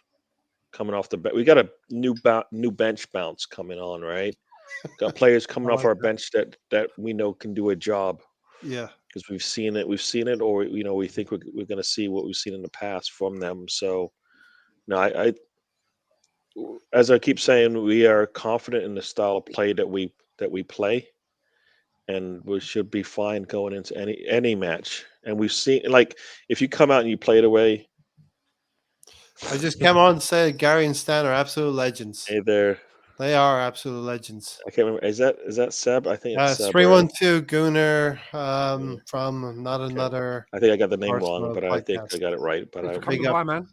coming off the bench. We got a new bench bounce coming on, right? Got players coming I off like our that. bench that we know can do a job Yeah. because we've seen it, or we think we're going to see what we've seen in the past from them. So, no, as I keep saying, we are confident in the style of play that we play, and we should be fine going into any match. And we've seen, like, if you come out and you play it away, I just came on and said Gary and Stan are absolute legends. hey there. They are absolute legends. I can't remember. Is that Seb? I think it's It's Seb. 312 Gooner from not Okay. another I think I got the name wrong, Arsenal but I think I podcast. got it right. But Thanks for I, coming Big up. by, man.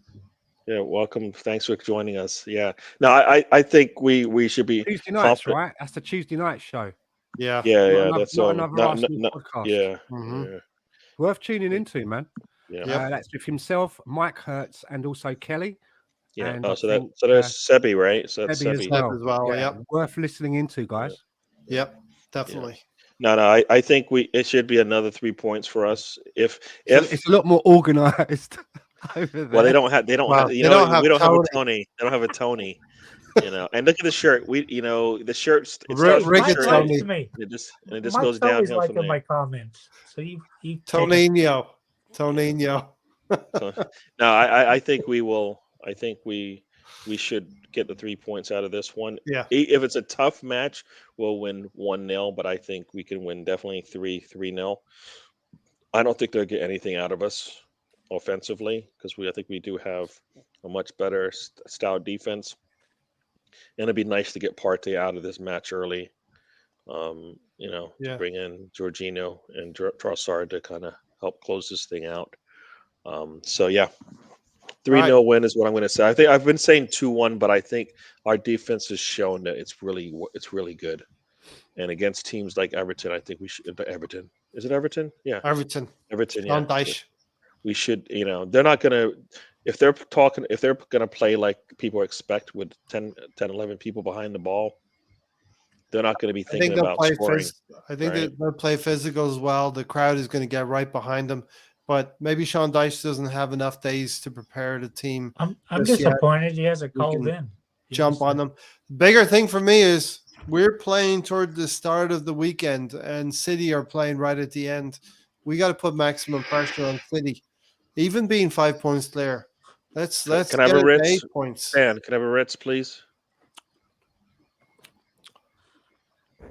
yeah, welcome. Thanks for joining us. Yeah. No, I think we should be Tuesday nights, confident. right? That's the Tuesday night show. Yeah. Yeah, Not that's another not, Arsenal not podcast. yeah, Mhm. yeah, Worth tuning into, man. yeah. Yep. That's with himself, Mike Hertz, and also Kelly. Yeah. And Oh, I so think, there's Sebi, right? So that's Debbie as Sebi. Seb well. as well. Yeah, Yep. worth listening into, guys. Yep. Definitely. No, I think it should be another 3 points for us. If It's a lot more organized over there. well, they don't have Well, we they don't have don't have a Tony. Tony. They don't have a Tony. And look at the shirt. The shirts. It Rick- starts with Rick the and shirt, Tony. to me. and it just Mike's goes always downhill from liking my there. comments. So you take it. Tonino. Tonino. So, no, I think we will. I think we should get the 3 points out of this one. Yeah. If it's a tough match, we'll win 1-0, but I think we can win definitely 3-0. I don't think they'll get anything out of us offensively because I think we do have a much better style defense. And it'd be nice to get Partey out of this match early. To Yeah. bring in Jorginho and Trossard to kind of help close this thing out. So yeah, 3-0 win is what I'm going to say. I think I've been saying 2-1, but I think our defense has shown that it's really good. And against teams like Everton, I think we should. Everton, is it Everton? Yeah, Everton. Everton. On Yeah, Dyche. we should. They're not going to. If they're going to play like people expect with 10, 11 people behind the ball, they're not going to be I think thinking they'll about play scoring. I think right? they'll play physical as well. The crowd is going to get right behind them. But maybe Sean Dyche doesn't have enough days to prepare the team. I'm Just yet, disappointed he hasn't we called can in. He Jump just- on them. Bigger thing for me is we're playing toward the start of the weekend, and City are playing right at the end. We got to put maximum pressure on City, even being 5 points clear. Let's Can I get have a it to Ritz? 8 points. Stan, can I have a Ritz, please?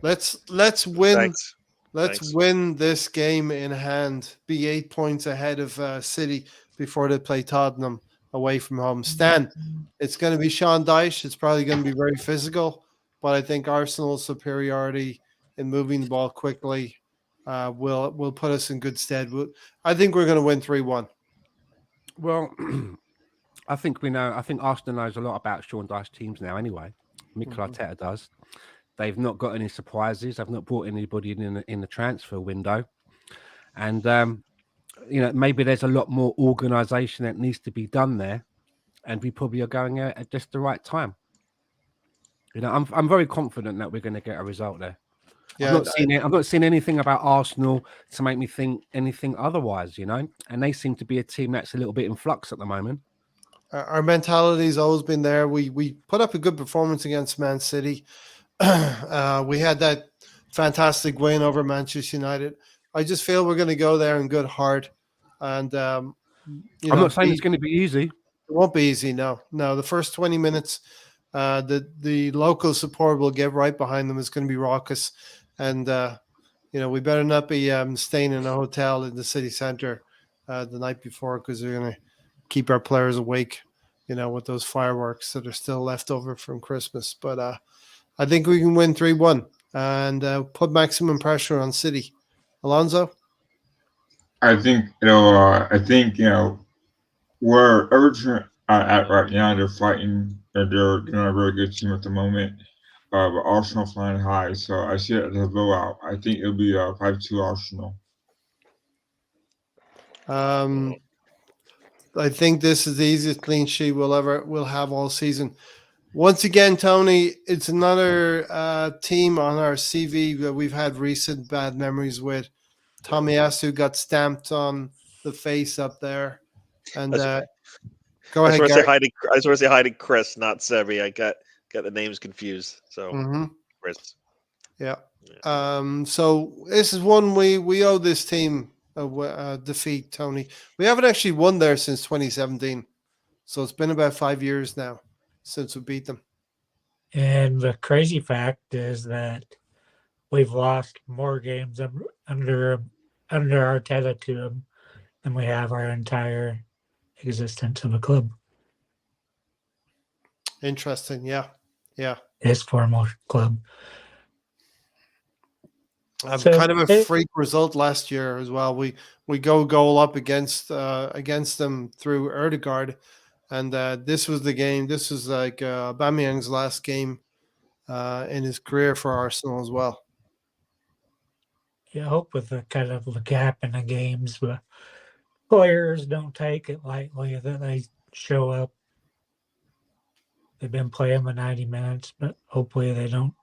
Let's win. Thanks. Let's Thanks. win this game in hand. Be 8 points ahead of City before they play Tottenham away from home. Stan, it's going to be Sean Dyche. It's probably going to be very physical, but I think Arsenal's superiority in moving the ball quickly will put us in good stead. I think we're going to win 3-1. Well, I think we know. I think Arsenal knows a lot about Sean Dyche teams now. Anyway, Mikel Arteta does. They've not got any surprises. They've not brought anybody in the transfer window, and maybe there's a lot more organisation that needs to be done there, and we probably are going out at just the right time. I'm very confident that we're going to get a result there. Yeah, I've not seen anything about Arsenal to make me think anything otherwise. And they seem to be a team that's a little bit in flux at the moment. our mentality's always been there. We put up a good performance against Man City. We had that fantastic win over Manchester United. I just feel we're going to go there in good heart, and I'm not saying it's going to be easy. It won't be easy. No. The first 20 minutes, the local support will get right behind them. It's going to be raucous, and we better not be staying in a hotel in the city centre the night before, because we're going to keep our players awake. With those fireworks that are still left over from Christmas. But I think we can win 3-1 and put maximum pressure on City. Alonso? I think where Everton are at right now, they're fighting. They're a very good team at the moment. But Arsenal flying high, so I see it as a blowout. I think it'll be 5-2 Arsenal. I think this is the easiest clean sheet we'll have all season. Once again, Tony, it's another team on our CV that we've had recent bad memories with. Tomiyasu got stamped on the face up there. And go ahead, I just Gary. want to say hi to Chris, not Sebi. I got the names confused. So Chris. Yeah. So this is one we owe this team a defeat, Tony. We haven't actually won there since 2017. So it's been about 5 years now since we beat them. And the crazy fact is that we've lost more games under Arteta to them than we have our entire existence of the club. Interesting. Yeah. His former club. Kind of a freak result last year as well. We go goal up against them through Erdegaard, and this was the game. This was like Aubameyang's last game in his career for Arsenal as well. Yeah, I hope with the kind of the gap in the games, but players don't take it lightly that they show up. They've been playing the 90 minutes, but hopefully they don't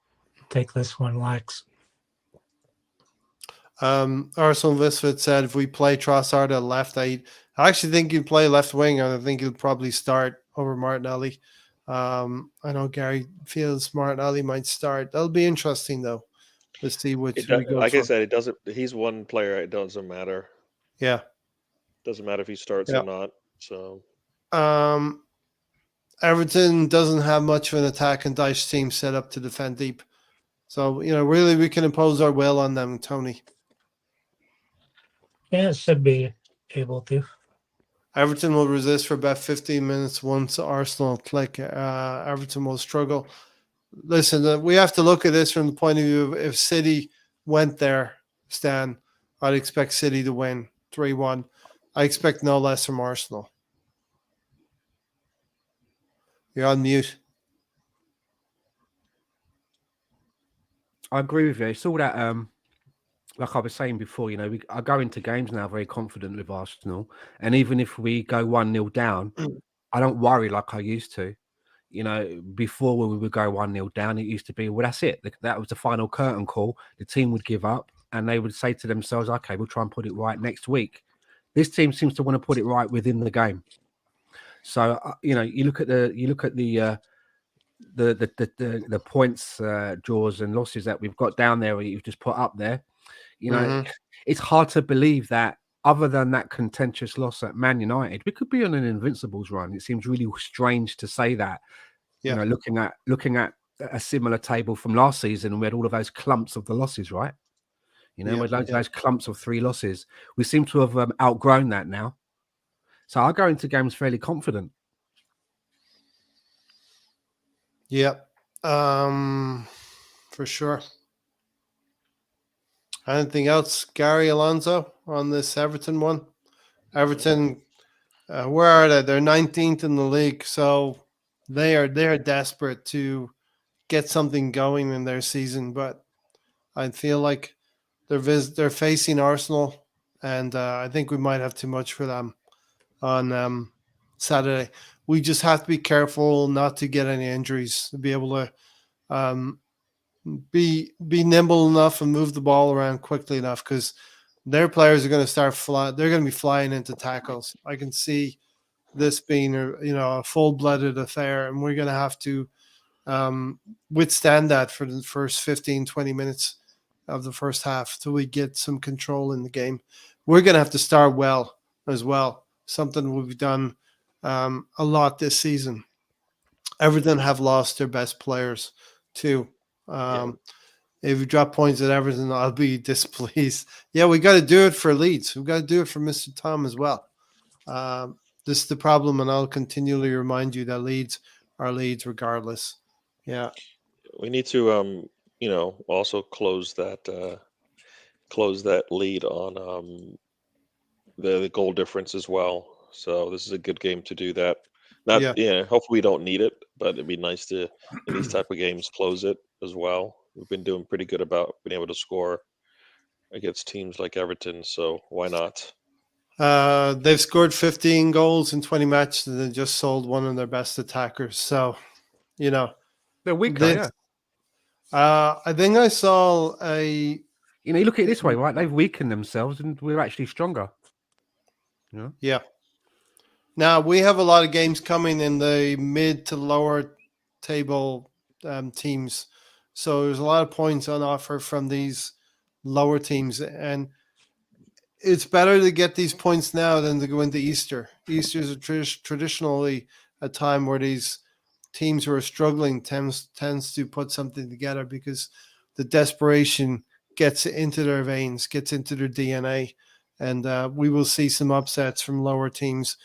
take this one lax. Arsenal Visfit said if we play Trossard at left, I actually think he'd play left wing, and I think he'll probably start over Martinelli. I know Gary feels Martinelli might start. That'll be interesting though. Let's see which we go like for. I said, it doesn't. He's one player. It doesn't matter. Yeah, doesn't matter if he starts or not. So, Everton doesn't have much of an attack and Dyche team set up to defend deep. So really, we can impose our will on them, Tony. Yeah, should be able to. Everton will resist for about 15 minutes once Arsenal click. Everton will struggle. Listen, we have to look at this from the point of view of if City went there, Stan, I'd expect City to win 3-1. I expect no less from Arsenal. You're on mute. I agree with you. It's all that, like I was saying before, I go into games now very confident with Arsenal. And even if we go 1-0 down, I don't worry like I used to. Before when we would go 1-0 down, it used to be, well, that's it. That was the final curtain call. The team would give up and they would say to themselves, okay, we'll try and put it right next week. This team seems to want to put it right within the game. So, you look at the points, draws and losses that we've got down there, or you've just put up there. It's hard to believe that other than that contentious loss at Man United, we could be on an Invincibles run. It seems really strange to say that. Yeah. Looking at a similar table from last season, and we had all of those clumps of the losses, right? We had loads of those clumps of 3 losses. We seem to have outgrown that now. So I go into games fairly confident. Yeah, for sure. Anything else, Gary, Alonso, on this Everton one? Everton, where are they? They're 19th in the league, so they're desperate to get something going in their season. But I feel like they're facing Arsenal, and I think we might have too much for them on Saturday. We just have to be careful not to get any injuries, to be able to be nimble enough and move the ball around quickly enough, because their players are going to start flying. They're going to be flying into tackles. I can see this being a full-blooded affair, and we're going to have to withstand that for the first 15, 20 minutes of the first half till we get some control in the game. We're going to have to start well as well. Something we've done a lot this season. Everton have lost their best players too. If you drop points at Everton, I'll be displeased. Yeah, we got to do it for Leeds. We've got to do it for Mr. Tom as well. This is the problem, and I'll continually remind you that Leeds are Leeds regardless. Yeah. We need to, also close that lead on the goal difference as well. So this is a good game to do that. Hopefully we don't need it, but it'd be nice to in these type of games close it as well. We've been doing pretty good about being able to score against teams like Everton, so why not? They've scored 15 goals in 20 matches and they just sold one of their best attackers. So, they're weaker. I think I saw a. You look at it this way, right? They've weakened themselves, and we're actually stronger. Yeah. Now we have a lot of games coming in the mid to lower table teams, so there's a lot of points on offer from these lower teams, and it's better to get these points now than to go into Easter. Easter is traditionally a time where these teams who are struggling tends to put something together because the desperation gets into their veins, gets into their DNA, and we will see some upsets from lower teams.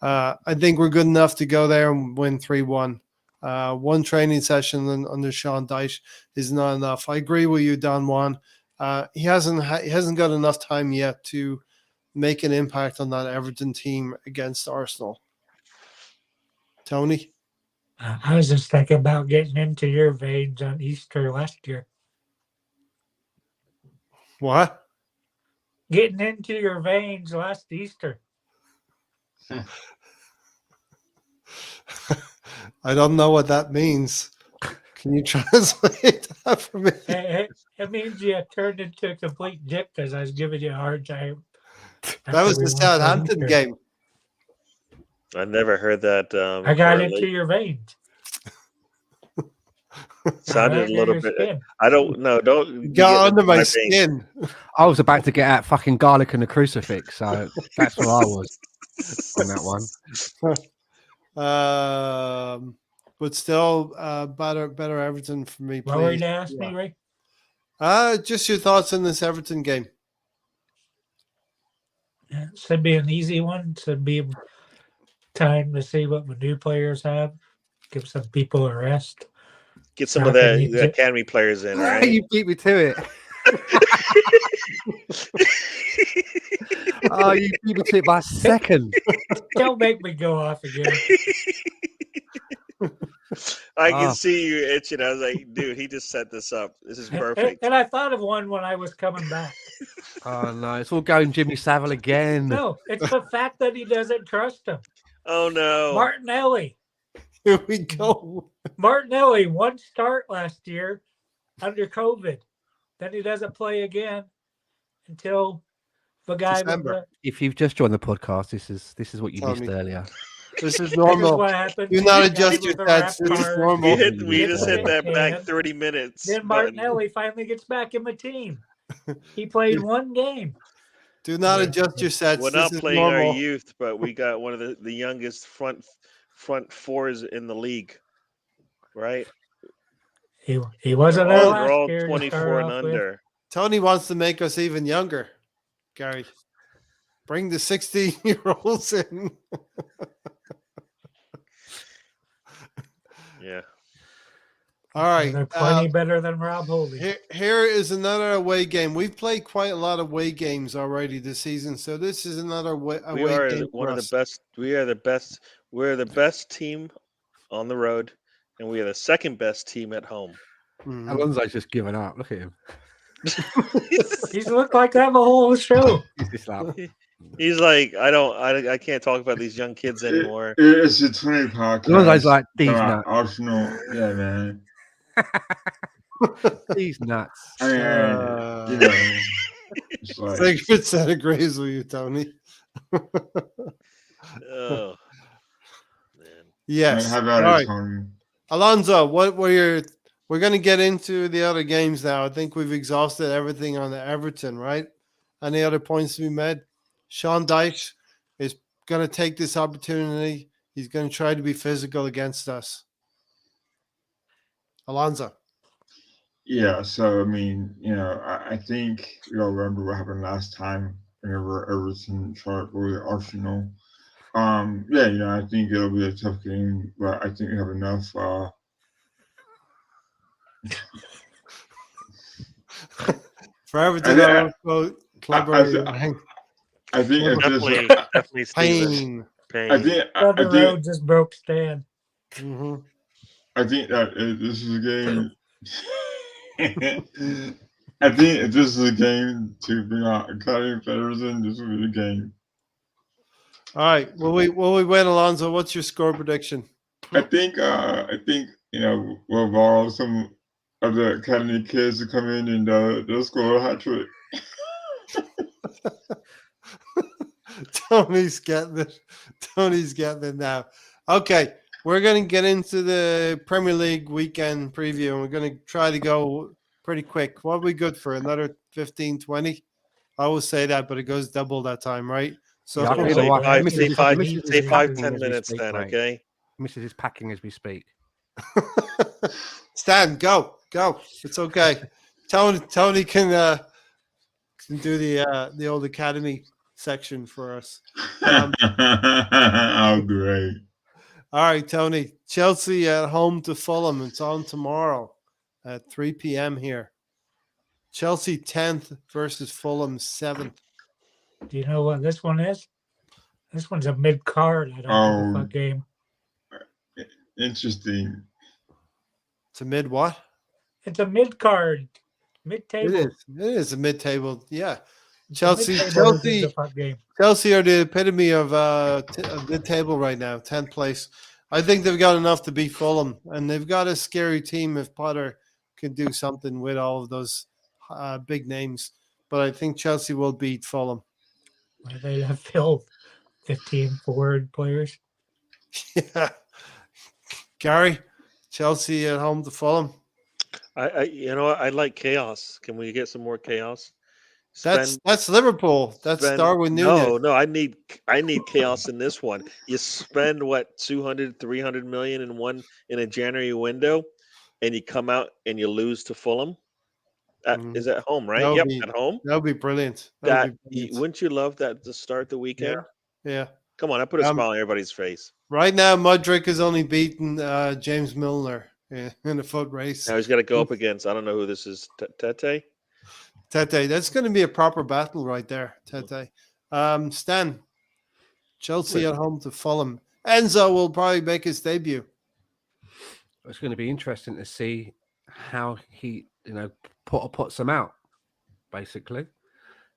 I think we're good enough to go there and win 3-1. One training session under Sean Dyche is not enough. I agree with you, Don Juan. He hasn't got enough time yet to make an impact on that Everton team against Arsenal. Tony? I was just thinking about getting into your veins on Easter last year. What? Getting into your veins last Easter. I don't know what that means. Can you translate that for me? It means you turned into a complete dick because I was giving you a hard time. That was the Southampton game. I never heard that. I got into your veins. Sounded a little bit. Skin. I don't know. Don't got under my skin. I was about to get out fucking garlic and a crucifix, so that's where I was on that one. But still, better Everton for me. What were you going to ask me, Ray? Just your thoughts on this Everton game. Yeah, should be an easy one. Should be time to see what the new players have. Give some people a rest. Get some of the academy players in, right? You beat me to it. Oh, you beat me to it by a second. Don't make me go off again. I can see you itching. I was like, dude, he just set this up. This is perfect. And I thought of one when I was coming back. Oh, no. It's all going Jimmy Savile again. No, it's the fact that he doesn't trust him. Oh, no. Martinelli. Here we go. Martinelli, one start last year under COVID. Then he doesn't play again until the guy. If you've just joined the podcast, this is what you missed earlier. This is normal. This is what happened. Do not adjust your stats. This is normal. We just hit that back 30 minutes. Then Martinelli finally gets back in the team. He played one game. Do not adjust your sets. We're not playing our youth, but we got one of the youngest front fours in the league, right? He wasn't there last They're all year 24 and under. Tony wants to make us even younger, Gary. Bring the 16-year-olds in. Yeah. All right. They're plenty better than Rob Holding. Here is another away game. We've played quite a lot of away games already this season, so this is another away game. We are one of the best. We are the best. We're the best team on the road, and we are the second best team at home. Mm-hmm. Alonso's just given up. Look at him. He's looked like that the whole show. He's like, I can't talk about these young kids anymore. It's a 20 podcast. Alonso's like, these nuts. Arsenal, yeah, man. These nuts. I mean, you know, it's like... Sacred set of graves with you, Tony. Oh, man. Yes. How about all it, Tony? Alonso, what were your... We're going to get into the other games now. I think we've exhausted everything on the Everton, right? Any other points to be made? Sean Dyche is going to take this opportunity. He's going to try to be physical against us. Alonso. Yeah, so I mean, I think we all remember what happened last time whenever Everton tried with Arsenal. Yeah, I think it'll be a tough game, but I think we have enough. For Everton, I think if Definitely, this, definitely Steven. pain. I think Road just broke Stan. Mm-hmm. I think that this is a game. I think if this is a game to bring out Academy Federation, this will be the game. All right. Will we win, Alonso? What's your score prediction? I think we'll borrow some of the Academy kids to come in and they'll score a hat trick. Tony's getting it. Tony's getting it now. Okay. We're going to get into the Premier League weekend preview, and we're going to try to go pretty quick. What are we good for? Another 15, 20? I always say that, but it goes double that time, right? So Yeah, say 5, 10 minutes then, okay? Mrs. is packing as we speak. Stan, go. It's okay. Tony can do the old academy section for us. Oh, great. All right, Tony. Chelsea at home to Fulham. It's on tomorrow at 3 p.m. here. Chelsea 10th versus Fulham 7th. Do you know what this one is? This one's a mid-card. I don't give a fuck game. Interesting. It's a mid what? It's a mid-card. Mid-table. It is a mid-table. Yeah. Chelsea is a fuck game. Chelsea are the epitome of mid-table right now, 10th place. I think they've got enough to beat Fulham, and they've got a scary team if Potter can do something with all of those big names. But I think Chelsea will beat Fulham. Where they have filled 15 forward players. Yeah. Gary, Chelsea at home to Fulham. I like chaos. Can we get some more chaos? That's Liverpool. That's Darwin Núñez. No, I need chaos in this one. You spend what 200, 300 million in a January window, and you come out and you lose to Fulham. Is at home, right? Yep, at home. That would be brilliant. Wouldn't you love that to start the weekend? Yeah. Come on, I put a smile on everybody's face. Right now, Mudryk has only beaten James Milner in a foot race. Now he's got to go up against, I don't know who this is, Tete? Tete. That's going to be a proper battle right there, Tete. Stan, Chelsea at home to Fulham. Enzo will probably make his debut. It's going to be interesting to see how he, puts them out, basically.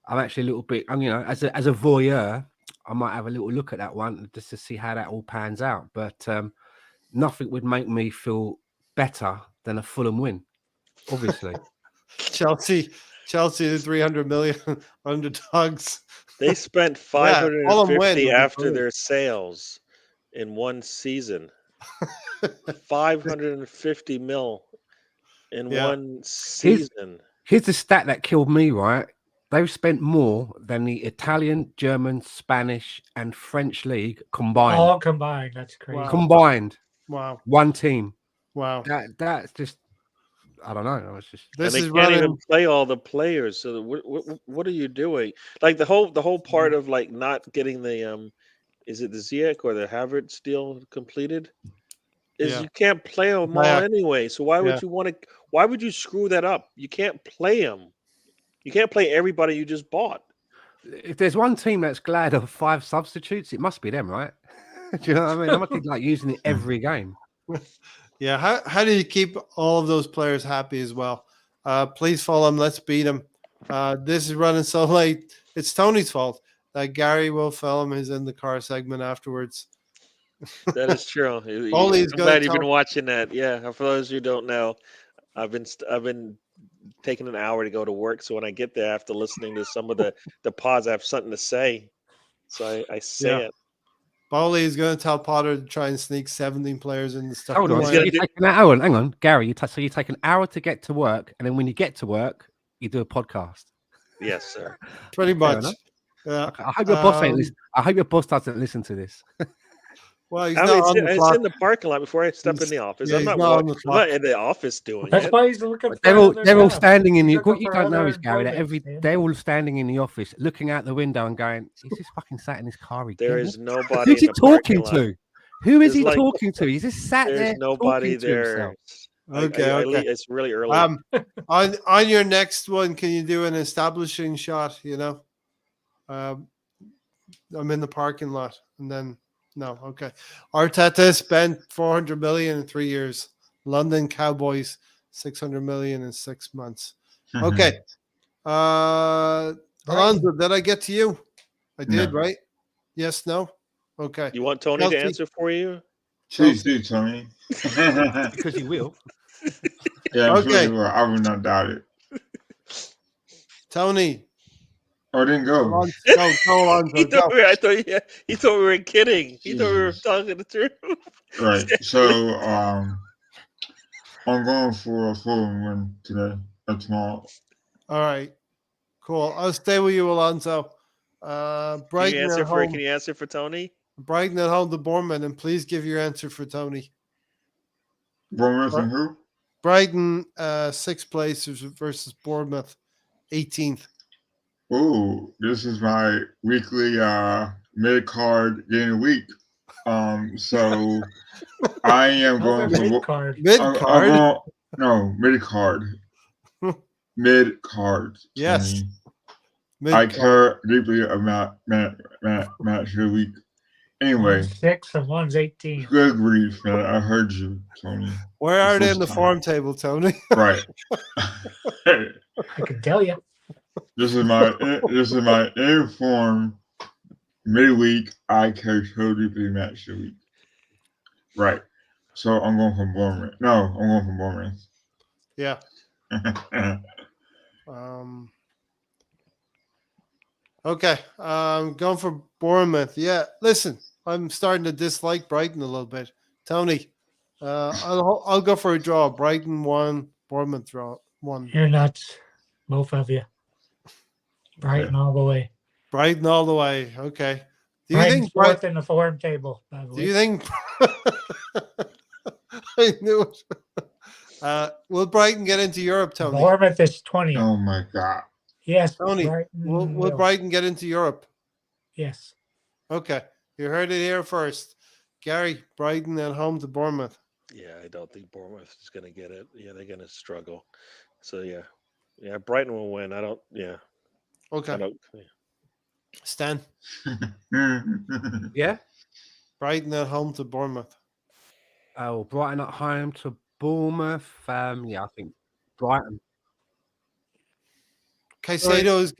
I'm actually a little bit, as a voyeur, I might have a little look at that one just to see how that all pans out. But nothing would make me feel better than a Fulham win, obviously. Chelsea, the 300 million underdogs. They spent 550 after their sales in one season. 550 mil in one season. Here's the stat that killed me, right? They've spent more than the Italian, German, Spanish, and French league combined. All combined. That's crazy. Wow. Combined. Wow. One team. Wow. That's just, I don't know. It's just they can't even play all the players. So what are you doing? Like the whole part of like not getting the is it the Ziyech or the Havertz deal completed? You can't play them all anyway. So why would you want to? Why would you screw that up? You can't play them. You can't play everybody you just bought. If there's one team that's glad of 5 substitutes, it must be them, right? Do you know what I mean? I must be like using it every game. Yeah. How do you keep all of those players happy as well? Please follow them. Let's beat them. This is running so late. It's Tony's fault. Gary will film his in the car segment afterwards. That is true. I'm glad you've been watching that. Yeah. For those who don't know, I've been taking an hour to go to work. So when I get there after listening to some of the pods, I have something to say. So I say it. Bowley is going to tell Potter to try and sneak 17 players in the stuff. Hold on. So you take an hour. Hang on, Gary. So you take an hour to get to work. And then when you get to work, you do a podcast. Yes, sir. Pretty much. I hope your boss ain't listen. I hope your boss doesn't listen to this. Well, he's I not mean, on the it's clock. in the parking lot before I step in He's- the office. yeah, I'm he's not, not on the I'm not clock. in the office doing That's it. why he's looking for They're all another job. standing in He's the. What looking you for don't know other is, Gary, that employment, they're all standing in the office, looking out the window and going, "Is this fucking sat in his car again? There is nobody Who's in he the parking talking lot. to? Who is There's he like- talking to? He's just sat There's there nobody talking to there. himself." Okay. It's really early. On your next one, can you do an establishing shot? You know, I'm in the parking lot, and then no. Okay, Arteta spent 400 million in 3 years. London Cowboys 600 million in 6 months. Okay, Alonso, did I get to you? I did, No. right? Yes, no. Okay. You want Tony Chelsea. to answer for you? Please do, Tony. Because you will. Yeah, I'm sure Okay. you will. I would not doubt it. Tony. Oh, it didn't go. Alonso, go, Alonso, go. He thought we were kidding. He thought we were Jesus. talking the truth. Right. So, I'm going for a Fulham win today or tomorrow. All right. Cool. I'll stay with you, Alonso. Can Brighton you answer at for home. Can you answer for Tony? Brighton at home to Bournemouth, and please give your answer for Tony. Bournemouth and who? Brighton, 6th place versus Bournemouth, 18th. Ooh, this is my weekly mid-card game of the week. So I am going for mid-card. Mid-card? mid-card. Mid-card. Yes. Tony. Mid-card. I care deeply about match of the week. Anyway, One's 6 and one's 18. good grief, man. I heard you, Tony. Where are they in the First time. form table, Tony? Right. I can tell you. This is my informed midweek. I care so deeply match of the week. Right. So I'm going for Bournemouth. No, I'm going for Bournemouth. Yeah. Okay. Going for Bournemouth. Yeah. Listen, I'm starting to dislike Brighton a little bit. Tony, I'll go for a draw. Brighton 1, Bournemouth draw 1. You're nuts. Both of you. Brighton all the way. Brighton all the way. Okay. Do you Brighton's think fourth in the form table, by the Do way. you think? I knew it. Will Brighton get into Europe, Tony? Bournemouth is 20th. Oh my God. Yes, Tony, Brighton will Brighton get into Europe? Yes. Okay, you heard it here first. Gary, Brighton at home to Bournemouth. Yeah, I don't think Bournemouth is going to get it. Yeah, they're going to struggle. So yeah, Brighton will win. I don't. Yeah. Okay, I don't. Yeah. Stan, Yeah. Brighton at home to Bournemouth. Oh, Brighton at home to Bournemouth. Yeah, I think Brighton. Caicedo's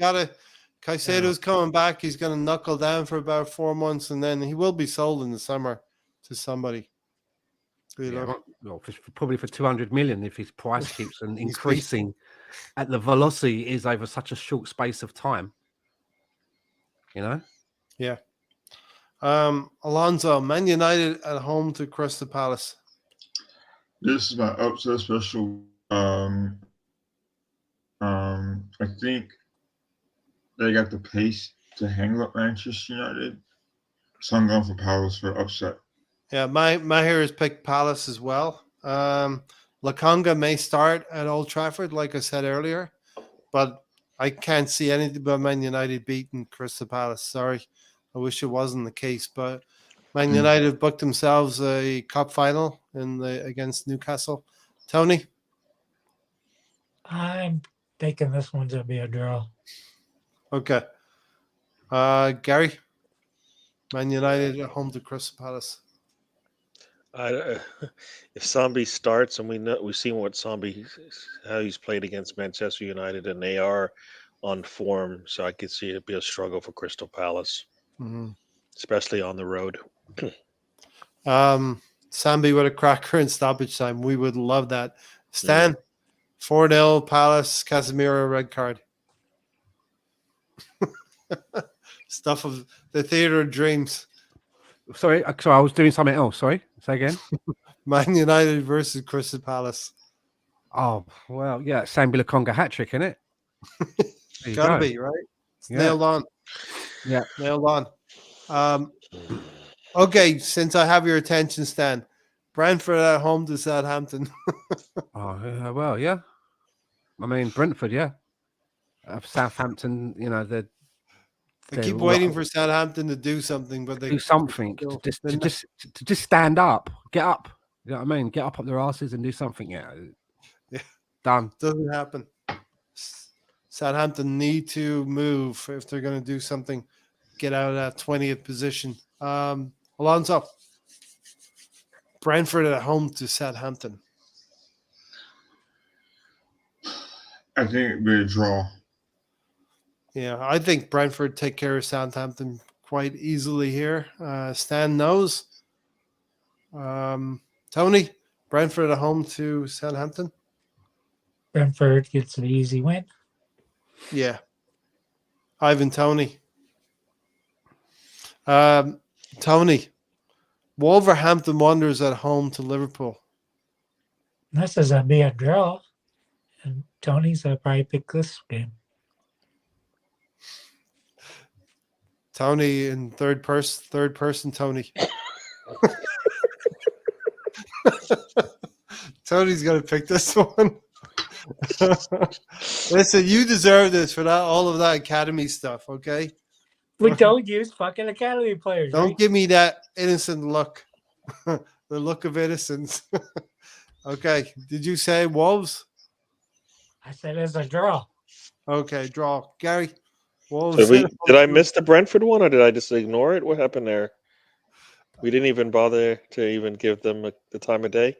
coming back. He's going to knuckle down for about 4 months, and then he will be sold in the summer to somebody. You know? Well, probably for 200 million if his price keeps on increasing at the velocity it is over such a short space of time. You know? Yeah. Alonso, Man United at home to Crystal Palace. This is my upset special. I think they got the pace to handle up Manchester United. So I'm going for Palace for upset. Yeah, my heroes picked Palace as well. Lokonga may start at Old Trafford, like I said earlier, but I can't see anything but Man United beating Crystal Palace. Sorry, I wish it wasn't the case, but Man United booked themselves a cup final against Newcastle. Tony, I'm thinking this one's going to be a draw. okay. Gary, Man United at home to Crystal Palace. If Sambi starts, and we've seen how he's played against Manchester United, and they are on form, so I could see it be a struggle for Crystal Palace, especially on the road. Sambi with a cracker in stoppage time. We would love that. Stan, 4-0 Palace, Casemiro red card. Stuff of the theater of dreams. Sorry, I was doing something else. Sorry, say again. Man United versus Crystal Palace. Oh, well, yeah, Sambi Lokonga hat-trick, isn't it? Gotta be, right? It's nailed on. Yeah. Nailed on. Okay, since I have your attention, Stan, Brentford at home to Southampton. Oh, well, yeah. I mean, Brentford, yeah. Southampton, I keep all waiting for Southampton to do something, but they do something still- to just stand up, get up. You know what I mean? Get up their asses and do something. Yeah, Yeah. done. doesn't happen. Southampton need to move if they're going to do something. Get out of that 20th position. Alonso, Brentford at home to Southampton. I think it'd be a draw. Yeah, I think Brentford take care of Southampton quite easily here. Stan knows. Tony, Brentford at home to Southampton. Brentford gets an easy win. Yeah. Ivan, Tony. Tony, Wolverhampton Wanderers at home to Liverpool. This is a be a draw, and Tony's will probably pick this game. Tony in third person, Tony. Tony's gonna pick this one. Listen, you deserve this for that all of that academy stuff, okay? We don't use fucking academy players. Don't Right? give me that innocent look. The look of innocence. Okay. Did you say Wolves? I said it's a draw. Okay, draw. Gary. Wolves. Did I miss the Brentford one, or did I just ignore it? What happened there? We didn't even bother to even give them the time of day.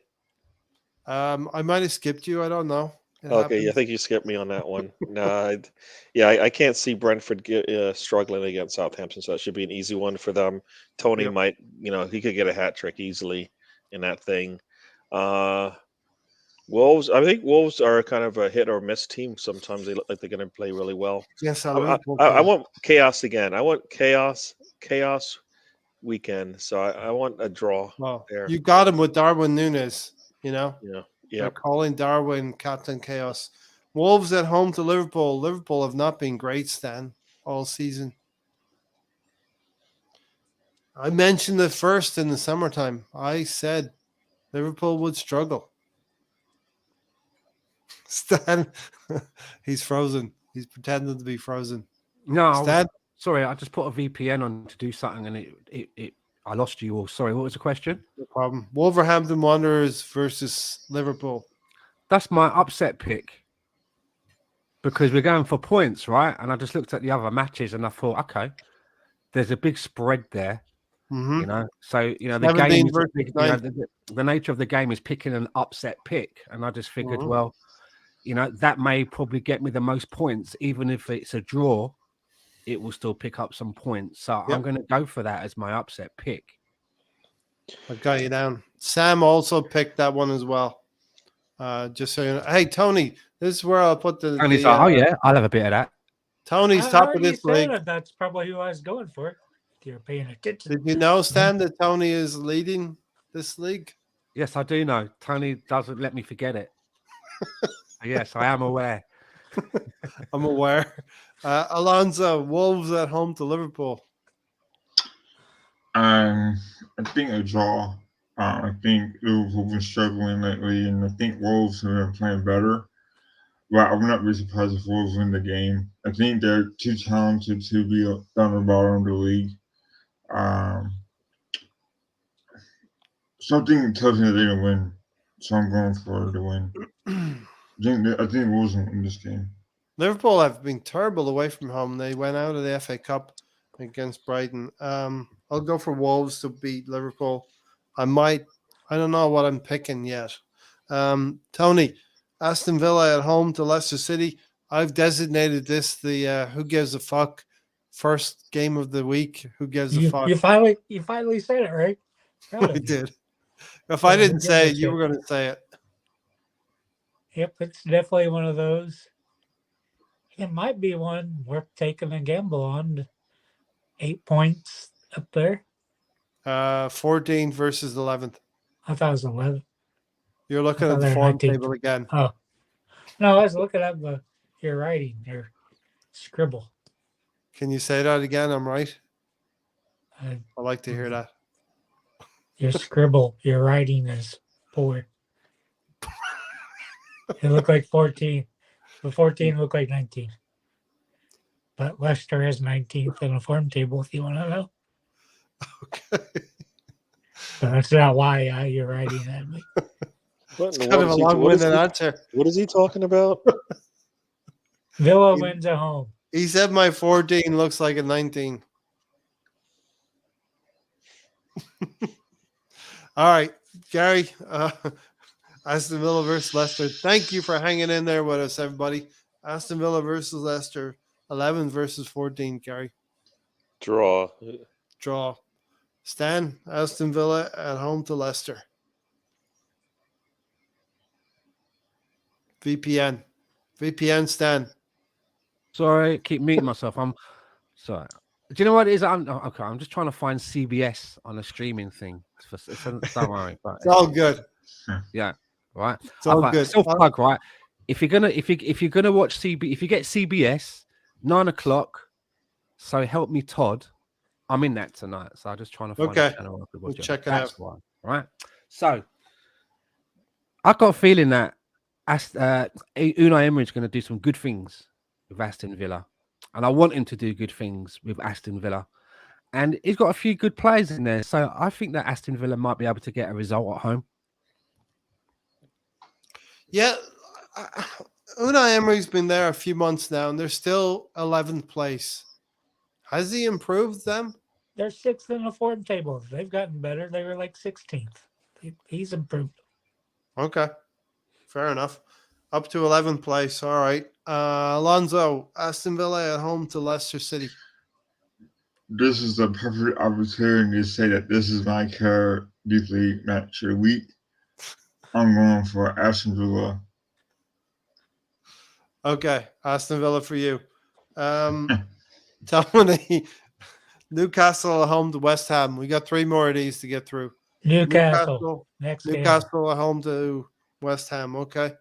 I might have skipped you. I don't know. It Okay, happens. I think you skipped me on that one. No, I can't see Brentford struggling against Southampton, so that should be an easy one for them. Tony Yep. might, he could get a hat trick easily in that thing. Wolves, I think Wolves are kind of a hit or miss team. Sometimes they look like they're going to play really well. Yes, I want chaos again. I want chaos weekend. So I want a draw Well, there. you got him with Darwin Nunes. Yeah. They're calling Darwin Captain Chaos. Wolves at home to Liverpool. Liverpool have not been great, Stan, all season. I mentioned it first in the summertime. I said Liverpool would struggle. Stan, he's frozen. He's pretending to be frozen. No, Stan, sorry, I just put a VPN on to do something, and I lost you all. Sorry, what was the question? no problem. Wolverhampton Wanderers versus Liverpool. That's my upset pick because we're going for points, right? And I just looked at the other matches and I thought, okay, there's a big spread there, Mm-hmm. So the 17 game, versus 9. the nature of the game is picking an upset pick, and I just figured, Mhm. well, that may probably get me the most points, even if it's a draw, it will still pick up some points. So Yep. I'm going to go for that as my upset pick. I got you down. Sam also picked that one as well. Just so you know. Hey, Tony, this is where I'll put the. And he's like, oh yeah, I'll have a bit of that. Tony's I top of already this said league. it. That's probably who I was going for. If you're paying attention. Did you know, Stan, that Tony is leading this league? Yes, I do know. Tony doesn't let me forget it. Yes, I am aware. I'm aware. Alonso, Wolves at home to Liverpool. I think a draw. I think Liverpool been struggling lately, and I think Wolves have been playing better. But I would not be surprised if Wolves win the game. I think they're too talented to be down the bottom of the league. Something tells me that they're gonna win, so I'm going for the win. I think Wolves will win this game. Liverpool have been terrible away from home. They went out of the FA Cup against Brighton. I'll go for Wolves to beat Liverpool. I don't know what I'm picking yet. Tony, Aston Villa at home to Leicester City. I've designated this the who gives a fuck first game of the week. Who gives a fuck? You finally said it, right? Proud I of you. did. If I Yeah, didn't who say it, gives a you shit? were going to say it. Yep, it's definitely one of those. It might be one worth taking a gamble on. 8 points up there. 14 versus 11th. I thought it was 11. You're looking I at thought the they were form 19. table again. Oh. No, I was looking at your writing, your scribble. Can you say that again? I'm right. I I like to hear that. Your writing is poor. It looked like 14, but 14 looked like 19. But Leicester has 19th in the form table, if you want to know. Okay. But that's not why you're writing at me. What in the Kind of world a is he- long-winded answer. What is he talking about? Villa wins at home. He said my 14 looks like a 19. All right, Gary. Aston Villa versus Leicester. Thank you for hanging in there with us, everybody. Aston Villa versus Leicester. 11 versus 14, Gary. Draw. Draw. Stan, Aston Villa at home to Leicester. VPN. VPN, Stan. Sorry, keep muting myself. I'm sorry. Do you know what it is? I'm just trying to find CBS on a streaming thing. Don't worry. But It's all good. yeah, right. It's all good. Self plug, right? If you're gonna watch if you get CBS 9 o'clock, so help me Todd. I'm in that tonight, so I'm just trying to find a channel I could watch. We'll check it That's out. why, right? So I got a feeling that Unai Emery's going to do some good things with Aston Villa, and I want him to do good things with Aston Villa. And he's got a few good players in there, so I think that Aston Villa might be able to get a result at home. Yeah, Unai Emery's been there a few months now, and they're still 11th place. Has he improved them? They're 6th in the form table. They've gotten better. They were like 16th. He's improved. Okay, fair enough. Up to 11th place. All right. Alonso, Aston Villa at home to Leicester City. This is the perfect opportunity to say that this is my care deeply match of the week. I'm going for Aston Villa. Okay, Aston Villa for you. Tony, Newcastle at home to West Ham. We got 3 more of these to get through. Newcastle. Next game. Newcastle at home to West Ham. Okay.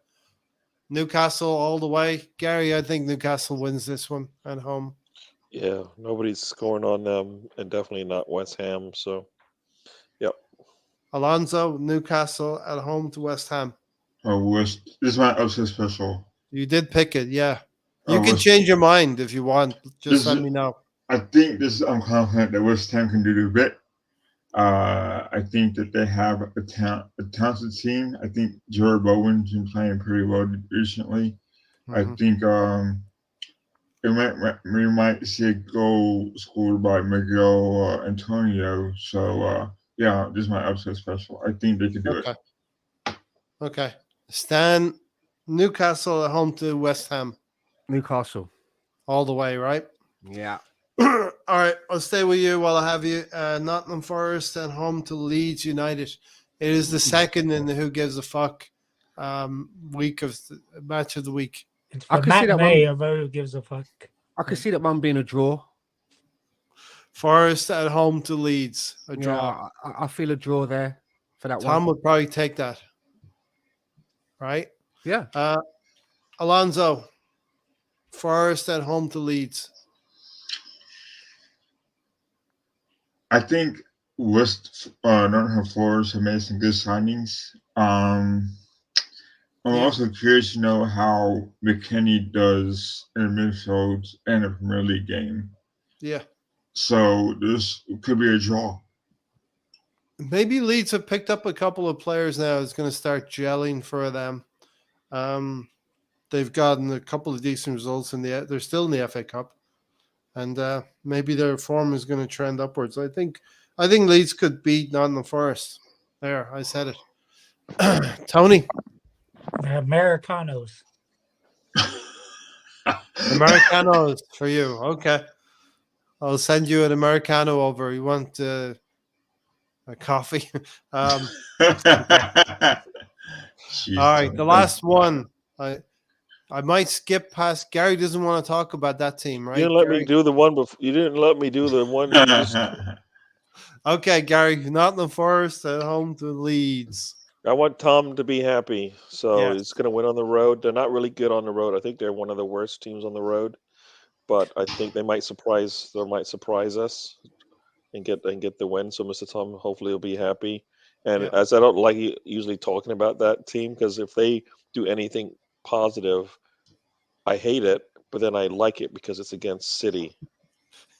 Newcastle all the way. Gary, I think Newcastle wins this one at home. Yeah, nobody's scoring on them, and definitely not West Ham. So, yep. Alonso, Newcastle at home to West Ham. This is my upset special. You did pick it, yeah. You can change your mind if you want. Just let me know. I think I'm confident that West Ham can do the bit. I think that they have a talented team. I think Jared Bowen's been playing pretty well recently. I think we might see a goal scored by Miguel Antonio. So yeah, this is my upset special. I think they can do it. Okay. Stan, Newcastle at home to West Ham. Newcastle. All the way, right? Yeah. All right. I'll stay with you while I have you. Nottingham Forest at home to Leeds United. It is the second in the Who Gives a Fuck week of match of the week. It's for matinee of Who Gives a Fuck. I could see that one being a draw. Forest at home to Leeds. A draw. Yeah, I feel a draw there for that one. Tom would probably take that. Right? Yeah. Alonso, Forest at home to Leeds. I think Nottingham Forest have made some good signings. I'm also curious to know how McKennie does in the midfield in a Premier League game. Yeah. So this could be a draw. Maybe Leeds have picked up a couple of players now. It's going to start gelling for them. They've gotten a couple of decent results they're still in the FA Cup, and maybe their form is going to trend upwards. I think Leeds could beat Nottingham Forest. There, I said it. Tony, Americanos. Americanos for you. Okay, I'll send you an Americano over. You want a coffee? All right, the last one. I might skip past. Gary doesn't want to talk about that team, right? You didn't let me do the one before. You didn't let me do the one. Okay, Gary, Nottingham Forest at home to Leeds. I want Tom to be happy, so he's going to win on the road. They're not really good on the road. I think they're one of the worst teams on the road, but I think they might surprise. They might surprise us. and get the win. So Mr. Tom hopefully will be happy. And Yeah. as I don't like usually talking about that team, because if they do anything positive, I hate it, but then I like it because it's against City.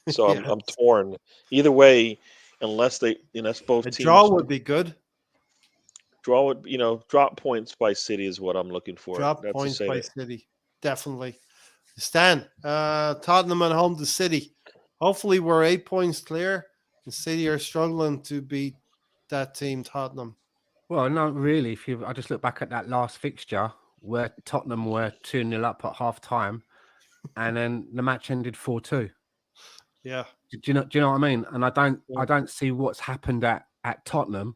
So Yeah. I'm torn. Either way, unless both A teams draw would be good. draw it, drop points by City is what I'm looking for. Drop That's to points say by that. City. Definitely. Stan, Tottenham at home to City. Hopefully we're 8 points clear. The City are struggling to beat that team, Tottenham. Well, not really. I just look back at that last fixture where Tottenham were 2-0 up at half time, and then the match ended 4-2. Yeah. Do you know what I mean? And I Yeah. don't see what's happened at Tottenham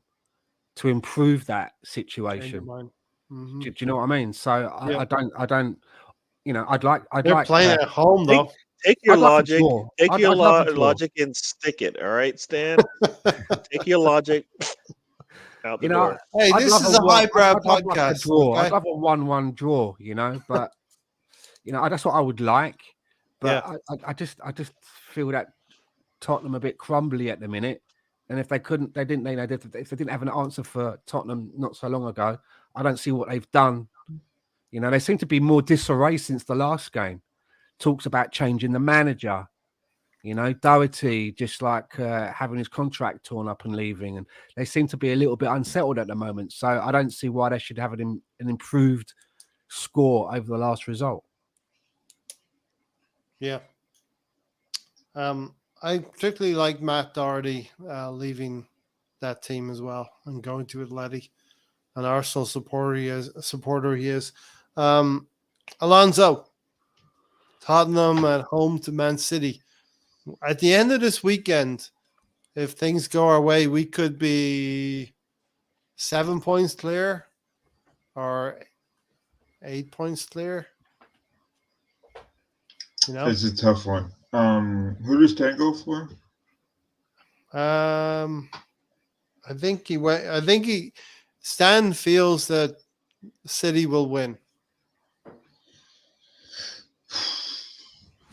to improve that Change your situation. mind. Mhm. Do you know what I mean? So Yeah. I don't. I'd like. They're playing at home though. Take your I'd like a logic. draw. Take I'd your love a draw. logic and stick it. All right, Stan. Take your logic out the door. Hey, I'd this love is a highbrow I'd love like a podcast. draw. Okay? I'd love a 1-1 draw, but that's what I would like. But Yeah. I just feel that Tottenham a bit crumbly at the minute. And if if they didn't have an answer for Tottenham not so long ago, I don't see what they've done. They seem to be more disarray since the last game. Talks about changing the manager. Doherty just like having his contract torn up and leaving, and they seem to be a little bit unsettled at the moment. So I don't see why they should have an improved score over the last result. Yeah. I particularly like Matt Doherty leaving that team as well and going to Atleti. An Arsenal supporter he is. Alonso, Tottenham at home to Man City. At the end of this weekend, if things go our way, we could be 7 points clear or 8 points clear. It's a tough one. Who does Stan go for? I think Stan feels that City will win.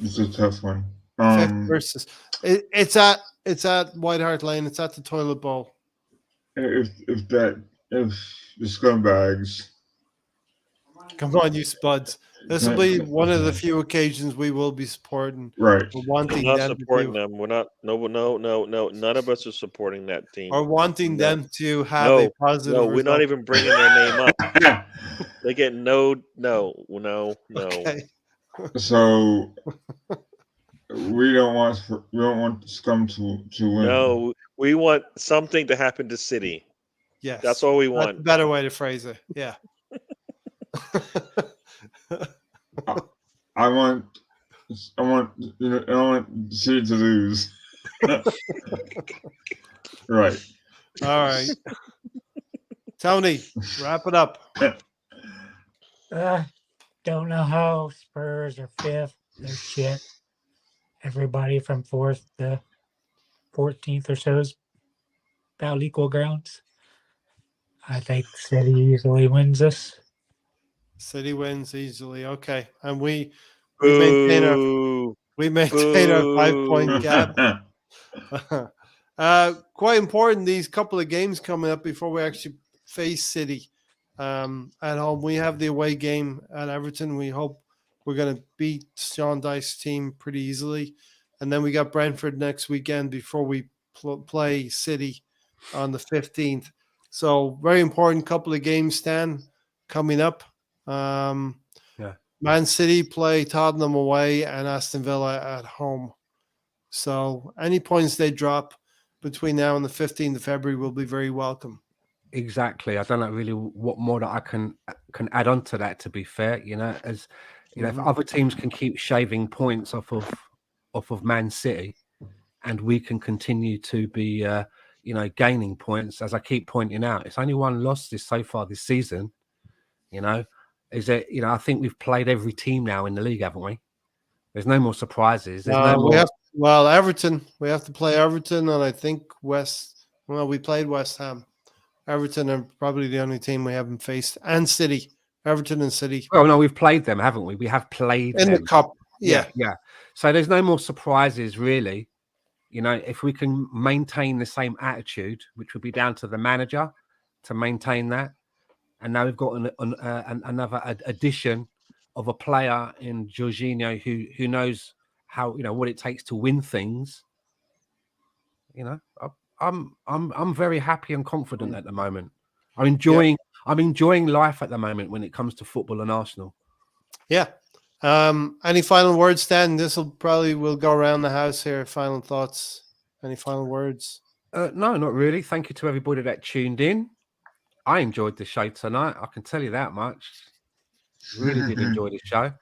It's a tough one. Fifth versus it's at White Hart Lane. It's at the Toilet Bowl. If the scumbags. Come on, you spuds. This will be one of the few occasions we will be supporting. Right. Or wanting We're not them supporting to them. We're not. No. None of us are supporting that team. or wanting No. them to have a positive No, we're not result. even bringing their name up. They get no. Okay. So we don't want Scum to win. No, we want something to happen to City. Yes. That's all we That's a want. better way to phrase it. Yeah. I want City to lose. Right. All right. Tony, wrap it up. Don't know how Spurs are fifth. They're shit. Everybody from 4th to 14th or so is about equal grounds. I think City easily wins this. City wins easily. Okay. And we maintain our Boo. 5-point gap. Quite important, these couple of games coming up before we actually face City at home. We have the away game at Everton. We hope we're going to beat Sean Dyche's team pretty easily. And then we got Brentford next weekend before we play City on the 15th. So very important couple of games, Stan, coming up. Man City play Tottenham away and Aston Villa at home. So any points they drop between now and the 15th of February will be very welcome. Exactly. I don't know really what more that I can add on to that, to be fair. As if other teams can keep shaving points off of Man City and we can continue to be gaining points, as I keep pointing out, it's only one loss so far this season. I think we've played every team now in the league, haven't we? There's no more surprises. There's no more. Everton. We have to play Everton, and I think we played West Ham. Everton are probably the only team we haven't faced, and City. Everton and City. Well, no, we've played them, haven't we? We have played in them. the cup. Yeah. So there's no more surprises, really. You know, if we can maintain the same attitude, which would be down to the manager to maintain that. And now we've got another addition of a player in Jorginho who knows how, you know, what it takes to win things. You know, I'm very happy and confident at the moment. I'm enjoying life at the moment when it comes to football and Arsenal. Yeah. Any final words, Dan? We'll go around the house here. Final thoughts? Any final words? No, not really. Thank you to everybody that tuned in. I enjoyed the show tonight. I can tell you that much. Really did enjoy the show.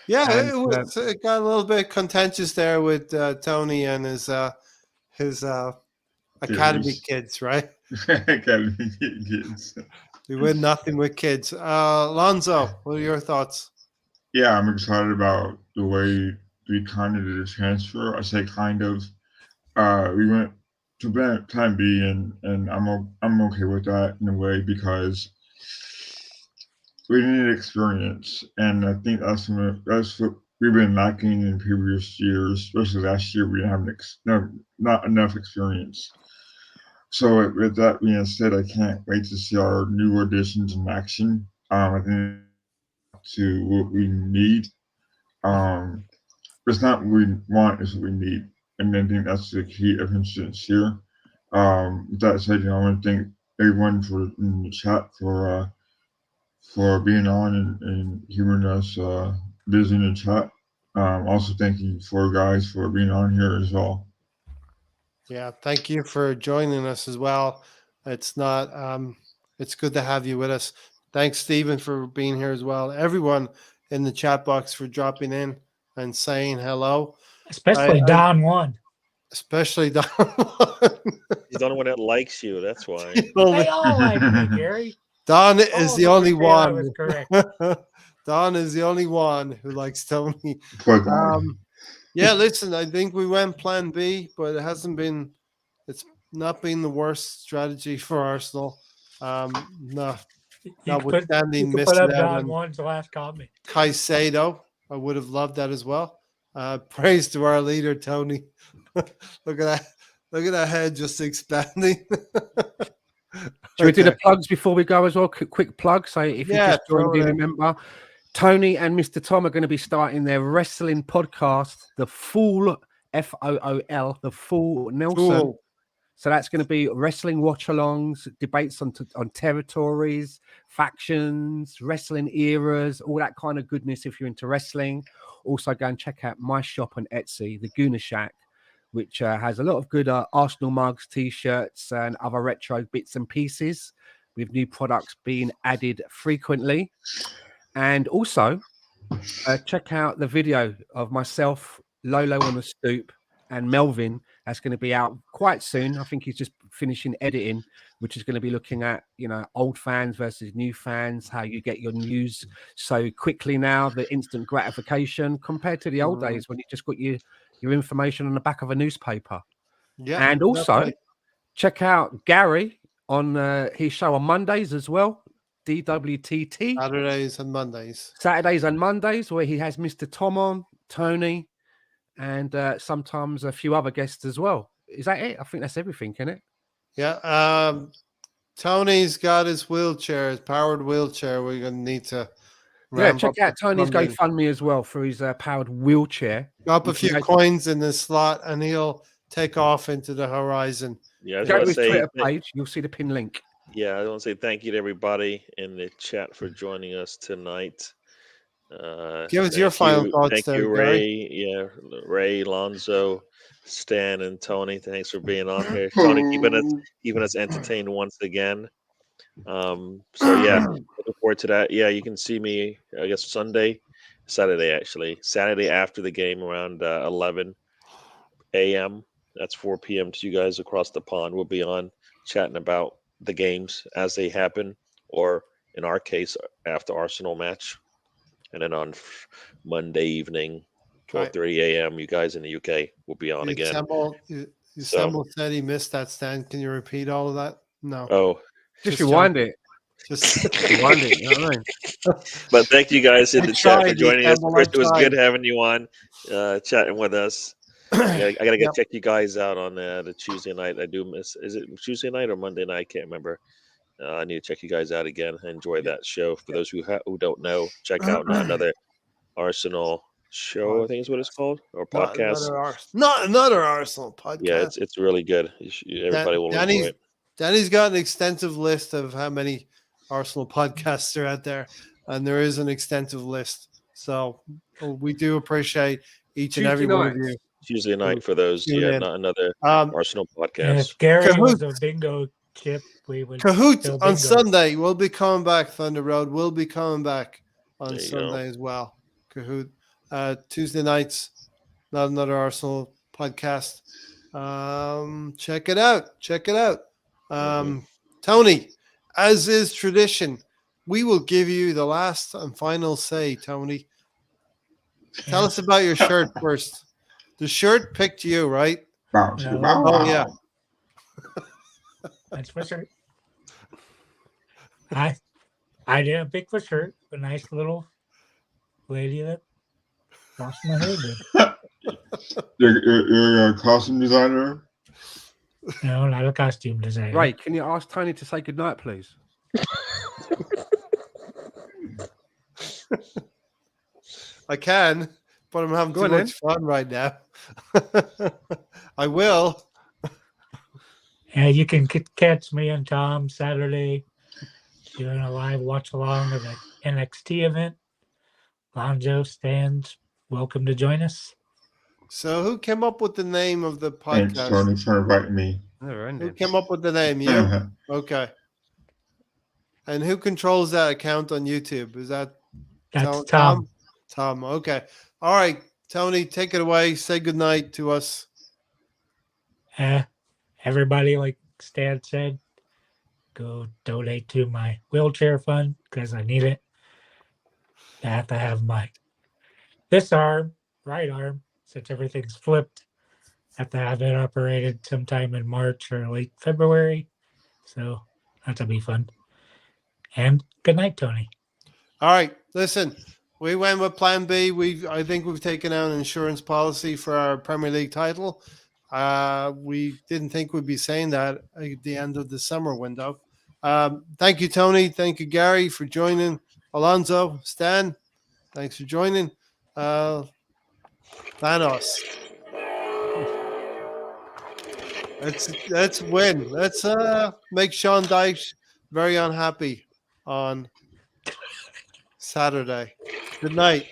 Yeah, it got a little bit contentious there with Tony and his academy kids, right? Academy kids. We win nothing with kids. Lonzo, what are your thoughts? Yeah, I'm excited about the way we kind of did the transfer. I say kind of. We went to plan B, and I'm okay with that in a way because we need experience, and I think that's what we've been lacking in previous years, especially last year. We didn't have not enough experience. So with that being said, I can't wait to see our new additions in action. I think to what we need. It's not what we want; it's what we need, and I think that's the key of instance here. With that said, I want to thank everyone in the chat for being on and hearing us busy in the chat. Also, thank you guys for being on here as well. Yeah, thank you for joining us as well. It's good to have you with us. Thanks, Stephen, for being here as well. Everyone in the chat box for dropping in and saying hello. Especially Don One. Especially Don. He's the only one that likes you. That's why. They all like me, Gary. Don is the only one. I was correct. Don is the only one who likes Tony. Yeah, listen, I think we went plan B, but it's not been the worst strategy for Arsenal. Notwithstanding missing out on One's last comment. Caicedo. I would have loved that as well. Praise to our leader, Tony. Look at that head just expanding. Should we do the plugs before we go as well? Quick plug. So if you just joined in, remember, Tony and Mr. Tom are going to be starting their wrestling podcast, the Full FOOL, the Full Nelson. Cool. So that's going to be wrestling watch-alongs, debates on territories, factions, wrestling eras, all that kind of goodness if you're into wrestling. Also, go and check out my shop on Etsy, the Gooners Shack, which has a lot of good Arsenal mugs, T-shirts, and other retro bits and pieces with new products being added frequently. And also, check out the video of myself, Lolo on the Stoop, and Melvin. That's going to be out quite soon. I think he's just finishing editing, which is going to be looking at, old fans versus new fans, how you get your news so quickly now, the instant gratification compared to the old days when you just got your information on the back of a newspaper. Yeah. And also check out Gary on his show on Mondays as well. DWTT. Saturdays and Mondays, where he has Mr. Tom on, Tony, and sometimes a few other guests as well. Is that it? I think that's everything, isn't it? Yeah. Tony's got his wheelchair, his powered wheelchair. We're going to need to. Check out Tony's GoFundMe as well for his powered wheelchair. Drop a few coins in this slot, and he'll take off into the horizon. Yeah, go to his Twitter page. You'll see the pin link. Yeah, I want to say thank you to everybody in the chat for joining us tonight. Give us your final thoughts. Thank you, Ray. Yeah, Ray, Lonzo, Stan, and Tony. Thanks for being on here. Tony keeping us entertained once again. So yeah, looking forward to that. Yeah, you can see me, I guess, Saturday after the game around 11 a.m. That's 4 p.m. to you guys across the pond. We'll be on chatting about the games as they happen, or in our case, after Arsenal match. And then on Monday evening, 12:30 a.m., you guys in the UK will be on again. Samuel said he missed that, Stan. Can you repeat all of that? No. Oh. Just rewind it. Just rewind it. You know what I mean? But thank you guys in the chat for joining us. First, it was good having you on, chatting with us. I gotta Yep. check you guys out on the Tuesday night. I do miss. Is it Tuesday night or Monday night? I can't remember. I need to check you guys out again. I enjoy that show. For those who don't know, check out another Arsenal show. I think is what it's called, or podcast. Not another Arsenal podcast. Yeah, it's really good. Everybody will enjoy it. Danny's got an extensive list of how many Arsenal podcasts are out there, and there is an extensive list. So we do appreciate each and every one of you. Tuesday night for those. Yeah, not another Arsenal podcast. If Gary was a bingo chip, we would. Cahoots still on bingo. Sunday. We'll be coming back. Thunder Road will be coming back on There you Sunday go. as well. Cahoot. Tuesday nights, not another Arsenal podcast. Check it out. Check it out. Tony, as is tradition, we will give you the last and final say, Tony. Tell us about your shirt first. The shirt picked you, right? Bow, No. bow, Oh, bow. yeah. That's for sure. I didn't pick for sure. A nice little lady that washed my hair good. You're a costume designer. No, not a costume designer. Right, can you ask Tony to say goodnight, please? I can, but I'm having Go too on, much fun right now. I will. Yeah, you can catch me and Tom Saturday doing a live watch along of the NXT event. Lonzo stands welcome to join us. So who came up with the name of the Thanks, podcast? Tony, for inviting me. Never Who ending. came up with the name? You? Uh-huh. Okay. And who controls that account on YouTube? Is that That's Tom. Tom. Okay. All right. Tony, take it away. Say goodnight to us. Everybody, like Stan said, go donate to my wheelchair fund because I need it. I have to have this arm, right arm, since everything's flipped. I have to have it operated sometime in March or late February. So that'll be fun. And good night, Tony. All right. Listen, we went with Plan B. I think we've taken out an insurance policy for our Premier League title. We didn't think we'd be saying that at the end of the summer window. Thank you, Tony. Thank you, Gary, for joining. Alonso, Stan, thanks for joining. Thanos. Let's win. Let's make Sean Dyche very unhappy on Saturday. Good night.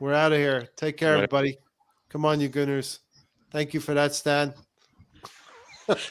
We're out of here. Take care, Right. everybody. Come on, you Gooners. Thank you for that, Stan.